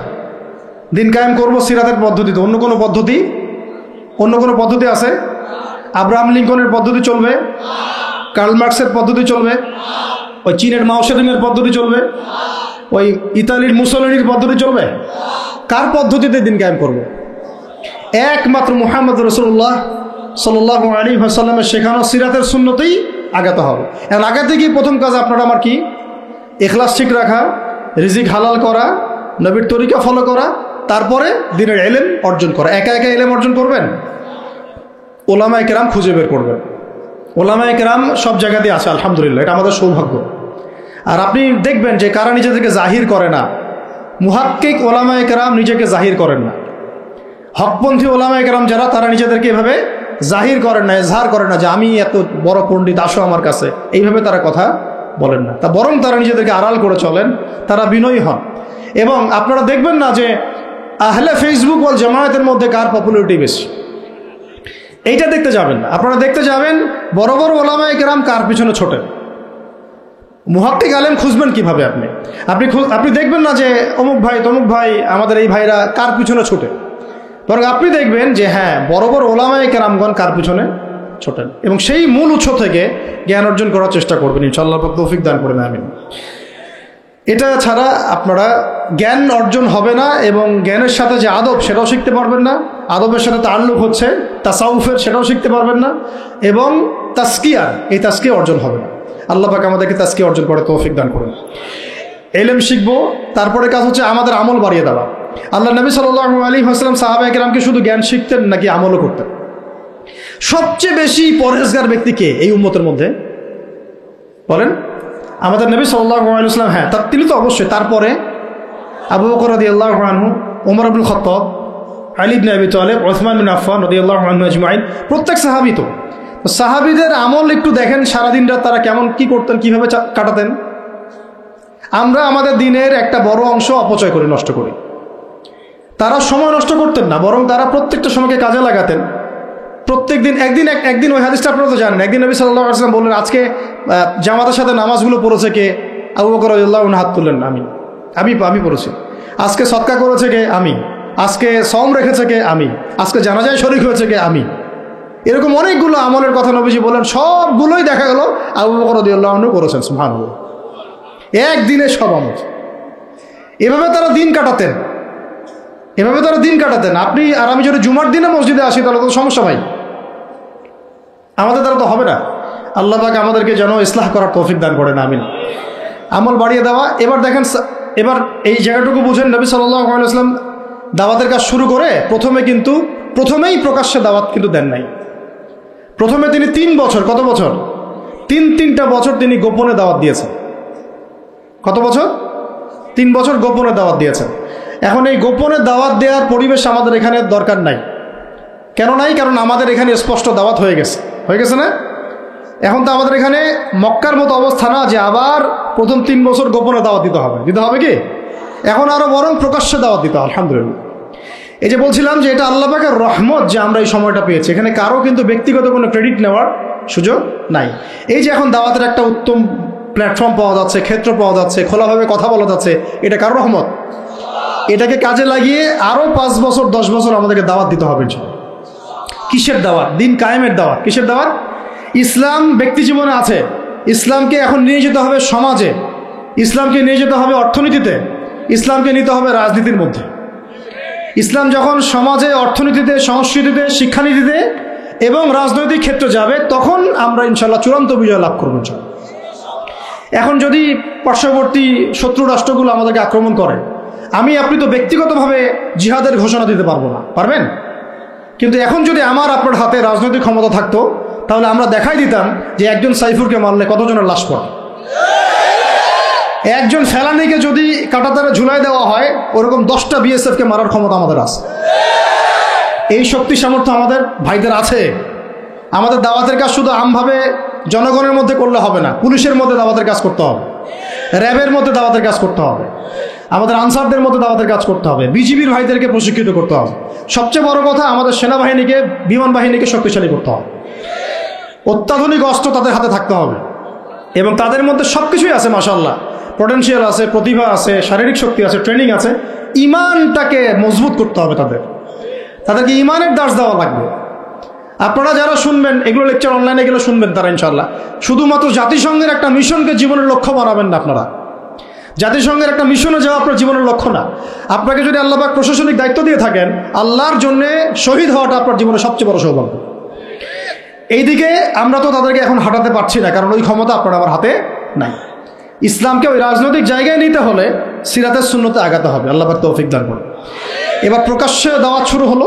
[SPEAKER 1] দিন কায়েম করবো সিরাতের পদ্ধতিতে, অন্য কোনো পদ্ধতি আছে? আব্রাহাম লিঙ্কনের পদ্ধতি চলবে? কার্ল মার্কসের পদ্ধতি চলবে? ওই চীনের মাও সেতুংয়ের পদ্ধতি চলবে? ওই ইতালির মুসলিনির পদ্ধতি চলবে? কার পদ্ধতিতে দিন কায়েম করব? একমাত্র মুহাম্মদ রাসূলুল্লাহ সাল্লাল্লাহু আলাইহি ওয়াসাল্লামের শেখানো সিরাতের সুন্নতেই আগাতে হবে। এখন আগাতে গিয়ে প্রথম কাজ আপনার আমার কি? ইখলাস ঠিক রাখা, রিজিক হালাল করা, নবীর তরিকা ফলো করা, তারপরে দ্বীনের ইলম অর্জন করা। একা একা ইলম অর্জন করবেন? ওলামায়ে কেরাম খুঁজে বের করবেন। ওলামায়ে কেরাম সব জায়গাতেই আছে, আলহামদুলিল্লাহ, এটা আমাদের সৌভাগ্য। আর আপনি দেখবেন যে কারা নিজেদেরকে জাহির করে না, মুহাক্কিক ওলামায়ে কেরাম নিজেকে জাহির করেন না। হকপন্থী ওলামায়ে কেরাম যারা, তারা নিজেদেরকে এভাবে জাহির করেন না, এজহার করেন না যে আমি এত বড় পণ্ডিত, আসো আমার কাছে, এইভাবে তারা কথা বলেন না। তা বরং তারা নিজেদেরকে আড়াল করে চলেন, তারা বিনয়ী হন। এবং আপনারা দেখবেন না যে আহলে ফেসবুক ওয়াল জামায়াতের মধ্যে কার পপুলারিটি বেশি, এইটা দেখতে যাবেন না। আপনারা দেখতে যাবেন বড় বড় ওলামায়ে কেরাম কার পিছনে ছোটেন। মুহাক্কিক আলেম খুঁজবেন কিভাবে? আপনি দেখবেন না যে অমুক ভাই তমুক ভাই, আমাদের এই ভাইরা কার পিছনে ছোটে, বরং আপনি দেখবেন যে হ্যাঁ, বড় বড় ওলামায়ে কেরামগণ কার পিছনে ছোটেন, এবং সেই মূল উৎস থেকে জ্ঞান অর্জন করার চেষ্টা করবেন। ইনশাআল্লাহ তৌফিক দান করবেন, আমিন। এটা ছাড়া আপনারা জ্ঞান অর্জন হবে না, এবং জ্ঞানের সাথে যে আদব সেটাও শিখতে পারবেন না। আদবের সাথে তাআল্লুক হচ্ছে তাসাউফের, সেটাও শিখতে পারবেন না। এবং তাজকিয়ার, এই তাজকিয়া অর্জন হবে না। আল্লাহ পাক আমাদেরকে তাজকিয়া অর্জন করে তৌফিক দান করুন। ইলম শিখবো, তারপরে কাজ হচ্ছে আমাদের আমল বাড়িয়ে দেওয়া। আল্লাহ নবী সাল্লাল্লাহু আলাইহি ওয়াসাল্লাম সাহাবায়ে কেরামকে শুধু জ্ঞান শিখতেন নাকি আমলও করতেন? সবচেয়ে বেশি পরহেজগার ব্যক্তি কে এই উম্মতের মধ্যে বলেন? আমাদের নবী সাল্লাল্লাহু আলাইহি ওয়াসাল্লাম। হ্যাঁ, তিনি তো অবশ্যই। তারপরে আবু বকর রাদিয়াল্লাহু আনহু, ওমর ইবনুল খাত্তাব, আলী ইবনে আবি তালেব, উসমান বিন আফফান রাদিয়াল্লাহু আনহু আজমাইন, প্রত্যেক সাহাবী। তো সাহাবীদের আমল একটু দেখেন, সারাদিন রাত তারা কেমন কি করতেন, কিভাবে কাটাতেন। আমরা আমাদের দিনের একটা বড় অংশ অপচয় করে নষ্ট করি। তারা সময় নষ্ট করতেন না, বরং তারা প্রত্যেকটা সময়কে কাজে লাগাতেন। প্রত্যেক দিন একদিন ওই হাদিসটা আপনারা তো জানেন, একদিন নবী সাল্লাল্লাহু আলাইহি ওয়াসাল্লাম বললেন, আজকে জামাতের সাথে নামাজগুলো পড়েছে কে? আবু বকর রাদিয়াল্লাহু আনহু হাত তুললেন, আমি পড়েছি। আজকে সদকা করেছে কে? আমি। আজকে সওম রেখেছে কে? আমি। আজকে জানাজায় শরীক হয়েছে কে? আমি। এরকম অনেকগুলো আমলের কথা নবীজি বলেন, সবগুলোই দেখা গেল আবু বকর রাদিয়াল্লাহু আনহু করেছেন। সুবহানাল্লাহ, একদিনে সব আমল। এভাবে তারা দিন কাটাতেন, আপনি আর আমি যদি জুমার দিনে মসজিদে আসি তাহলে তো সমস্যা ভাই, আমাদের দ্বারা তো হবে না। আল্লাহ পাক আমাদেরকে যেন ইসলাহ করার তৌফিক দান করেন, আমিন। আমল বাড়িয়ে দেওয়া। এবার দেখেন, এবার এই জায়গাটুকু বুঝেন, নবী সাল্লাল্লাহু আলাইহি ওয়াসাল্লাম দাওয়াতের কাজ শুরু করে প্রথমে কিন্তু প্রথমেই প্রকাশ্যে দাওয়াত কিন্তু দেন নাই। প্রথমে তিনি 3 বছর, কত বছর? তিনটা বছর তিনি গোপনে দাওয়াত দিয়েছেন। কত বছর? 3 বছর গোপনে দাওয়াত দিয়েছেন। এখন এই গোপনে দাওয়াত দেওয়ার পরিবেশ আমাদের এখানে দরকার নাই। কেন নাই? কারণ আমাদের এখানে স্পষ্ট দাওয়াত হয়ে গেছে না? এখন তো আমাদের এখানে মক্কার মতো অবস্থা না যে আবার প্রথম 3 বছর গোপনে দাওয়াত দিতে হবে কি? এখন আরো বরং প্রকাশ্যে দাওয়াত দিতে হবে। আলহামদুলিল্লাহ। এই যে বলছিলাম যে এটা আল্লাহ পাকের রহমত যে আমরা এই সময়টা পেয়েছি। এখানে কারো কিন্তু ব্যক্তিগত কোনো ক্রেডিট নেওয়ার সুযোগ নাই। এই যে এখন দাওয়াতের একটা উত্তম প্ল্যাটফর্ম পাওয়া যাচ্ছে, ক্ষেত্র পাওয়া যাচ্ছে, খোলাভাবে কথা বলা যাচ্ছে, এটা কারো রহমত। এটাকে কাজে লাগিয়ে আরো 5 বছর 10 বছর আমাদেরকে দাওয়াত দিতে হবে। কিসের দাওয়াত? দিন কায়েমের দাওয়াত। কিসের দাওয়াত? ইসলাম ব্যক্তি জীবনে আছে, ইসলামকে এখন নিয়ে যেতে হবে সমাজে, ইসলামকে নিয়ে যেতে হবে অর্থনীতিতে, ইসলামকে নিতে হবে রাজনীতির মধ্যে। ইসলাম যখন সমাজে, অর্থনীতিতে, সংস্কৃতিতে, শিক্ষানীতিতে এবং রাজনৈতিক ক্ষেত্রে যাবে, তখন আমরা ইনশাল্লাহ চূড়ান্ত বিজয় লাভ করব। এখন যদি পার্শ্ববর্তী শত্রু রাষ্ট্রগুলো আমাদেরকে আক্রমণ করে, আপনি তো ব্যক্তিগতভাবে জিহাদের ঘোষণা দিতে পারবো না, পারবেন? কিন্তু এখন যদি আপনার হাতে রাজনৈতিক ক্ষমতা থাকতো, তাহলে আমরা দেখাই দিতাম যে একজন সাইফুরকে মারলে কতজনের লাশ পড়ে। একজন ফেলানিকে যদি কাঁটাতারে ঝুলাই দেওয়া হয়, ওরকম 10টা বিএসএফকে মারার ক্ষমতা আমাদের আছে। এই শক্তি সামর্থ্য আমাদের ভাইদের আছে। আমাদের দাওয়াতের কাজ শুধু আমভাবে জনগণের মধ্যে করলে হবে না, পুলিশের মধ্যে দাওয়াতের কাজ করতে হবে, র্যাবের মধ্যে দাওয়াতের কাজ করতে হবে, আমাদের আনসারদের মধ্যে দাওয়াতের কাজ করতে হবে, বিজিবির ভাইদেরকে প্রশিক্ষিত করতে হবে। সবচেয়ে বড় কথা, আমাদের সেনাবাহিনীকে, বিমান বাহিনীকে শক্তিশালী করতে হবে। অত্যাধুনিক অস্ত্র তাদের হাতে থাকতে হবে এবং তাদের মধ্যে সব কিছুই আছে। মাশাআল্লাহ, পটেনশিয়াল আছে, প্রতিভা আছে, শারীরিক শক্তি আছে, ট্রেনিং আছে। ইমানটাকে মজবুত করতে হবে। তাদেরকে ইমানের দাস দেওয়া লাগবে। আপনারা যারা শুনবেন এগুলো, লেকচার অনলাইনে গেলে শুনবেন, তারা ইনশাআল্লাহ শুধুমাত্র জাতিসংঘের একটা মিশনকে জীবনের লক্ষ্য বানাবেন না। আপনারা জাতিসংঘের একটা মিশনে যাওয়া আপনার জীবনের লক্ষ্য না। আপনাকে যদি আল্লাহ পাক প্রশাসনিক দায়িত্ব দিয়ে থাকেন, আল্লাহর জন্য শহীদ হওয়াটা আপনার জীবনের সবচেয়ে বড় সৌভাগ্য। এইদিকে আমরা তো তাদেরকে এখন হাঁটাতে পারছি না, কারণ ওই ক্ষমতা আপনার আমার হাতে নাই। ইসলামকে ওই রাজনৈতিক জায়গায় নিতে হলে সিরাতের সুন্নতে আগাতে হবে। আল্লাহ পাক তৌফিক দান করুন। এবার প্রকাশ্যে দাওয়াত শুরু হলো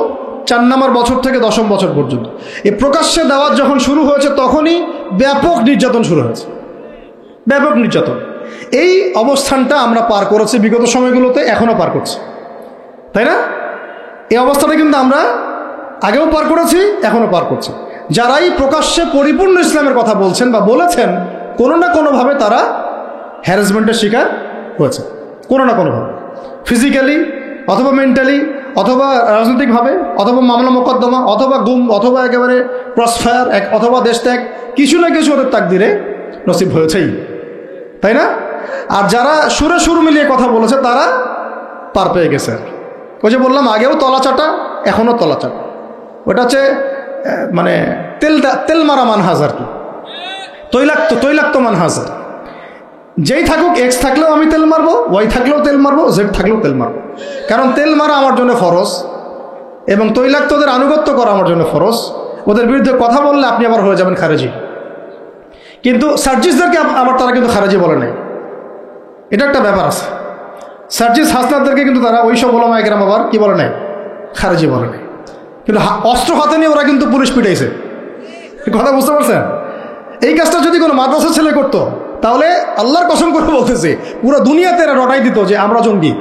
[SPEAKER 1] 4 নম্বর বছর থেকে 10ম বছর পর্যন্ত। এই প্রকাশ্যে দাওয়াত যখন শুরু হয়েছে, তখনই ব্যাপক নির্যাতন শুরু হয়েছে। ব্যাপক নির্যাতন। এই অবস্থানটা আমরা পার করেছি বিগত সময়গুলোতে, এখনো পার করছি, তাই না? এই অবস্থাটা কিন্তু আমরা আগেও পার করেছি, এখনো পার করছি। যারাই প্রকাশ্যে পরিপূর্ণ ইসলামের কথা বলছেন বা বলেছেন, কোনো না কোনোভাবে তারা হ্যারাসমেন্টের শিকার হয়েছে, কোনো না কোনোভাবে, ফিজিক্যালি অথবা মেন্টালি অথবা রাজনৈতিকভাবে অথবা মামলা মোকদ্দমা অথবা গুম অথবা একেবারে ক্রসফায়ার অথবা দেশ ত্যাগ, কিছু না কিছু ওদের তাকদিরে নসিব হয়েছেই, তাই না? আর যারা সুরে সুর মিলিয়ে কথা বলেছে, তারা পার পেয়ে গেছে। ওই যে বললাম, আগেও তলা চাটা, এখনও তলা চাটা। ওটা হচ্ছে মানে তেল মারা মানহাজ আর কি, তৈলাক্ত মানহাজ। যেই থাকুক, এক্স থাকলেও আমি তেল মারবো, ওয়াই থাকলেও তেল মারবো, জেড থাকলেও তেল মারবো। কারণ তেল মারা আমার জন্য ফরজ এবং তৈলাক্তদের আনুগত্য করা আমার জন্য ফরজ। ওদের বিরুদ্ধে কথা বললে আপনি আবার হয়ে যাবেন খারেজি। কিন্তু সার্জিসদেরকে আবার তারা কিন্তু খারেজি বলে নাই। এটা একটা ব্যাপার আছে। সার্জিস হাসনাতদেরকে কিন্তু তারা ওই সব ওলামায়ে কেরাম আবার কি বলে নাই? খারেজি বলে নাই। কিন্তু অস্ত্র হাতে নিয়ে ওরা কিন্তু পুলিশ পিটাইছে। কথা বুঝতে পারছেন? এই কাজটা যদি কোনো মাদ্রাসার ছেলে করতো, তাহলে আল্লাহর কসম করে বলতেছে পুরো দুনিয়াতে এরা রটাই দিত যে আমরা জঙ্গি।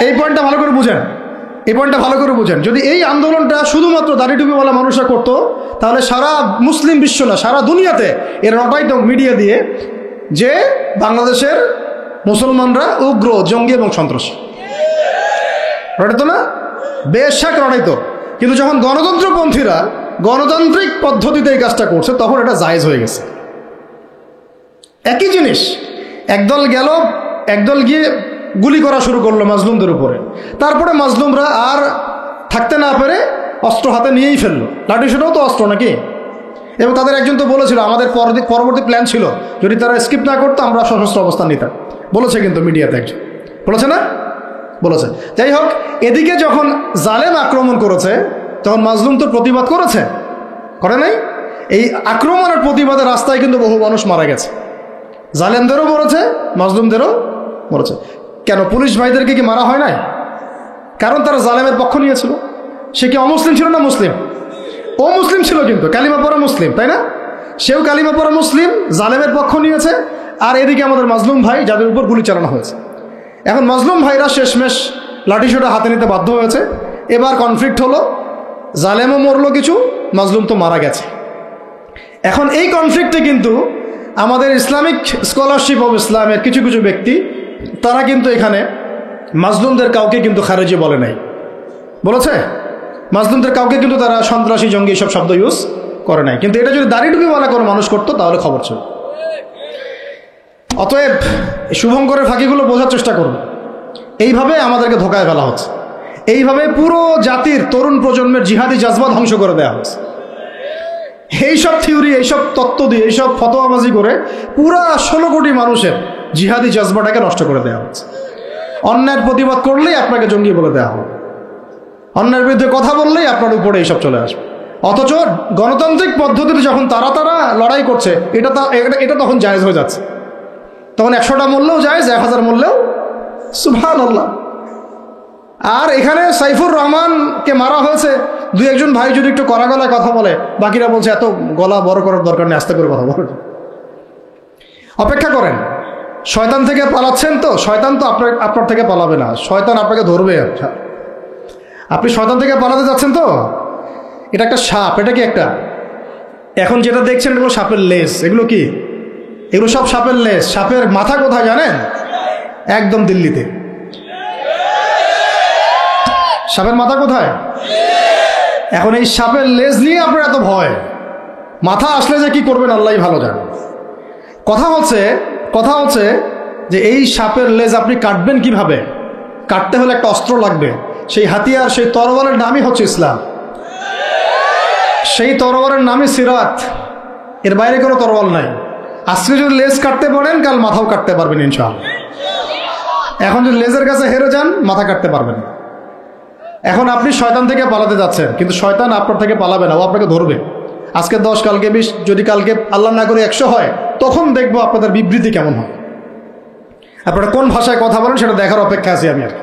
[SPEAKER 1] এই পয়েন্টটা ভালো করে বুঝেন। যদি এই আন্দোলনটা শুধুমাত্র দাড়ি টুপিওয়ালা মানুষরা করতো, তাহলে সারা মুসলিম বিশ্ব না, সারা দুনিয়াতে এরা রটাইত মিডিয়া দিয়ে যে বাংলাদেশের মুসলমানরা উগ্র, জঙ্গি এবং সন্ত্রাসী। রটাইতো না? বেশাক রটাইতো। কিন্তু যখন গণতন্ত্রপন্থীরা গণতান্ত্রিক পদ্ধতিতে এই কাজটা করছে, তখন এটা জায়েজ হয়ে গেছে। একই জিনিস, একদল গিয়ে গুলি করা শুরু করলো মাজলুমদের উপরে। তারপরে মাজলুমরা আর থাকতে না পেরে অস্ত্র হাতে নিয়েই ফেললো। লাঠি সেটাও তো অস্ত্র নাকি? এবং তাদের একজন তো বলেছিল, আমাদের পরবর্তী প্ল্যান ছিল যদি তারা স্কিপ না করতো আমরা সশস্ত্র অবস্থান নিতাম। বলেছে কিন্তু মিডিয়াতে একজন বলেছে না? বলেছে। যাই হোক, এদিকে যখন জালেম আক্রমণ করেছে, তখন মাজলুম তো প্রতিবাদ করে নাই? এই আক্রমণের প্রতিবাদে রাস্তায় কিন্তু বহু মানুষ মারা গেছে। জালেমদেরও মরেছে, মাজলুমদেরও মরেছে। কেন পুলিশ ভাইদেরকে কি মারা হয় নাই? কারণ তারা জালেমের পক্ষ নিয়েছিল। সে কি অমুসলিম ছিল না মুসলিম? ও মুসলিম ছিল, কিন্তু কালিমা পড়া মুসলিম, তাই না? সেও কালিমা পড়া মুসলিম, জালেমের পক্ষ নিয়েছে। আর এদিকে আমাদের মাজলুম ভাই, যাদের উপর গুলি চালানো হয়েছে। এখন মাজলুম ভাইরা শেষমেশ লাঠিসোঁটা হাতে নিতে বাধ্য হয়েছে। এবার কনফ্লিক্ট হলো, জালেমও মরলো কিছু, মাজলুম তো মারা গেছে। এখন এই কনফ্লিক্টে কিন্তু আমাদের ইসলামিক স্কলারশিপ অব ইসলামের কিছু কিছু ব্যক্তি, তারা কিন্তু এখানে মাজলুমদের কাউকে কিন্তু খারেজি বলে নাই, বলেছে? মাজলুমদের কাউকে কিন্তু তারা সন্ত্রাসী, জঙ্গি এসব শব্দ ইউজ করে নাই। কিন্তু এটা যদি দাড়ি টুপিওয়ালা কোনো মানুষ করতো তাহলে খবর ছিল। অতএব শুভঙ্করের ফাঁকিগুলো বোঝার চেষ্টা করুন। এইভাবে আমাদেরকে ধোকায় ফেলা হচ্ছে, এইভাবে পুরো জাতির তরুণ প্রজন্মের জিহাদি জাজবা ধ্বংস করে দেওয়া হচ্ছে। এইসব থিওরি, এইসব তত্ত্ব দিয়ে, এইসব ফতোয়াবাজি করে পুরা 16 কোটি মানুষের জিহাদি জাজবাটাকে নষ্ট করে দেওয়া হচ্ছে। অন্যায়ের প্রতিবাদ করলেই আপনাকে জঙ্গি বলে দেওয়া হবে, অন্যায়ের বিরুদ্ধে কথা বললেই আপনার উপরে এইসব চলে আসবে। অথচ গণতান্ত্রিক পদ্ধতিতে যখন তারা লড়াই করছে, এটা তখন জায়েজ হয়ে যাচ্ছে। তখন 100টা মূল্যও জায়েজ, 1000 মূল্যেও সুবহানাল্লাহ। আর এখানে সাইফুর রহমানকে মারা হয়েছে, 2-1 ভাই যদি একটু কড়া গলায় কথা বলে, বাকিরা বলছে এত গলা বড় করার দরকার নেই, আস্তে করে কথা বলেন। অপেক্ষা করেন, শয়তান থেকে পালাচ্ছেন তো, শয়তান তো আপনার থেকে পালাবে না, শয়তান আপনাকে ধরবে। আপনি শয়তান থেকে পালাতে যাচ্ছেন তো, এটা একটা সাপ। এটা কি একটা, এখন যেটা দেখছেন এগুলো সাপের লেজ। এগুলো কি? এগুলো সব সাপের লেজ। সাপের মাথা কোথায় জানেন? একদম দিল্লিতে। সাপের মাথা কোথায়? এখন এই সাপের লেজ নিয়ে আপনার এত ভয়, মাথা আসলে যে কি করবেন আল্লাহই ভালো জানে। কথা হচ্ছে যে এই সাপের লেজ আপনি কাটবেন কিভাবে? কাটতে হলে একটা অস্ত্র লাগবে। সেই হাতিয়ার, সেই তরবারের নামই হচ্ছে ইসলাম। সেই তরবারের নামই সিরাত। এর বাইরে কোনো তরবাল নাই। আজকে যদি লেজ কাটতে পারেন, কাল মাথাও কাটতে পারবেন ইনশাআল্লাহ। এখন যদি লেজের কাছে হেরে যান, মাথা কাটতে পারবেন না। এখন আপনি শয়তান থেকে পালাতে যাচ্ছেন, কিন্তু শয়তান আপনার থেকে পালাবে না, ও আপনাকে ধরবে। আজকে 10, কালকে 20, যদি কালকে আল্লাহ না করে 100 হয়, তখন দেখবো আপনাদের বিবৃতি কেমন হয়। আপনারা কোন ভাষায় কথা বলেন সেটা দেখার অপেক্ষা আছি আমি। আর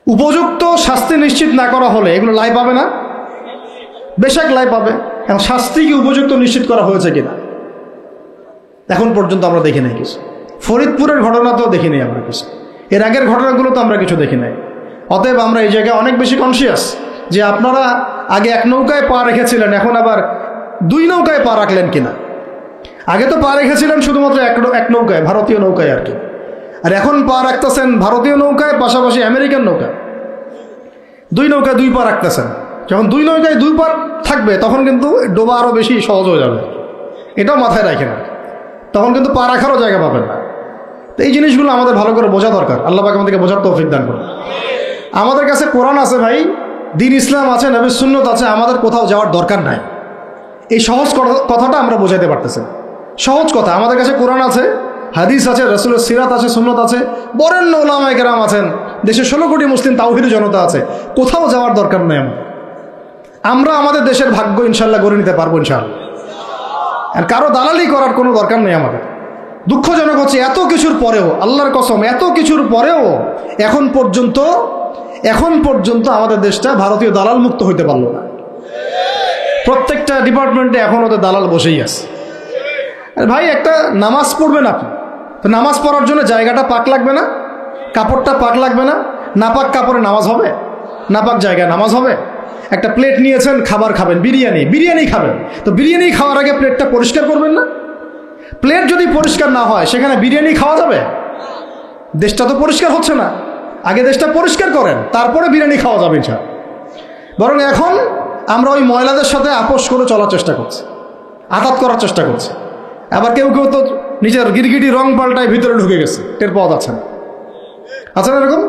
[SPEAKER 1] উপযুক্ত শাস্তি নিশ্চিত না করা হলে এগুলো লাই পাবে না, বেশক লাই পাবে। এখন শাস্তি কি উপযুক্ত নিশ্চিত করা হয়েছে কিনা এখন পর্যন্ত আমরা দেখি নাই কিছু। ফরিদপুরের ঘটনা তো দেখি নাই আমরা কিছু, এর আগের ঘটনাগুলো তো আমরা কিছু দেখি নাই। অতএব আমরা এই জায়গায় অনেক বেশি কনসিয়াস যে আপনারা আগে 1 নৌকায় পা রেখেছিলেন, এখন আবার 2 নৌকায় পা রাখলেন কিনা। আগে তো পা রেখেছিলেন শুধুমাত্র এক নৌকায়, ভারতীয় নৌকায় আর কি। আর এখন পা রাখতেছেন ভারতীয় নৌকায়, পাশাপাশি আমেরিকান নৌকায়। 2 নৌকায় 2 পা রাখতেছেন। যখন 2 নৌকায় 2 পা থাকবে, তখন কিন্তু ডোবা আরও বেশি সহজ হয়ে যাবে। এটাও মাথায় রাখেন, তখন কিন্তু পা রাখারও জায়গা পাবেন না। তো এই জিনিসগুলো আমাদের ভালো করে বোঝা দরকার। আল্লাহ পাক আমাদেরকে বোঝার তৌফিক দান করুন। আমাদের কাছে কোরআন আছে ভাই, দ্বীন ইসলাম আছে, নবীর সুন্নত আছে, আমাদের কোথাও যাওয়ার দরকার নাই। এই সহজ কথাটা আমরা বোঝাতে পারতেছি। সহজ কথা, আমাদের কাছে কোরআন আছে, হাদিস আছে, রাসূলের সিরাত আছে, সুন্নত আছে, বরেণ্য উলামায়ে কেরাম আছেন, দেশে 16 কোটি মুসলিম তাওহীদি জনতা আছে। কোথাও যাওয়ার দরকার নেই। আমরা আমাদের দেশের ভাগ্য ইনশাল্লাহ গড়ে নিতে পারবো ইনশাআল্লাহ। আর কারো দালালি করার কোনো দরকার নেই আমাদের। দুঃখজনক হচ্ছে এত কিছুর পরেও, আল্লাহর কসম, এত কিছুর পরেও এখন পর্যন্ত আমাদের দেশটা ভারতীয় দালাল মুক্ত হইতে পারলো না। প্রত্যেকটা ডিপার্টমেন্টে এখন ওদের দালাল বসেই আছে। ভাই একটা নামাজ পড়বেন আপনি, তো নামাজ পড়ার জন্য জায়গাটা পাক লাগবে না, কাপড়টা পাক লাগবে না? নাপাক কাপড়ে নামাজ হবে? নাপাক জায়গায় নামাজ হবে? একটা প্লেট নিয়েছেন, খাবার খাবেন, বিরিয়ানি খাবেন, তো বিরিয়ানি খাওয়ার আগে প্লেটটা পরিষ্কার করবেন না? প্লেট যদি পরিষ্কার না হয়, সেখানে বিরিয়ানি খাওয়া যাবে? দেশটা তো পরিষ্কার হচ্ছে না। আগে দেশটা পরিষ্কার করেন, তারপরে বিরিয়ানি খাওয়া যাবে ইনশাআল্লাহ। বরং এখন আমরা ওই ময়লাদের সাথে আপোষ করে চলার চেষ্টা করছি, আঘাত করার চেষ্টা করছি। আবার কেউ কেউ তো নিজের গিরগিটি রং পাল্টায় ভিতরে ঢুকে গেছে, টের পাওয়া যাচ্ছে না। আচ্ছা না এরকম?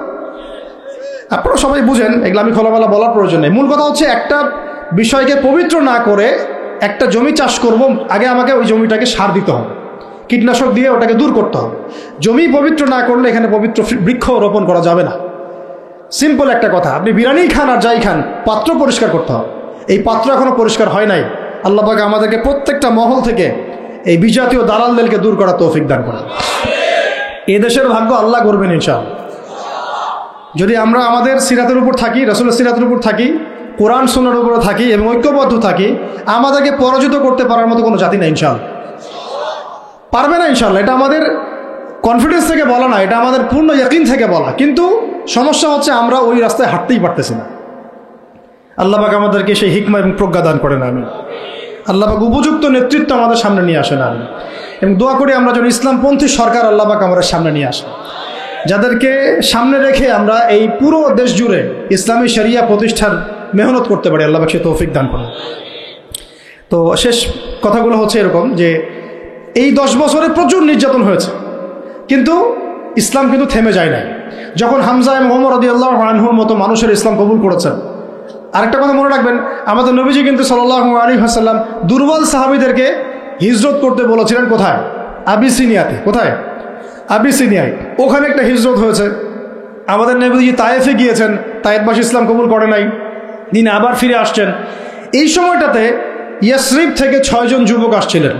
[SPEAKER 1] আপনারা সবাই বুঝেন, এগুলো আমি খোলামেলা বলার প্রয়োজন নেই। মূল কথা হচ্ছে, একটা বিষয়কে পবিত্র না করে একটা জমি চাষ করব, আগে আমাকে ওই জমিটাকে সার দিতে হবে, কীটনাশক দিয়ে ওটাকে দূর করতে হবে। জমি পবিত্র না করলে এখানে পবিত্র বৃক্ষ রোপণ করা যাবে না। সিম্পল একটা কথা, আপনি বিরিয়ানি খান আর যাই খান, পাত্র পরিষ্কার করতে হবে। এই পাত্র এখনো পরিষ্কার হয় নাই। আল্লাহ পাক আমাদেরকে প্রত্যেকটা মহল থেকে এই বিজাতীয় দালালদেরকে দূর করা তৌফিক দান করেন। এ দেশের ভাগ্য আল্লাহ করবেন ইনশাআল্লাহ। যদি আমরা আমাদের সিরাতের উপর থাকি, রাসূলের সিরাতের উপর থাকি, কোরআন সুন্নাহর উপরে থাকি এবং ঐক্যবদ্ধ থাকি, আমাদেরকে পরাজিত করতে পারার মতো কোনো জাতি না ইনশাআল্লাহ, পারবে না ইনশাআল্লাহ। এটা আমাদের কনফিডেন্স থেকে বলা না, এটা আমাদের পূর্ণ ইয়াকিন থেকে বলা। কিন্তু সমস্যা হচ্ছে আমরা ওই রাস্তায় হাঁটতেই পারতেছি না। আল্লাহ পাক আমাদেরকে সেই হিকমা এবং প্রজ্ঞা দান করেন। আমি আল্লাহ পাক উপযুক্ত নেতৃত্ব আমাদের সামনে নিয়ে আসেন। আমি এবং দোয়া করি আমরা যেন ইসলামপন্থী সরকার আল্লাহ পাক আমাদের সামনে নিয়ে আসেন, যাদেরকে সামনে রেখে আমরা এই পুরো দেশ জুড়ে ইসলামী শরিয়া প্রতিষ্ঠার মেহনত করতে পারি। আল্লাহ পাক সে তৌফিক দান করেন। তো শেষ কথাগুলো হচ্ছে এরকম যে এই 10 বছরে প্রচুর নির্যাতন হয়েছে, কিন্তু ইসলাম কিন্তু থেমে যায় নাই। যখন হামজা এবং ওমর রাদিয়াল্লাহু আনহুর মতো মানুষের ইসলাম কবুল করেছেন। আরেকটা কথা মনে রাখবেন, আমাদের নবীজি কিন্তু সাল্লাল্লাহু আলাইহি ওয়াসাল্লাম দুর্বল সাহাবীদেরকে হিজরত করতে বলেছিলেন। কোথায়? আবিসিনিয়াতে। কোথায়? আবিসিনিয়ায়। ওখানে একটা হিজরত হয়েছে। আমাদের নবীজি তায়েফে গিয়েছেন, তায়েফবাসী ইসলাম কবুল করে নাই, তিনি আবার ফিরে আসছেন। এই সময়টাতে ইয়াসরিব থেকে 6 জন যুবক আসছিলেন,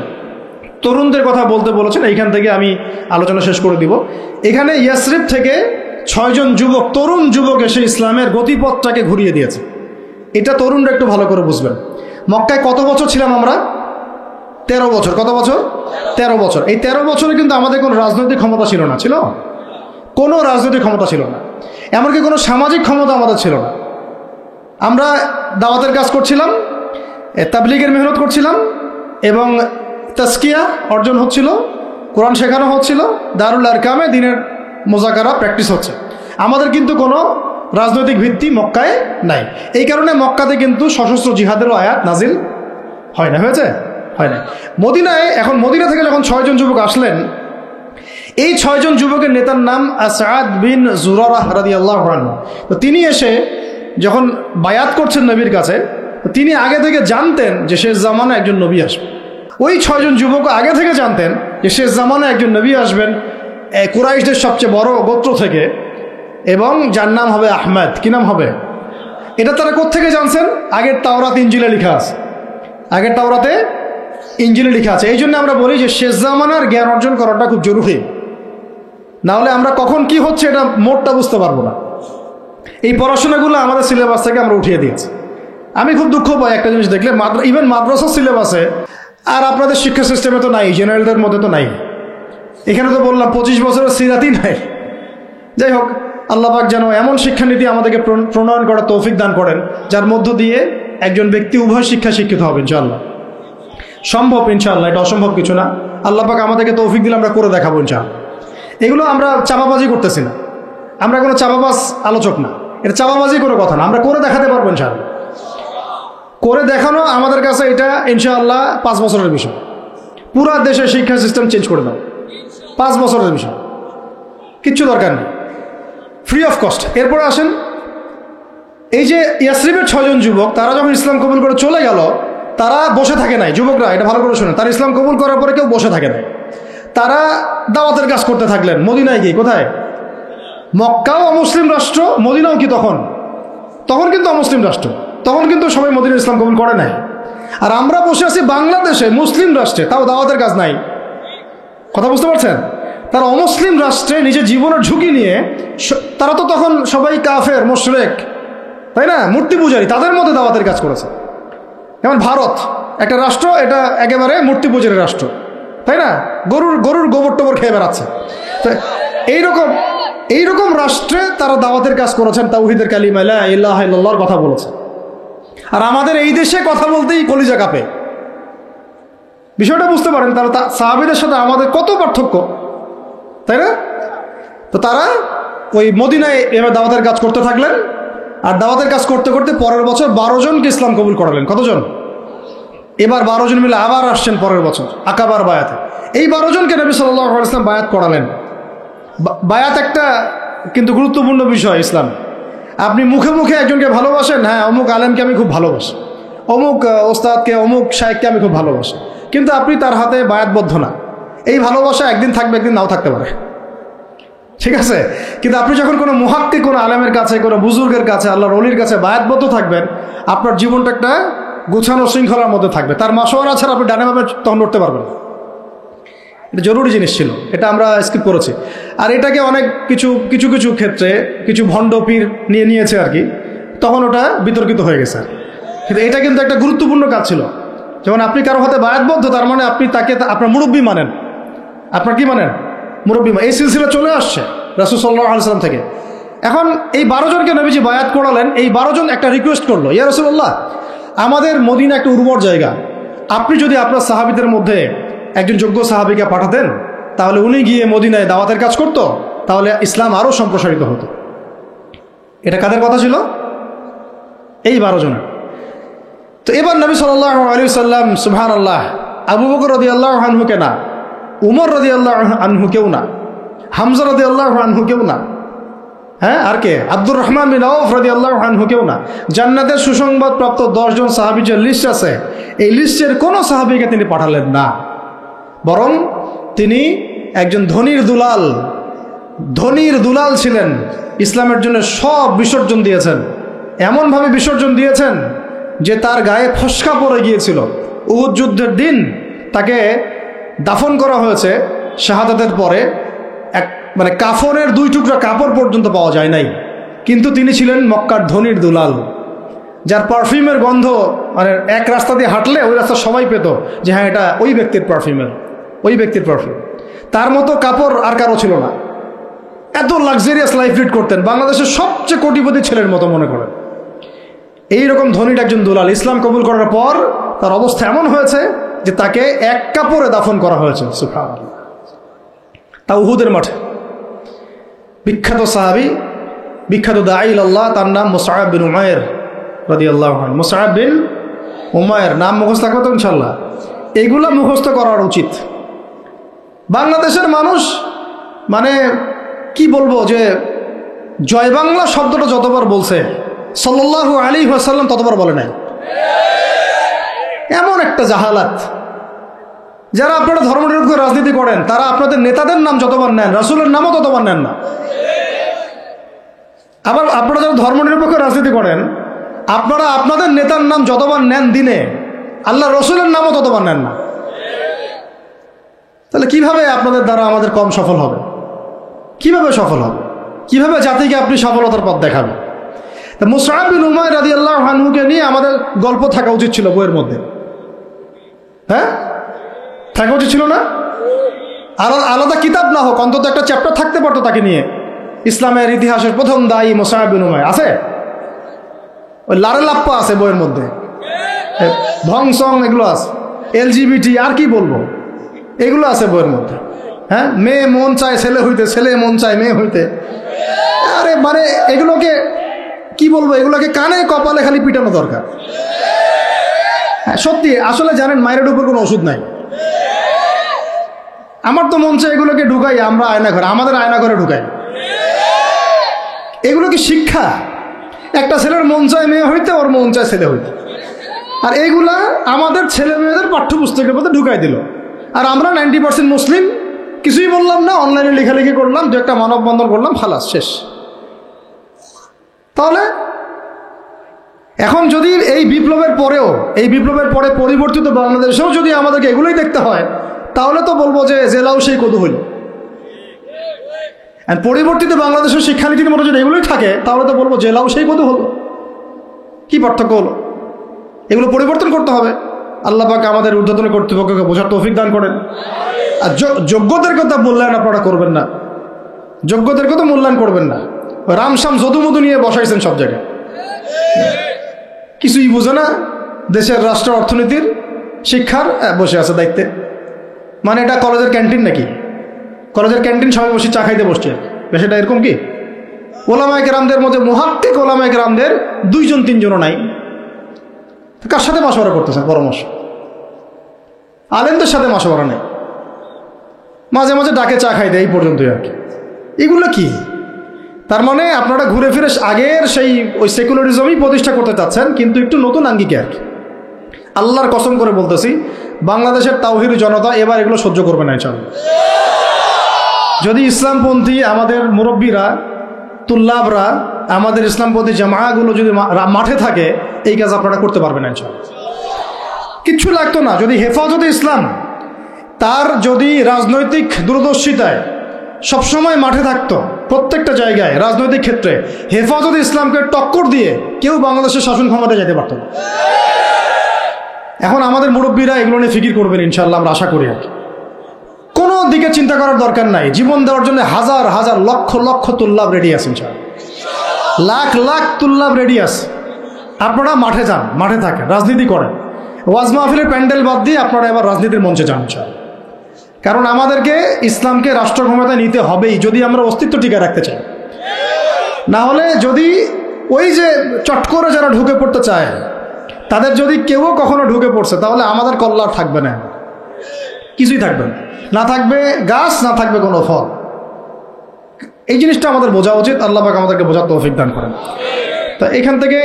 [SPEAKER 1] তরুণদের কথা বলতে বলেছেন। এইখান থেকে আমি আলোচনা শেষ করে দিব। এখানে ইয়াসরিব থেকে 6 জন যুবক, তরুণ যুবক এসে ইসলামের গতিপথটাকে ঘুরিয়ে দিয়েছে। এটা তরুণরা একটু ভালো করে বুঝবেন। মক্কায় কত বছর ছিলাম আমরা? 13 বছর। কত বছর? 13 বছর। এই 13 বছরে কিন্তু আমাদের কোনো রাজনৈতিক ক্ষমতা ছিল না। ছিল? কোনো রাজনৈতিক ক্ষমতা ছিল না, এমনকি কোনো সামাজিক ক্ষমতা আমাদের ছিল না। আমরা দাওয়াতের কাজ করছিলাম, তাবলীগের মেহনত করছিলাম এবং তাজকিয়া অর্জন হচ্ছিল, কোরআন শেখানো হচ্ছিল, দারুল আরকামে দিনের মোজাকারা প্র্যাকটিস হচ্ছে। আমাদের কিন্তু কোনো রাজনৈতিক ভিত্তি মক্কায় নাই। এই কারণে মক্কাতে কিন্তু সশস্ত্র জিহাদেরও আয়াত নাজিল হয় না। হয়েছে? হয় না। মদিনায়, এখন মদিনা থেকে যখন 6 জন যুবক আসলেন, এই 6 জন যুবকের নেতার নাম আসাদ বিন জুরারাহ রাদিয়াল্লাহু আনহু। তো তিনি এসে যখন বায়াত করছেন নবীর কাছে, তিনি আগে থেকে জানতেন যে শেষ জামানায় একজন নবী আসবেন। ওই 6 জন যুবক আগে থেকে জানতেন যে শেষ জামানায় একজন নবী আসবেন কুরাইশদের সবচেয়ে বড় গোত্র থেকে, এবং যার নাম হবে আহমেদ। কি নাম হবে? এটা তারা কোত্থেকে জানছেন? আগের তাওরাত ইঞ্জিলে লেখা আছে। আগের তাওরাতে ইঞ্জিলে লেখা আছে। এই জন্য আমরা বলি যে শেষ জামানার জ্ঞান অর্জন করাটা খুব জরুরি, না হলে আমরা কখন কি হচ্ছে এটা মোটটা বুঝতে পারবো না। এই পড়াশোনাগুলো আমাদের সিলেবাস থেকে আমরা উঠিয়ে দিয়েছি। আমি খুব দুঃখ পাই একটা জিনিস দেখলে, ইভেন মাদ্রাসা সিলেবাসে আর আপনাদের শিক্ষা সিস্টেমে তো নাই, জেনারেলদের মধ্যে তো নাই। এখানে তো বললাম 25 বছরের সিরাতই নাই। যাই হোক, আল্লাহ পাক যেন এমন শিক্ষানীতি আমাদেরকে প্রণয়ন করার তৌফিক দান করেন, যার মধ্য দিয়ে একজন ব্যক্তি উভয় শিক্ষা শিক্ষিত হবে ইনশাআল্লাহ। সম্ভব ইনশাআল্লাহ, এটা অসম্ভব কিছু না। আল্লাহ পাক আমাদেরকে তৌফিক দিলে আমরা করে দেখাবো ইনশাআল্লাহ। এগুলো আমরা চাপাবাজি করতেছি না, আমরা কোনো চাপাবাজ আলোচক না, এটা চাপাবাজি কোনো কথা না। আমরা করে দেখাতে পারবো ইনশাআল্লাহ। করে দেখানো আমাদের কাছে এটা ইনশাআল্লাহ 5 বছরের বিষয়। পুরা দেশের শিক্ষা সিস্টেম চেঞ্জ করে দাও, 5 বছরের বিষয়, কিচ্ছু দরকার নেই, ফ্রি অফ কস্ট। এরপরে আসেন, এই যে ইয়াসরিবের 6 জন যুবক, তারা যখন ইসলাম কবুল করে চলে গেল, তারা বসে থাকে নাই। যুবকরা এটা ভালো করে শোনেন, তারা ইসলাম কবুল করার পরে কেউ বসে থাকে নাই। তারা দাওয়াতের কাজ করতে থাকলেন। মদিনায় গিয়ে, কোথায়? মক্কাও অমুসলিম রাষ্ট্র, মদিনাও কি তখন? তখন কিন্তু অমুসলিম রাষ্ট্র, তখন কিন্তু সবাই মদিনার ইসলাম কবুল করে নাই। আর আমরা বসে আছি বাংলাদেশে মুসলিম রাষ্ট্রে, তাও দাওয়াতের কাজ নাই। কথা বুঝতে পারছেন? তারা অমুসলিম রাষ্ট্রে নিজের জীবনের ঝুঁকি নিয়ে, তারা তো তখন সবাই কাফের, মুশরিক, তাই না, মূর্তি পূজারী, তাদের মধ্যে দাওয়াতের কাজ করেছে। যেমন ভারত একটা রাষ্ট্র, এটা একেবারে মূর্তি পূজারী রাষ্ট্র, তাই না, গরুর গোবর টোবর খেয়ে বেড়াচ্ছে। তো এইরকম রাষ্ট্রে তারা দাওয়াতের কাজ করেছেন, তাওহীদের কালিমা লা ইলাহা ইল্লাল্লাহর কথা বলেছে। আর আমাদের এই দেশে কথা বলতেই কলিজা কাঁপে। বিষয়টা বুঝতে পারেন, তারা সাহাবীদের সাথে আমাদের কত পার্থক্য, তাই না? তো তারা ওই মদিনায় এবার দাওয়াতের কাজ করতে থাকলেন। আর দাওয়াতের কাজ করতে করতে পরের বছর 12 জনকে ইসলাম কবুল করালেন। কতজন? এবার 12 জন মিলে আবার আসছেন পরের বছর আকাবার বায়াতে। এই 12 জনকে নবী সাল্লাল্লাহু আলাইহি ওয়াসাল্লাম বায়াত করালেন। বায়াত একটা কিন্তু গুরুত্বপূর্ণ বিষয় ইসলাম। আপনি মুখে মুখে একজনকে ভালোবাসেন, হ্যাঁ অমুক আলেমকে আমি খুব ভালোবাসি, অমুক ওস্তাদকে, অমুক শায়েখকে আমি খুব ভালোবাসি, কিন্তু আপনি তার হাতে বায়াতবদ্ধ না। এই ভালোবাসা একদিন থাকবে, একদিন নাও থাকতে পারে, ঠিক আছে? কিন্তু আপনি যখন কোনো মুহাক্কিক, কোনো আলেমের কাছে, কোনো বুজুর্গের কাছে, আল্লাহর ওলির কাছে বায়াতবদ্ধ থাকবেন, আপনার জীবনটা একটা গোছানো শৃঙ্খলার মধ্যে থাকবে। তার মাসোয়ারা ছাড়া আপনি ডানে বামে তখন লড়তে পারবেন। এটা জরুরি জিনিস ছিল, এটা আমরা স্কিপ করেছি। আর এটাকে অনেক কিছু কিছু কিছু ক্ষেত্রে কিছু ভণ্ড পীর নিয়েছে আর কি, তখন ওটা বিতর্কিত হয়ে গেছে। কিন্তু এটা কিন্তু একটা গুরুত্বপূর্ণ কাজ ছিল। যেমন আপনি কারো হাতে বায়াতবদ্ধ, তার মানে আপনি তাকে আপনার মুরব্বী মানেন। আপনার কি মানেন? মুরব্বী। এই সিলসিলা চলে আসছে রাসূল সাল্লাল্লাহু আলাইহি ওয়াসাল্লাম থেকে। এখন এই 12 জনকে নবীজি বায়াত করালেন। এই 12 জন একটা রিকোয়েস্ট করলো, ইয়া রাসূলুল্লাহ, আমাদের মদিনা একটা উর্বর জায়গা, আপনি যদি আপনার সাহাবীদের মধ্যে একজন যোগ্য সাহাবীকে পাঠাতেন, তাহলে উনি গিয়ে মদিনায় দাওয়াতের কাজ করতো, তাহলে ইসলাম আরও সম্প্রসারিত হতো। এটা কাদের কথা ছিল? এই 12 জনের। তো এবার নবী সাল্লাল্লাহু আলাইহি ওয়াসাল্লাম, সুবহানাল্লাহ, আবু বকর রাদিয়াল্লাহু আনহুকে না, উমর রাদিয়াল্লাহু আনহুকেও না, হামজা রাদিয়াল্লাহু আনহুকেও না, হ্যাঁ, আর কে? আব্দুর রহমান বিন আউফ রাদিয়াল্লাহু আনহুকেও না। জান্নাতের সুসংবাদ প্রাপ্ত 10 জন সাহাবীর যে লিস্ট আছে, এই লিস্টের কোনো সাহাবীকে তিনি পাঠালেন না। বরং তিনি একজন ধনীর দুলাল ছিলেন। ইসলামের জন্য সব বিসর্জন দিয়েছেন, এমনভাবে বিসর্জন দিয়েছেন যে তার গায়ে ফসকা পড়ে গিয়েছিল। উহুদ যুদ্ধের দিন তাকে দাফন করা হয়েছে শাহাদাতের পরে, মানে কাফনের 2 টুকরা কাপড় পর্যন্ত পাওয়া যায় নাই। কিন্তু তিনি ছিলেন মক্কার ধনীর দুলাল, যার পারফিউমের গন্ধ, মানে এক রাস্তা দিয়ে হাঁটলে ওই রাস্তা সবাই পেত যে হ্যাঁ, এটা ওই ব্যক্তির পারফিউম। তার মতো কাপড় আর কারো ছিল না। এত লাক্সারিয়াস লাইফ লিড করতেন, বাংলাদেশের সবচেয়ে কোটিপতি ছেলের মতো মনে করেন। এইরকম ধনীর একজন দুলাল ইসলাম কবুল করার পর তার অবস্থা এমন হয়েছে যে তাকে এক কাপড়ে দাফন করা হয়েছে। সুবহানাল্লাহ। তা উহুদের মাঠে। বিখ্যাত সাহাবী, বিখ্যাত দাঈ ইলাল্লাহ, তার নাম মুসআব বিন উমাইর রাদিয়াল্লাহু আনহু। মুসআব বিন উমাইর নাম মুখস্থ থাকবে তো ইনশাআল্লাহ। এগুলা মুখস্থ করার উচিত। বাংলাদেশের মানুষ, মানে কি বলবো, যে জয় বাংলা শব্দটা যতবার বলছে সাল্লাল্লাহু আলাইহি ওয়াসাল্লাম ততবার বলে নাই। এমন একটা জাহালাত। যারা আপনারা ধর্মনিরপেক্ষ রাজনীতি করেন, তারা আপনাদের নেতাদের নাম যতবার নেন, রাসূলের নামও ততবার নেন না। আবার আপনারা যারা ধর্মনিরপেক্ষ রাজনীতি করেন, আপনারা আপনাদের নেতার নাম যতবার নেন দিনে, আল্লাহ রসুলের নামও ততবার নেন না। তাহলে কিভাবে আপনাদের দ্বারা আমাদের কম সফল হবে? কিভাবে সফল হবে? কিভাবে জাতিকে আপনি সফলতার পথ দেখাবেন? তা মুসআব বিন উমাইর রাদিয়াল্লাহু আনহুকে নিয়ে আমাদের গল্প থাকা উচিত ছিল বইয়ের মধ্যে। হ্যাঁ, থাকা উচিত ছিল না? আলাদা কিতাব না হোক, অন্তত একটা চ্যাপ্টার থাকতে পারতো তাকে নিয়ে। ইসলামের ইতিহাসের প্রথম দায়ী মুসআব বিন উমাইর আছে, ওই লারে লাপ্পা আছে বইয়ের মধ্যে, ভংসং এগুলো আছে, LGBT আর কি বলবো, এগুলো আছে বইয়ের মধ্যে। হ্যাঁ, মেয়ে মন চায় ছেলে হইতে, ছেলে মন চায় মেয়ে হইতে। আরে মানে এগুলোকে কি বলবো, এগুলোকে কানে কপালে খালি পিটানো দরকার। হ্যাঁ সত্যি, আসলে জানেন মায়ের উপর কোনো ওষুধ নাই। আমার তো মন চায় এগুলোকে ঢুকাই আমরা আয়নাঘরে, আমাদের আয়নাঘরে ঢুকাই। এগুলো কি শিক্ষা? একটা ছেলের মন চায় মেয়ে হইতে, ওর মন চায় ছেলে হইতে, আর এইগুলা আমাদের ছেলে মেয়েদের পাঠ্যপুস্তকের মধ্যে ঢুকাই দিল। আর আমরা 90% মুসলিম, কিছুই বললাম না, অনলাইনে লেখালেখি করলাম, 2 একটা মানববন্ধন করলাম, খালাস, শেষ। তাহলে এখন যদি এই বিপ্লবের পরে পরিবর্তিত বাংলাদেশেও যদি আমাদেরকে এগুলোই দেখতে হয়, তাহলে তো বলবো যে জেলাও সেই কদু হইল। আর পরিবর্তিত বাংলাদেশের শিক্ষানীতির মধ্যে যদি এগুলোই থাকে, তাহলে তো বলবো জেলাও সেই কদু হলো। কি পার্থক্য হলো? এগুলো পরিবর্তন করতে হবে। আল্লাহ পাক আমাদের ঊর্ধ্বতন কর্তৃপক্ষকে বোঝার তৌফিক দান করেন। আর যোগ্যদের কথা মূল্যায়ন আপনারা করবেন না, যোগ্যদের কথা মূল্যায়ন করবেন না। রামশ্যাম যদুমধু নিয়ে বসাইছেন সব জায়গায়, কিছুই বুঝে না, দেশের রাষ্ট্র অর্থনীতির শিক্ষার বসে আছে দায়িত্বে। মানে এটা কলেজের ক্যান্টিন নাকি? কলেজের ক্যান্টিন সবাই বসে চা খাইতে বসছে, সেটা এরকম কি? ওলামায়ে কেরামদের মধ্যে মুহাক্কিক ওলামায়ে কেরামদের 2-3জনও নাই। কার সাথে মাশওয়ারা করতেছেন? পরামর্শ আলেমদের সাথে মাশওয়ারা নেই, মাঝে মাঝে ডাকে চা খাইতে, এই পর্যন্তই আর কি। এগুলো কি? তার মানে আপনারা ঘুরে ফিরে আগের সেই ওই সেকুলারিজমই প্রতিষ্ঠা করতে চাচ্ছেন, কিন্তু একটু নতুন আঙ্গিকে আর কি। আল্লাহর কসম করে বলতেছি, বাংলাদেশের তাওহীদি জনতা এবার এগুলো সহ্য করবে না ইনশাআল্লাহ। যদি ইসলামপন্থী আমাদের মুরব্বীরা, তুল্লাবরা, আমাদের ইসলামপন্থী জামায়াগুলো যদি মাঠে থাকে, এই কাজ আপনারা করতে পারবেন না ইনশাআল্লাহ। কিচ্ছু লাগতো না যদি হেফাজতে ইসলাম তার যদি রাজনৈতিক দূরদর্শিতায় সবসময় মাঠে থাকতো, প্রত্যেকটা জায়গায় রাজনৈতিক ক্ষেত্রে হেফাজতে ইসলামকে টক্কর দিয়ে কেউ বাংলাদেশের শাসন ক্ষমতায় যেতে পারত না। এখন আমাদের মুরব্বীরা এগুলো নিয়ে ফিকির করবেন ইনশাআল্লাহ, আমরা আশা করি। আর কোনো দিকে চিন্তা করার দরকার নাই। জীবন দেওয়ার জন্য হাজার হাজার লক্ষ লক্ষ তুল্লাব রেডি আছে ইনশাআল্লাহ, লাখ লাখ তুল্লাব রেডি আছে। আপনারা মাঠে যান, মাঠে থাকেন, রাজনীতি করেন। ওয়াজ মাহফিলের প্যান্ডেল বাদ দিয়ে আপনারা এবার রাজনীতির মঞ্চে যান ইনশাআল্লাহ। কারণ আমাদেরকে ইসলামকে রাষ্ট্র ক্ষমতায় নিতে হবেই যদি আমরা অস্তিত্ব টিকে রাখতে চাই। না হলে যদি ওই যে চট করে যারা ঢুকে পড়তে চায় তাদের যদি কেউ কখনো ঢুকে পড়ছে, তাহলে আমাদের কল্যাণ থাকবে না, কিছুই থাকবে না। না থাকবে গাছ, না থাকবে কোনো ফল। এই জিনিসটা আমাদের বোঝা উচিত। আল্লাহ পাক আমাদেরকে বোঝার তৌফিক দান করেন। তা এখান থেকে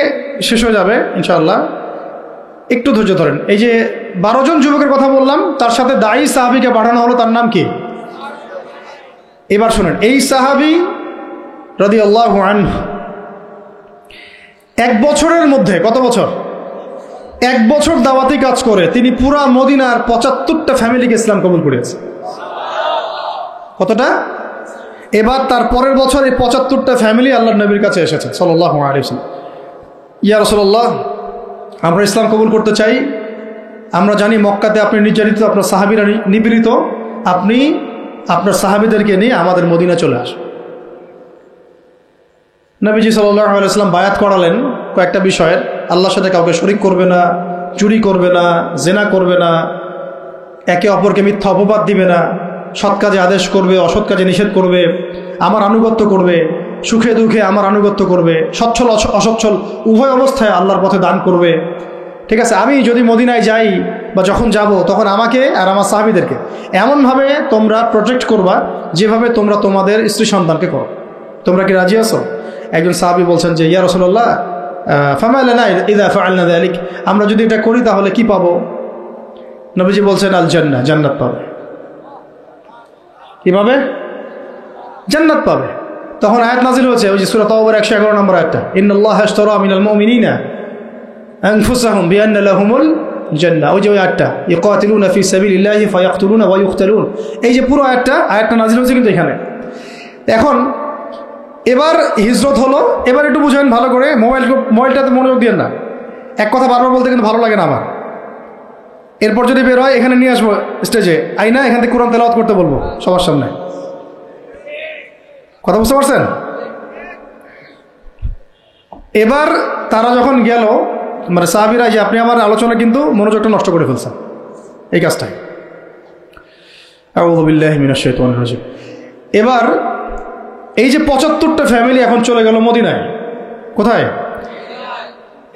[SPEAKER 1] শেষ হয়ে যাবে ইনশাআল্লাহ, একটু ধৈর্য ধরেন। এই যে 12 জন যুবকের কথা বললাম, তার সাথে দায়ী সাহাবীকে পাঠানো হলো, তার নাম কি? এবার শুনেন, এই সাহাবী রাদিয়াল্লাহু আনহু 1 বছরের মধ্যে, কত বছর? 1 বছর দাওয়াতি কাজ করে তিনি পুরা মদিনার 75টা ফ্যামিলিকে ইসলাম কবুল করেছে। কতটা? এবার তার পরের বছর এই 75টা ফ্যামিলি আল্লাহর নবীর কাছে এসেছে সাল্লাল্লাহু আলাইহি ওয়াসাল্লাম। ইয়া রাসূলুল্লাহ, আমরা ইসলাম কবুল করতে চাই। আমরা জানি মক্কাতে আপনি নির্যাতিত, আপনার সাহাবীরা নিপীড়িত, আপনি আপনার সাহাবীদেরকে নিয়ে আমাদের মদিনা চলে আসুন। নবীজি সাল্লাল্লাহু আলাইহি ওয়াসাল্লাম বায়াত করালেন কয়েকটা বিষয়ের। আল্লাহর সাথে কাউকে শরীক করবে না, চুরি করবে না, জেনা করবে না, একে অপরকে মিথ্যা অপবাদ দিবে না, সৎ কাজে আদেশ করবে, অসৎ কাজে নিষেধ করবে, আমার আনুগত্য করবে, সুখে দুঃখে আমার আনুগত্য করবে, সচ্ছল অসচ্ছল উভয় অবস্থায় আল্লাহর পথে দান করবে। ঠিক আছে, আমি যদি মদিনায় যাই বা যখন যাব তখন আমাকে আর আমার সাহাবীদেরকে এমনভাবে তোমরা প্রোটেক্ট করবা যেভাবে তোমরা তোমাদের স্ত্রী সন্তানকে করো। তোমরা কি রাজি আছো? একজন সাহাবী বলছেন যে ইয়া রাসূলুল্লাহ ফামা লানা ইযা ফাআলনা যালিক, আমরা যদি এটা করি তাহলে কি পাবো? নবীজি বলছেন আল জান্নাহ, জান্নাত পাবে। কিভাবে? জান্নাত পাবে। তখন আয়াত নাজিল হয়েছে, ওই যে সূরা তাওবার 111 নম্বর আয়াতটা, ইন্নাল্লাহা আশতারা মিনাল মুমিনিনা আনফুসাহুম বিআন্না লাহুমুল জান্নাহ। ওই যে ওই আয়াতটা, ইকাতিলুনা ফি সাবিলিল্লাহি ফায়াকতুলুনা ওয়া ইউকতালুন, এই যে পুরো আয়াতটা নাজিল হয়েছে কিন্তু এখানে। এখন এবার হিজরত হলো। এবার একটু বুঝেন ভালো করে, মোবাইলটাতে মনোযোগ দিয়েন না। এক কথা বারবার বলতে কিন্তু ভালো লাগে না আমার। এরপর যদি বের হয় এখানে নিয়ে আসবো স্টেজে, আইনা এখান থেকে কোরআন তেলাওয়াত করতে বলবো সবার সামনে। কথা বুঝতে পারছেন? এবার তারা যখন গেল, মানে সাহাবীরা, যে আপনি আমার আলোচনা কিন্তু মনোযোগটা নষ্ট করে ফেলছেন এই কাজটাই। আউযু বিল্লাহি মিনাশ শাইতানির রাজিম। এবার এই যে 75টা ফ্যামিলি এখন চলে গেল মদিনায়। কোথায়?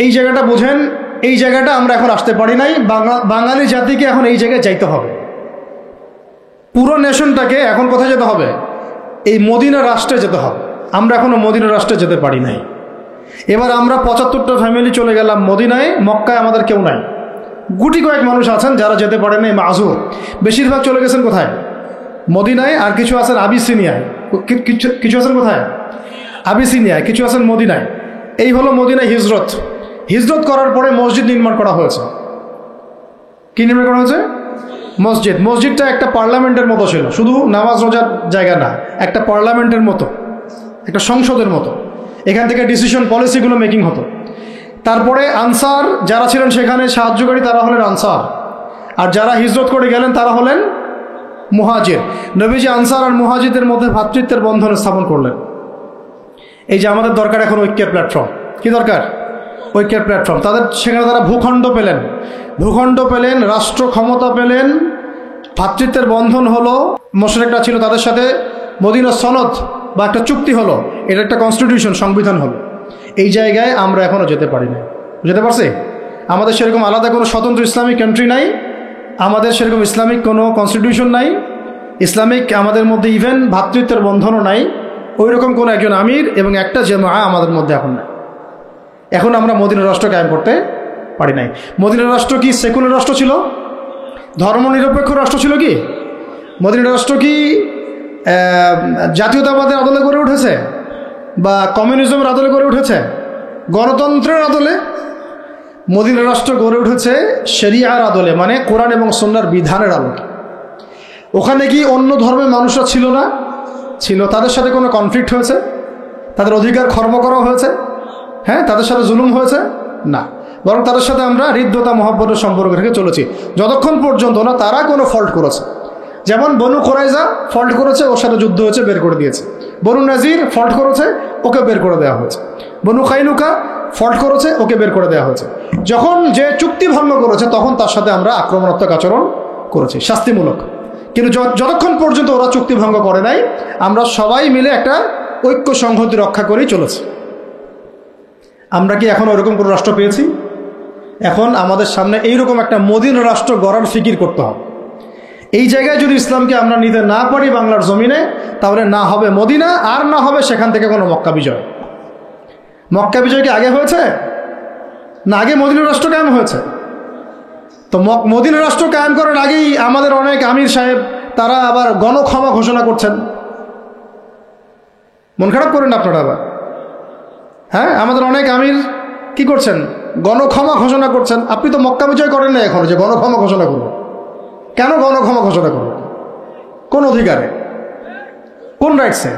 [SPEAKER 1] এই জায়গাটা বোঝেন, এই জায়গাটা আমরা এখন আসতে পারি নাই। বাঙালি জাতিকে এখন এই জায়গায় যাইতে হবে। পুরো নেশনটাকে এখন কোথায় যেতে হবে? এই মদিনা রাষ্ট্রে যেতে হবে। আমরা এখনো মদিনা রাষ্ট্রে যেতে পারি নাই। এবার আমরা 75টা ফ্যামিলি চলে গেলাম মদিনায়। মক্কায় আমাদের কেউ নাই, গুটি কয়েক মানুষ আছেন যারা যেতে পারে নাই, মাযুর। বেশিরভাগ চলে গেছেন কোথায়? মদিনায়। আর কিছু আছেন আবিসিনিয়ায়, কিছু আছেন কোথায়? আবিসিনিয়ায়, কিছু আছেন মদিনায়। এই হলো মদিনায় হিজরত। হিজরত করার পরে মসজিদ নির্মাণ করা হয়েছে। কি নির্মাণ করা হয়েছে? মসজিদ। মসজিদটা একটা পার্লামেন্টের মতো ছিল, শুধু নামাজ রোজার জায়গা না, একটা পার্লামেন্টের মতো, একটা সংসদের মতো। এখান থেকে ডিসিশন পলিসিগুলো মেকিং হতো। তারপরে আনসার যারা ছিলেন সেখানে সাহায্যকারী, তারা হলেন আনসার। আর যারা হিজরত করে গেলেন তারা হলেন মুহাজির। নবীজি আনসার আর মুহাজিরদের মধ্যে ভ্রাতৃত্বের বন্ধন স্থাপন করলেন। এই যে আমাদের দরকার এখন ঐক্যের প্ল্যাটফর্ম। কি দরকার? ঐক্যের প্ল্যাটফর্ম। সেখানে তারা ভূখণ্ড পেলেন, রাষ্ট্র ক্ষমতা পেলেন, ভ্রাতৃত্বের বন্ধন হলো। মুশরিকরা ছিল, তাদের সাথে মদিনা সনদ বা একটা চুক্তি হলো, এটা একটা কনস্টিটিউশন, সংবিধান হলো। এই জায়গায় আমরা এখনও যেতে পারি না। যেতে পারছি? আমাদের সেরকম আলাদা কোনো স্বতন্ত্র ইসলামিক কান্ট্রি নাই, আমাদের সেরকম ইসলামিক কোনো কনস্টিটিউশন নাই, ইসলামিক আমাদের মধ্যে ইভেন ভ্রাতৃত্বের বন্ধনও নাই। ওই রকম কোনো একজন আমির এবং একটা জামাআ আমাদের মধ্যে এখন নাই। এখন আমরা মদিনা রাষ্ট্র কায়েম করতে পারি নাই। মদিনা রাষ্ট্র কি সেকুলার রাষ্ট্র ছিল? ধর্মনিরপেক্ষ রাষ্ট্র ছিল কি? মদিনা রাষ্ট্র কি জাতীয়তাবাদের আদলে গড়ে উঠেছে বা কমিউনিজমের আদলে গড়ে উঠেছে? গণতন্ত্রের আদলে? মদিনা রাষ্ট্র গড়ে উঠেছে শরিয়ার আদলে, মানে কোরআন এবং সুন্নাহর বিধানের আলোকে। ওখানে কি অন্য ধর্মের মানুষরা ছিল না? ছিল। তাদের সাথে কোনো কনফ্লিক্ট হয়েছে? তাদের অধিকার খর্ব করা হয়েছে? হ্যাঁ, তাদের সাথে জুলুম হয়েছে? না, বরং তাদের সাথে আমরা হৃদ্যতা মহব্বতের সম্পর্ক রেখে চলেছি যতক্ষণ পর্যন্ত না তারা কোনো ফল্ট করেছে। যেমন বনু কোরাইজা ফল্ট করেছে, ওর সাথে যুদ্ধ হয়েছে, বের করে দিয়েছে। বনু নাজির ফল্ট করেছে, ওকে বের করে দেওয়া হয়েছে। বনু কাইনুকা ফল্ট করেছে, ওকে বের করে দেওয়া হয়েছে। যখন যে চুক্তি ভঙ্গ করেছে তখন তার সাথে আমরা আক্রমণাত্মক আচরণ করেছি, শাস্তিমূলক। কিন্তু যতক্ষণ পর্যন্ত ওরা চুক্তি ভঙ্গ করে নাই, আমরা সবাই মিলে একটা ঐক্য সংহতি রক্ষা করেই চলেছি। আমরা কি এখন ওইরকম কোনো রাষ্ট্র পেয়েছি? এখন আমাদের সামনে এইরকম একটা মদিনা রাষ্ট্র গড়ার ফিকির করতে হবে। এই জায়গায় যদি ইসলামকে আমরা নিতে না পারি বাংলার জমিনে, তাহলে না হবে মদিনা, আর না হবে সেখান থেকে কোনো মক্কা বিজয়। মক্কা বিজয় কি আগে হয়েছে? না আগে মদিনা রাষ্ট্র কায়েম হয়েছে? তো মদিনা রাষ্ট্র কায়েম করার আগেই আমাদের অনেক আমির সাহেব তারা আবার গণক্ষমা ঘোষণা করছেন। মন খারাপ করেন আপনারা আবার? হ্যাঁ, আমাদের অনেক আমির কি করছেন? গণক্ষমা ঘোষণা করছেন। আপনি তো মক্কা বিজয় করেন না এখন যে গণক্ষমা ঘোষণা করব। কেন গণক্ষমা ঘোষণা করব? কোন অধিকারে, কোন রাইটসে?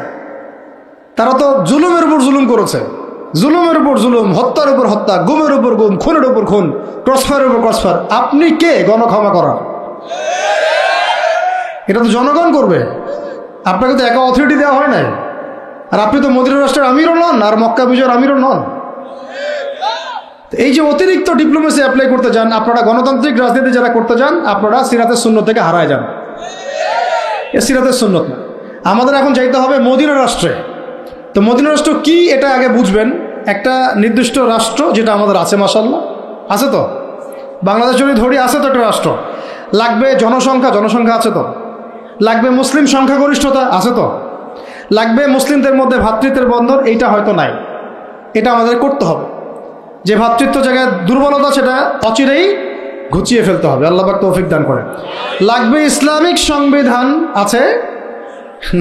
[SPEAKER 1] তারা তো জুলুমের উপর জুলুম করেছে, জুলুমের উপর জুলুম, হত্যার উপর হত্যা, গুমের উপর গুম, খুনের উপর খুন, ক্রসফায়ারের উপর ক্রসফায়ার। আপনি কে গণক্ষমা করার? এটা তো জনগণ করবে। আপনাকে তো একা অথরিটি দেওয়া হয় নাই। আর আপনি তো মদিনা রাষ্ট্রের আমিরও নন, আর মক্কা বিজয়ের আমিরও নন। এই যে অতিরিক্ত ডিপ্লোমেসি অ্যাপ্লাই করতে যান আপনারা, গণতান্ত্রিক রাজনীতি যারা করতে যান, আপনারা সিরাতের সুন্নত থেকে হারায় যান। এ সিরাতের সুন্নত না। আমাদের এখন যাইতে হবে মদিনা রাষ্ট্রে। তো মদিনা রাষ্ট্র কি এটা আগে বুঝবেন। একটা নির্দিষ্ট রাষ্ট্র যেটা আমাদের আছে, মাশাআল্লাহ আছে তো, বাংলাদেশ যদি ধরি আছে তো একটা রাষ্ট্র। লাগবে জনসংখ্যা আছে তো, লাগবে মুসলিম সংখ্যাগরিষ্ঠতা আছে তো, লাগবে মুসলিমদের মধ্যে ভ্রাতৃত্বের বন্ধন, এইটা হয়তো নাই। এটা আমাদের করতে হবে। যে ভ্রাতৃত্ব জায়গায় দুর্বলতা সেটা অচিরেই ঘুচিয়ে ফেলতে হবে। আল্লাহ পাক তৌফিক দান করেন। লাগবে ইসলামিক সংবিধান আছে?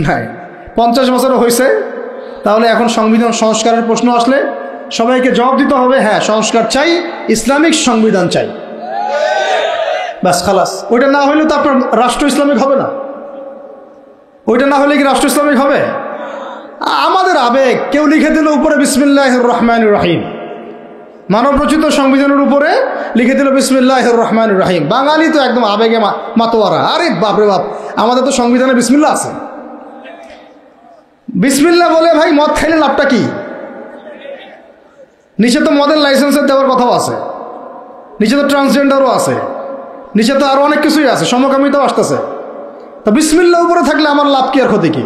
[SPEAKER 1] নাই। 50 বছরও হয়েছে, তাহলে এখন সংবিধান সংস্কারের প্রশ্ন আসলে সবাইকে জবাব দিতে হবে, হ্যাঁ সংস্কার চাই, ইসলামিক সংবিধান চাই। ব্যাস খালাস। ওইটা না হলে তো আপনার রাষ্ট্র ইসলামিক হবে না। ওইটা না হলে কি রাষ্ট্র ইসলামিক হবে? আমাদের আবেগ, কেউ লিখে দিল উপরে বিসমিল্লাহির রহমানির রহিম, মানবরচিত সংবিধানের উপরে লিখে দিল বিসমিল্লাহির রহমানির রহিম। বাঙালি তো একদম আবেগে মাতোয়ারা। আরে বাপরে বাপ, আমাদের তো সংবিধানে বিসমিল্লাহ আছে। বিসমিল্লাহ বলে ভাই মদ খাইলে লাভটা কি? নিচে তো মদের লাইসেন্সের দেওয়ার কথাও আছে, নিচে তো ট্রান্সজেন্ডারও আছে, নিচে তো আরো অনেক কিছুই আছে, সমকামিতাও আসতেছে। তা বিসমিল্লাহ উপরে থাকলে আমার লাভ কি আর ক্ষতি কি?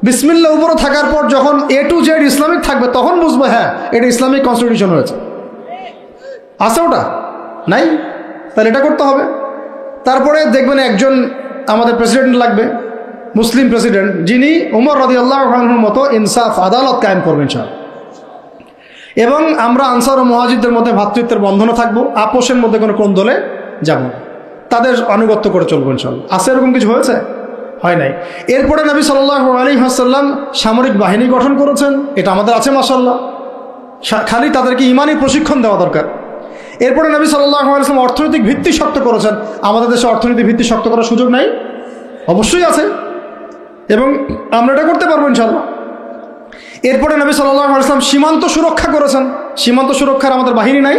[SPEAKER 1] বিসমিল্লাহ উপরে থাকার পর যখন A to Z ইসলামিক থাকবে তখন বুঝবো হ্যাঁ এটা ইসলামিক কনস্টিটিউশন হয়েছে। আছে ওটা? নাই। তাহলে এটা করতে হবে। তারপরে দেখবেন একজন আমাদের প্রেসিডেন্ট লাগবে, মুসলিম প্রেসিডেন্ট, যিনি উমর রাদিয়াল্লাহু আনহুর মতো ইনসাফ আদালত কায়েম করবেন ইনশাআল্লাহ। এবং আমরা আনসার ও মুহাজিরদের মধ্যে ভ্রাতৃত্বের বন্ধনে থাকবো, আপোষের মধ্যে কোনো কোন্দলে যাব না, তাদের আনুগত্য করে চলবো ইনশাআল্লাহ। আছে এরকম কিছু হয়েছে? হয় নাই। এরপরে নবী সাল্লাল্লাহু আলাইহি ওয়াসাল্লাম সামরিক বাহিনী গঠন করেছেন, এটা আমাদের আছে মাশাআল্লাহ। খালি তাদেরকে ইমানি প্রশিক্ষণ দেওয়া দরকার। এরপরে নবী সাল্লাল্লাহু আলাইহি ওয়াসাল্লাম অর্থনৈতিক ভিত্তি শক্ত করেছেন। আমাদের দেশে অর্থনৈতিক ভিত্তি শক্ত করার সুযোগ নাই? অবশ্যই আছে, এবং আমরা এটা করতে পারবো ইনশাআল্লাহ। এরপরে নবী সাল্লাল্লাহু আলাইহি ওয়াসাল্লাম সীমান্ত সুরক্ষা করেছেন। সীমান্ত সুরক্ষার আমাদের বাহিনী নাই?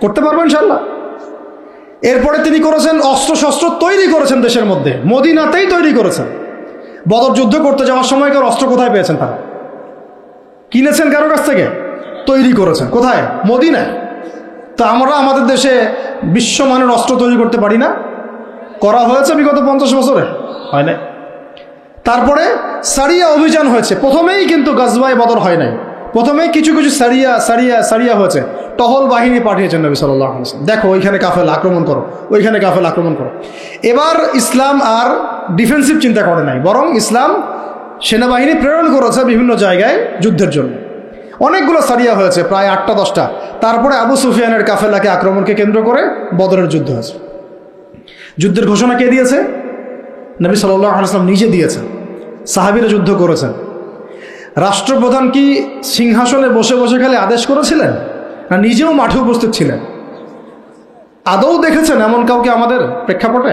[SPEAKER 1] করতে পারবো ইনশাআল্লাহ। এরপরে তিনি করেছেন অস্ত্রশস্ত্র তৈরি করেছেন, দেশের মধ্যে মদিনাতেই তৈরি করেছেন। বদর যুদ্ধ করতে যাওয়ার সময়কার অস্ত্র কোথায় পেয়েছেন? তারা কিনেছেন কারো কাছ থেকে? তৈরি করেছেন কোথায়? মদিনায়। তো আমরা আমাদের দেশে বিশ্বমানের অস্ত্র তৈরি করতে পারি না? করা হয়েছে বিগত 50 বছরে? হয় না। তারপরে সারিয়া অভিযান হয়েছে। প্রথমেই কিন্তু গাজওয়ায়ে বদর হয় নাই, প্রথমেই কিছু কিছু সারিয়া হয়েছে। টহল বাহিনী পাঠিয়েছেন নবী সাল্লাল্লাহু আলাইহি ওয়াসাল্লাম, দেখো ওইখানে কাফেলা আক্রমণ করো, ওইখানে কাফেলা আক্রমণ করো। এবার ইসলাম আর ডিফেন্সিভ চিন্তা করে নাই, বরং ইসলাম সেনাবাহিনী প্রেরণ করেছে বিভিন্ন জায়গায় যুদ্ধের জন্য। অনেকগুলো সারিয়া হয়েছে, প্রায় 8টা-10টা। তারপরে আবু সুফিয়ানের কাফেলাকে আক্রমণকে কেন্দ্র করে বদরের যুদ্ধ হয়েছে। যুদ্ধের ঘোষণা কে দিয়েছে? নবী সাল্লাল্লাহু আলাইহি ওয়াসাল্লাম নিজে দিয়েছেন। সাহাবীরা যুদ্ধ করেছেন। রাষ্ট্রপ্রধান কি সিংহাসনে বসে বসে খালি আদেশ করেছিলেন, না নিজেও মাঠে উপস্থিত ছিলেন? আদৌ দেখেছেন এমন কাউকে আমাদের প্রেক্ষাপটে?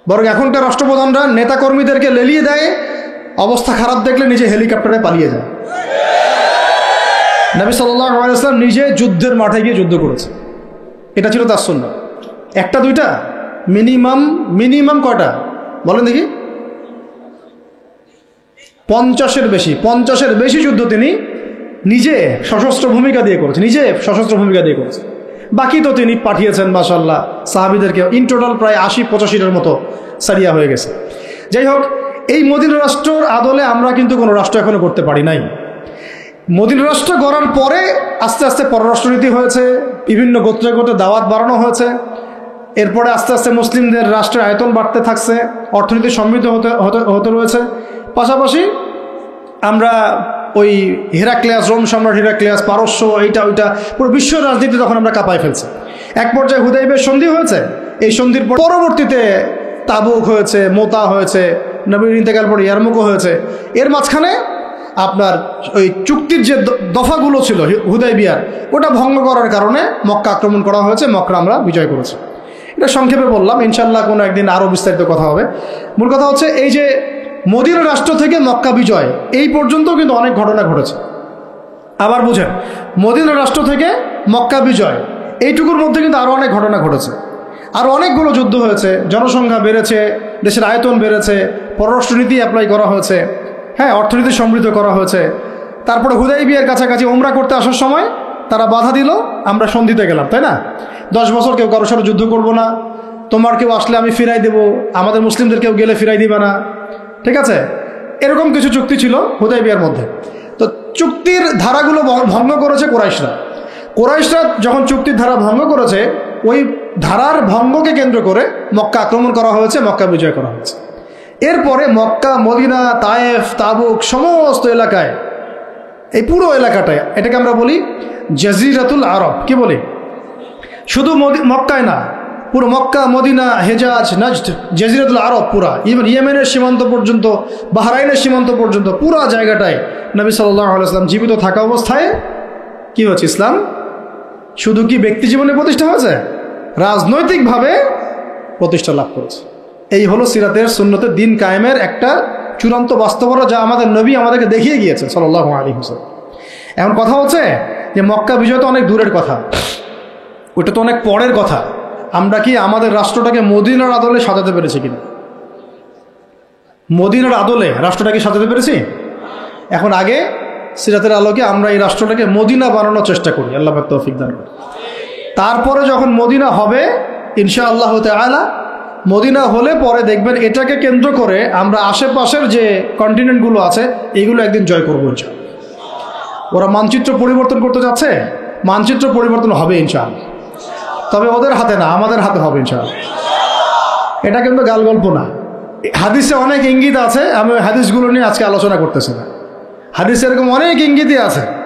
[SPEAKER 1] বরং এখনকার রাষ্ট্রপ্রধানরা নেতাকর্মীদেরকে লেলিয়ে দেয়, অবস্থা খারাপ দেখলে নিজে হেলিকপ্টারে পালিয়ে যায়। নবী সাল্লাল্লাহু আলাইহি ওয়াসাল্লাম নিজে যুদ্ধের মাঠে গিয়ে যুদ্ধ করেছে, এটা ছিল তার সুন্নাহ। একটা দুইটা, মিনিমাম কয়টা বলেন দেখি? 50-এর বেশি যুদ্ধ তিনি নিজে সশস্ত্র ভূমিকা দিয়ে করেছে। বাকি তো তিনি পাঠিয়েছেন মাশাআল্লাহ সাহাবীদেরকে। ইন টোটাল প্রায় 80-85-এর মতো সারিয়া হয়ে গেছে। যাই হোক, এই মদিনা রাষ্ট্রের আদলে আমরা কিন্তু কোনো রাষ্ট্র এখনো করতে পারি নাই। মদিনা রাষ্ট্র গড়ার পরে আস্তে আস্তে পররাষ্ট্রনীতি হয়েছে, বিভিন্ন গোত্রে গোত্রে দাওয়াত বাড়ানো হয়েছে। এরপরে আস্তে আস্তে মুসলিমদের রাষ্ট্রের আয়তন বাড়তে থাকছে, অর্থনীতি সমৃদ্ধ হতে রয়েছে। পাশাপাশি আমরা ওই হেরাক্লিয়াস, রোম সম্রাট হেরাক্লিয়াস, পারস্য, এইটা ওইটা পুরো বিশ্ব রাজনীতি তখন আমরা কাঁপায় ফেলছি। এক পর্যায়ে হুদাইবিয়ার সন্ধি হয়েছে, এই সন্ধির পরবর্তীতে তাবুক হয়েছে, মোতা হয়েছে, নবীর ইন্তেকাল পরে ইয়ারমুকও হয়েছে। এর মাঝখানে আপনার ওই চুক্তির যে দফাগুলো ছিল হুদাইবিয়ার, ওটা ভঙ্গ করার কারণে মক্কা আক্রমণ করা হয়েছে, মক্কা আমরা বিজয় করেছি। এটা সংক্ষেপে বললাম, ইনশাল্লাহ কোনো একদিন আরও বিস্তারিত কথা হবে। মূল কথা হচ্ছে এই যে মদিনা রাষ্ট্র থেকে মক্কা বিজয় এই পর্যন্ত কিন্তু অনেক ঘটনা ঘটেছে। আবার বুঝেন, মদিনা রাষ্ট্র থেকে মক্কা বিজয় এইটুকুর মধ্যে কিন্তু আরও অনেক ঘটনা ঘটেছে। আরও অনেকগুলো যুদ্ধ হয়েছে, জনসংখ্যা বেড়েছে, দেশের আয়তন বেড়েছে, পররাষ্ট্রনীতি অ্যাপ্লাই করা হয়েছে, হ্যাঁ, অর্থনীতি সমৃদ্ধ করা হয়েছে। তারপরে হুদাইবিয়ার কাছাকাছি ওমরা করতে আসার সময় তারা বাধা দিল, আমরা সন্ধিতে গেলাম, তাই না? 10 বছর কেউ কারোর সাথে যুদ্ধ করবো না, তোমার কেউ আসলে আমি ফিরাই দেবো, আমাদের মুসলিমদের কেউ গেলে ফিরাই দিবা না, ঠিক আছে? এরকম কিছু চুক্তি ছিল হুদাইবিয়ার মধ্যে। তো চুক্তির ধারাগুলো ভঙ্গ করেছে কোরাইশরা যখন চুক্তির ধারা ভঙ্গ করেছে, ওই ধারার ভঙ্গকে কেন্দ্র করে মক্কা আক্রমণ করা হয়েছে, মক্কা বিজয় করা হয়েছে। এরপরে মক্কা, মদিনা, তায়েফ, তাবুক সমস্ত এলাকায়, এই পুরো এলাকাটায়, এটাকে আমরা বলি জাজিরাতুল আরব। কি বলি? শুধু মক্কায় না, পুরো মক্কা, মদিনা, হেজাজ, নাজদ, জাজিরাতুল আরব পুরা, ইভেন ইয়েমেনের সীমান্ত পর্যন্ত, বাহরাইনের সীমান্ত পর্যন্ত পুরা জায়গাটায় নবী সাল্লাল্লাহু আলাইহি ওয়াসাল্লাম জীবিত থাকা অবস্থায় কি হচ্ছে? ইসলাম শুধু কি ব্যক্তি জীবনে প্রতিষ্ঠা হয়েছে, রাজনৈতিকভাবে প্রতিষ্ঠা লাভ করেছে। এই হলো সিরাতের সুন্নতের দিন কায়েমের একটা চূড়ান্ত বাস্তবতা, যা আমাদের নবী আমাদেরকে দেখিয়ে গিয়েছেন সাল্লাল্লাহু আলাইহি ওয়াসাল্লাম। এখন কথা হচ্ছে যে মক্কা বিজয় তো অনেক দূরের কথা, ওটা তো অনেক পরের কথা। আমরা কি আমাদের রাষ্ট্রটাকে মদিনার আদলে সাজাতে পেরেছি কিনা? মদিনার আদলে রাষ্ট্রটাকে সাজাতে পেরেছি? এখন আগে সিরাতের আলোকে আমরা এই রাষ্ট্রটাকে মদিনা বানানোর চেষ্টা করি, আল্লাহ পাক তৌফিক দান করেন। তারপরে যখন মদিনা হবে ইনশাআল্লাহ তাআলা, মদিনা হলে পরে দেখবেন এটাকে কেন্দ্র করে আমরা আশেপাশের যে কন্টিনেন্টগুলো আছে এইগুলো একদিন জয় করবো ইনশাআল্লাহ। ওরা মানচিত্র পরিবর্তন করতে যাচ্ছে, মানচিত্র পরিবর্তন হবে ইনশাআল্লাহ, তবে ওদের হাতে না, আমাদের হাতে হবে ইনশাআল্লাহ। এটা কিন্তু গাল গল্প না, হাদিসে অনেক ইঙ্গিত আছে। আমি হাদিসগুলো নিয়ে আজকে আলোচনা করতেছি না, হাদিসে এরকম অনেক ইঙ্গিতই আছে।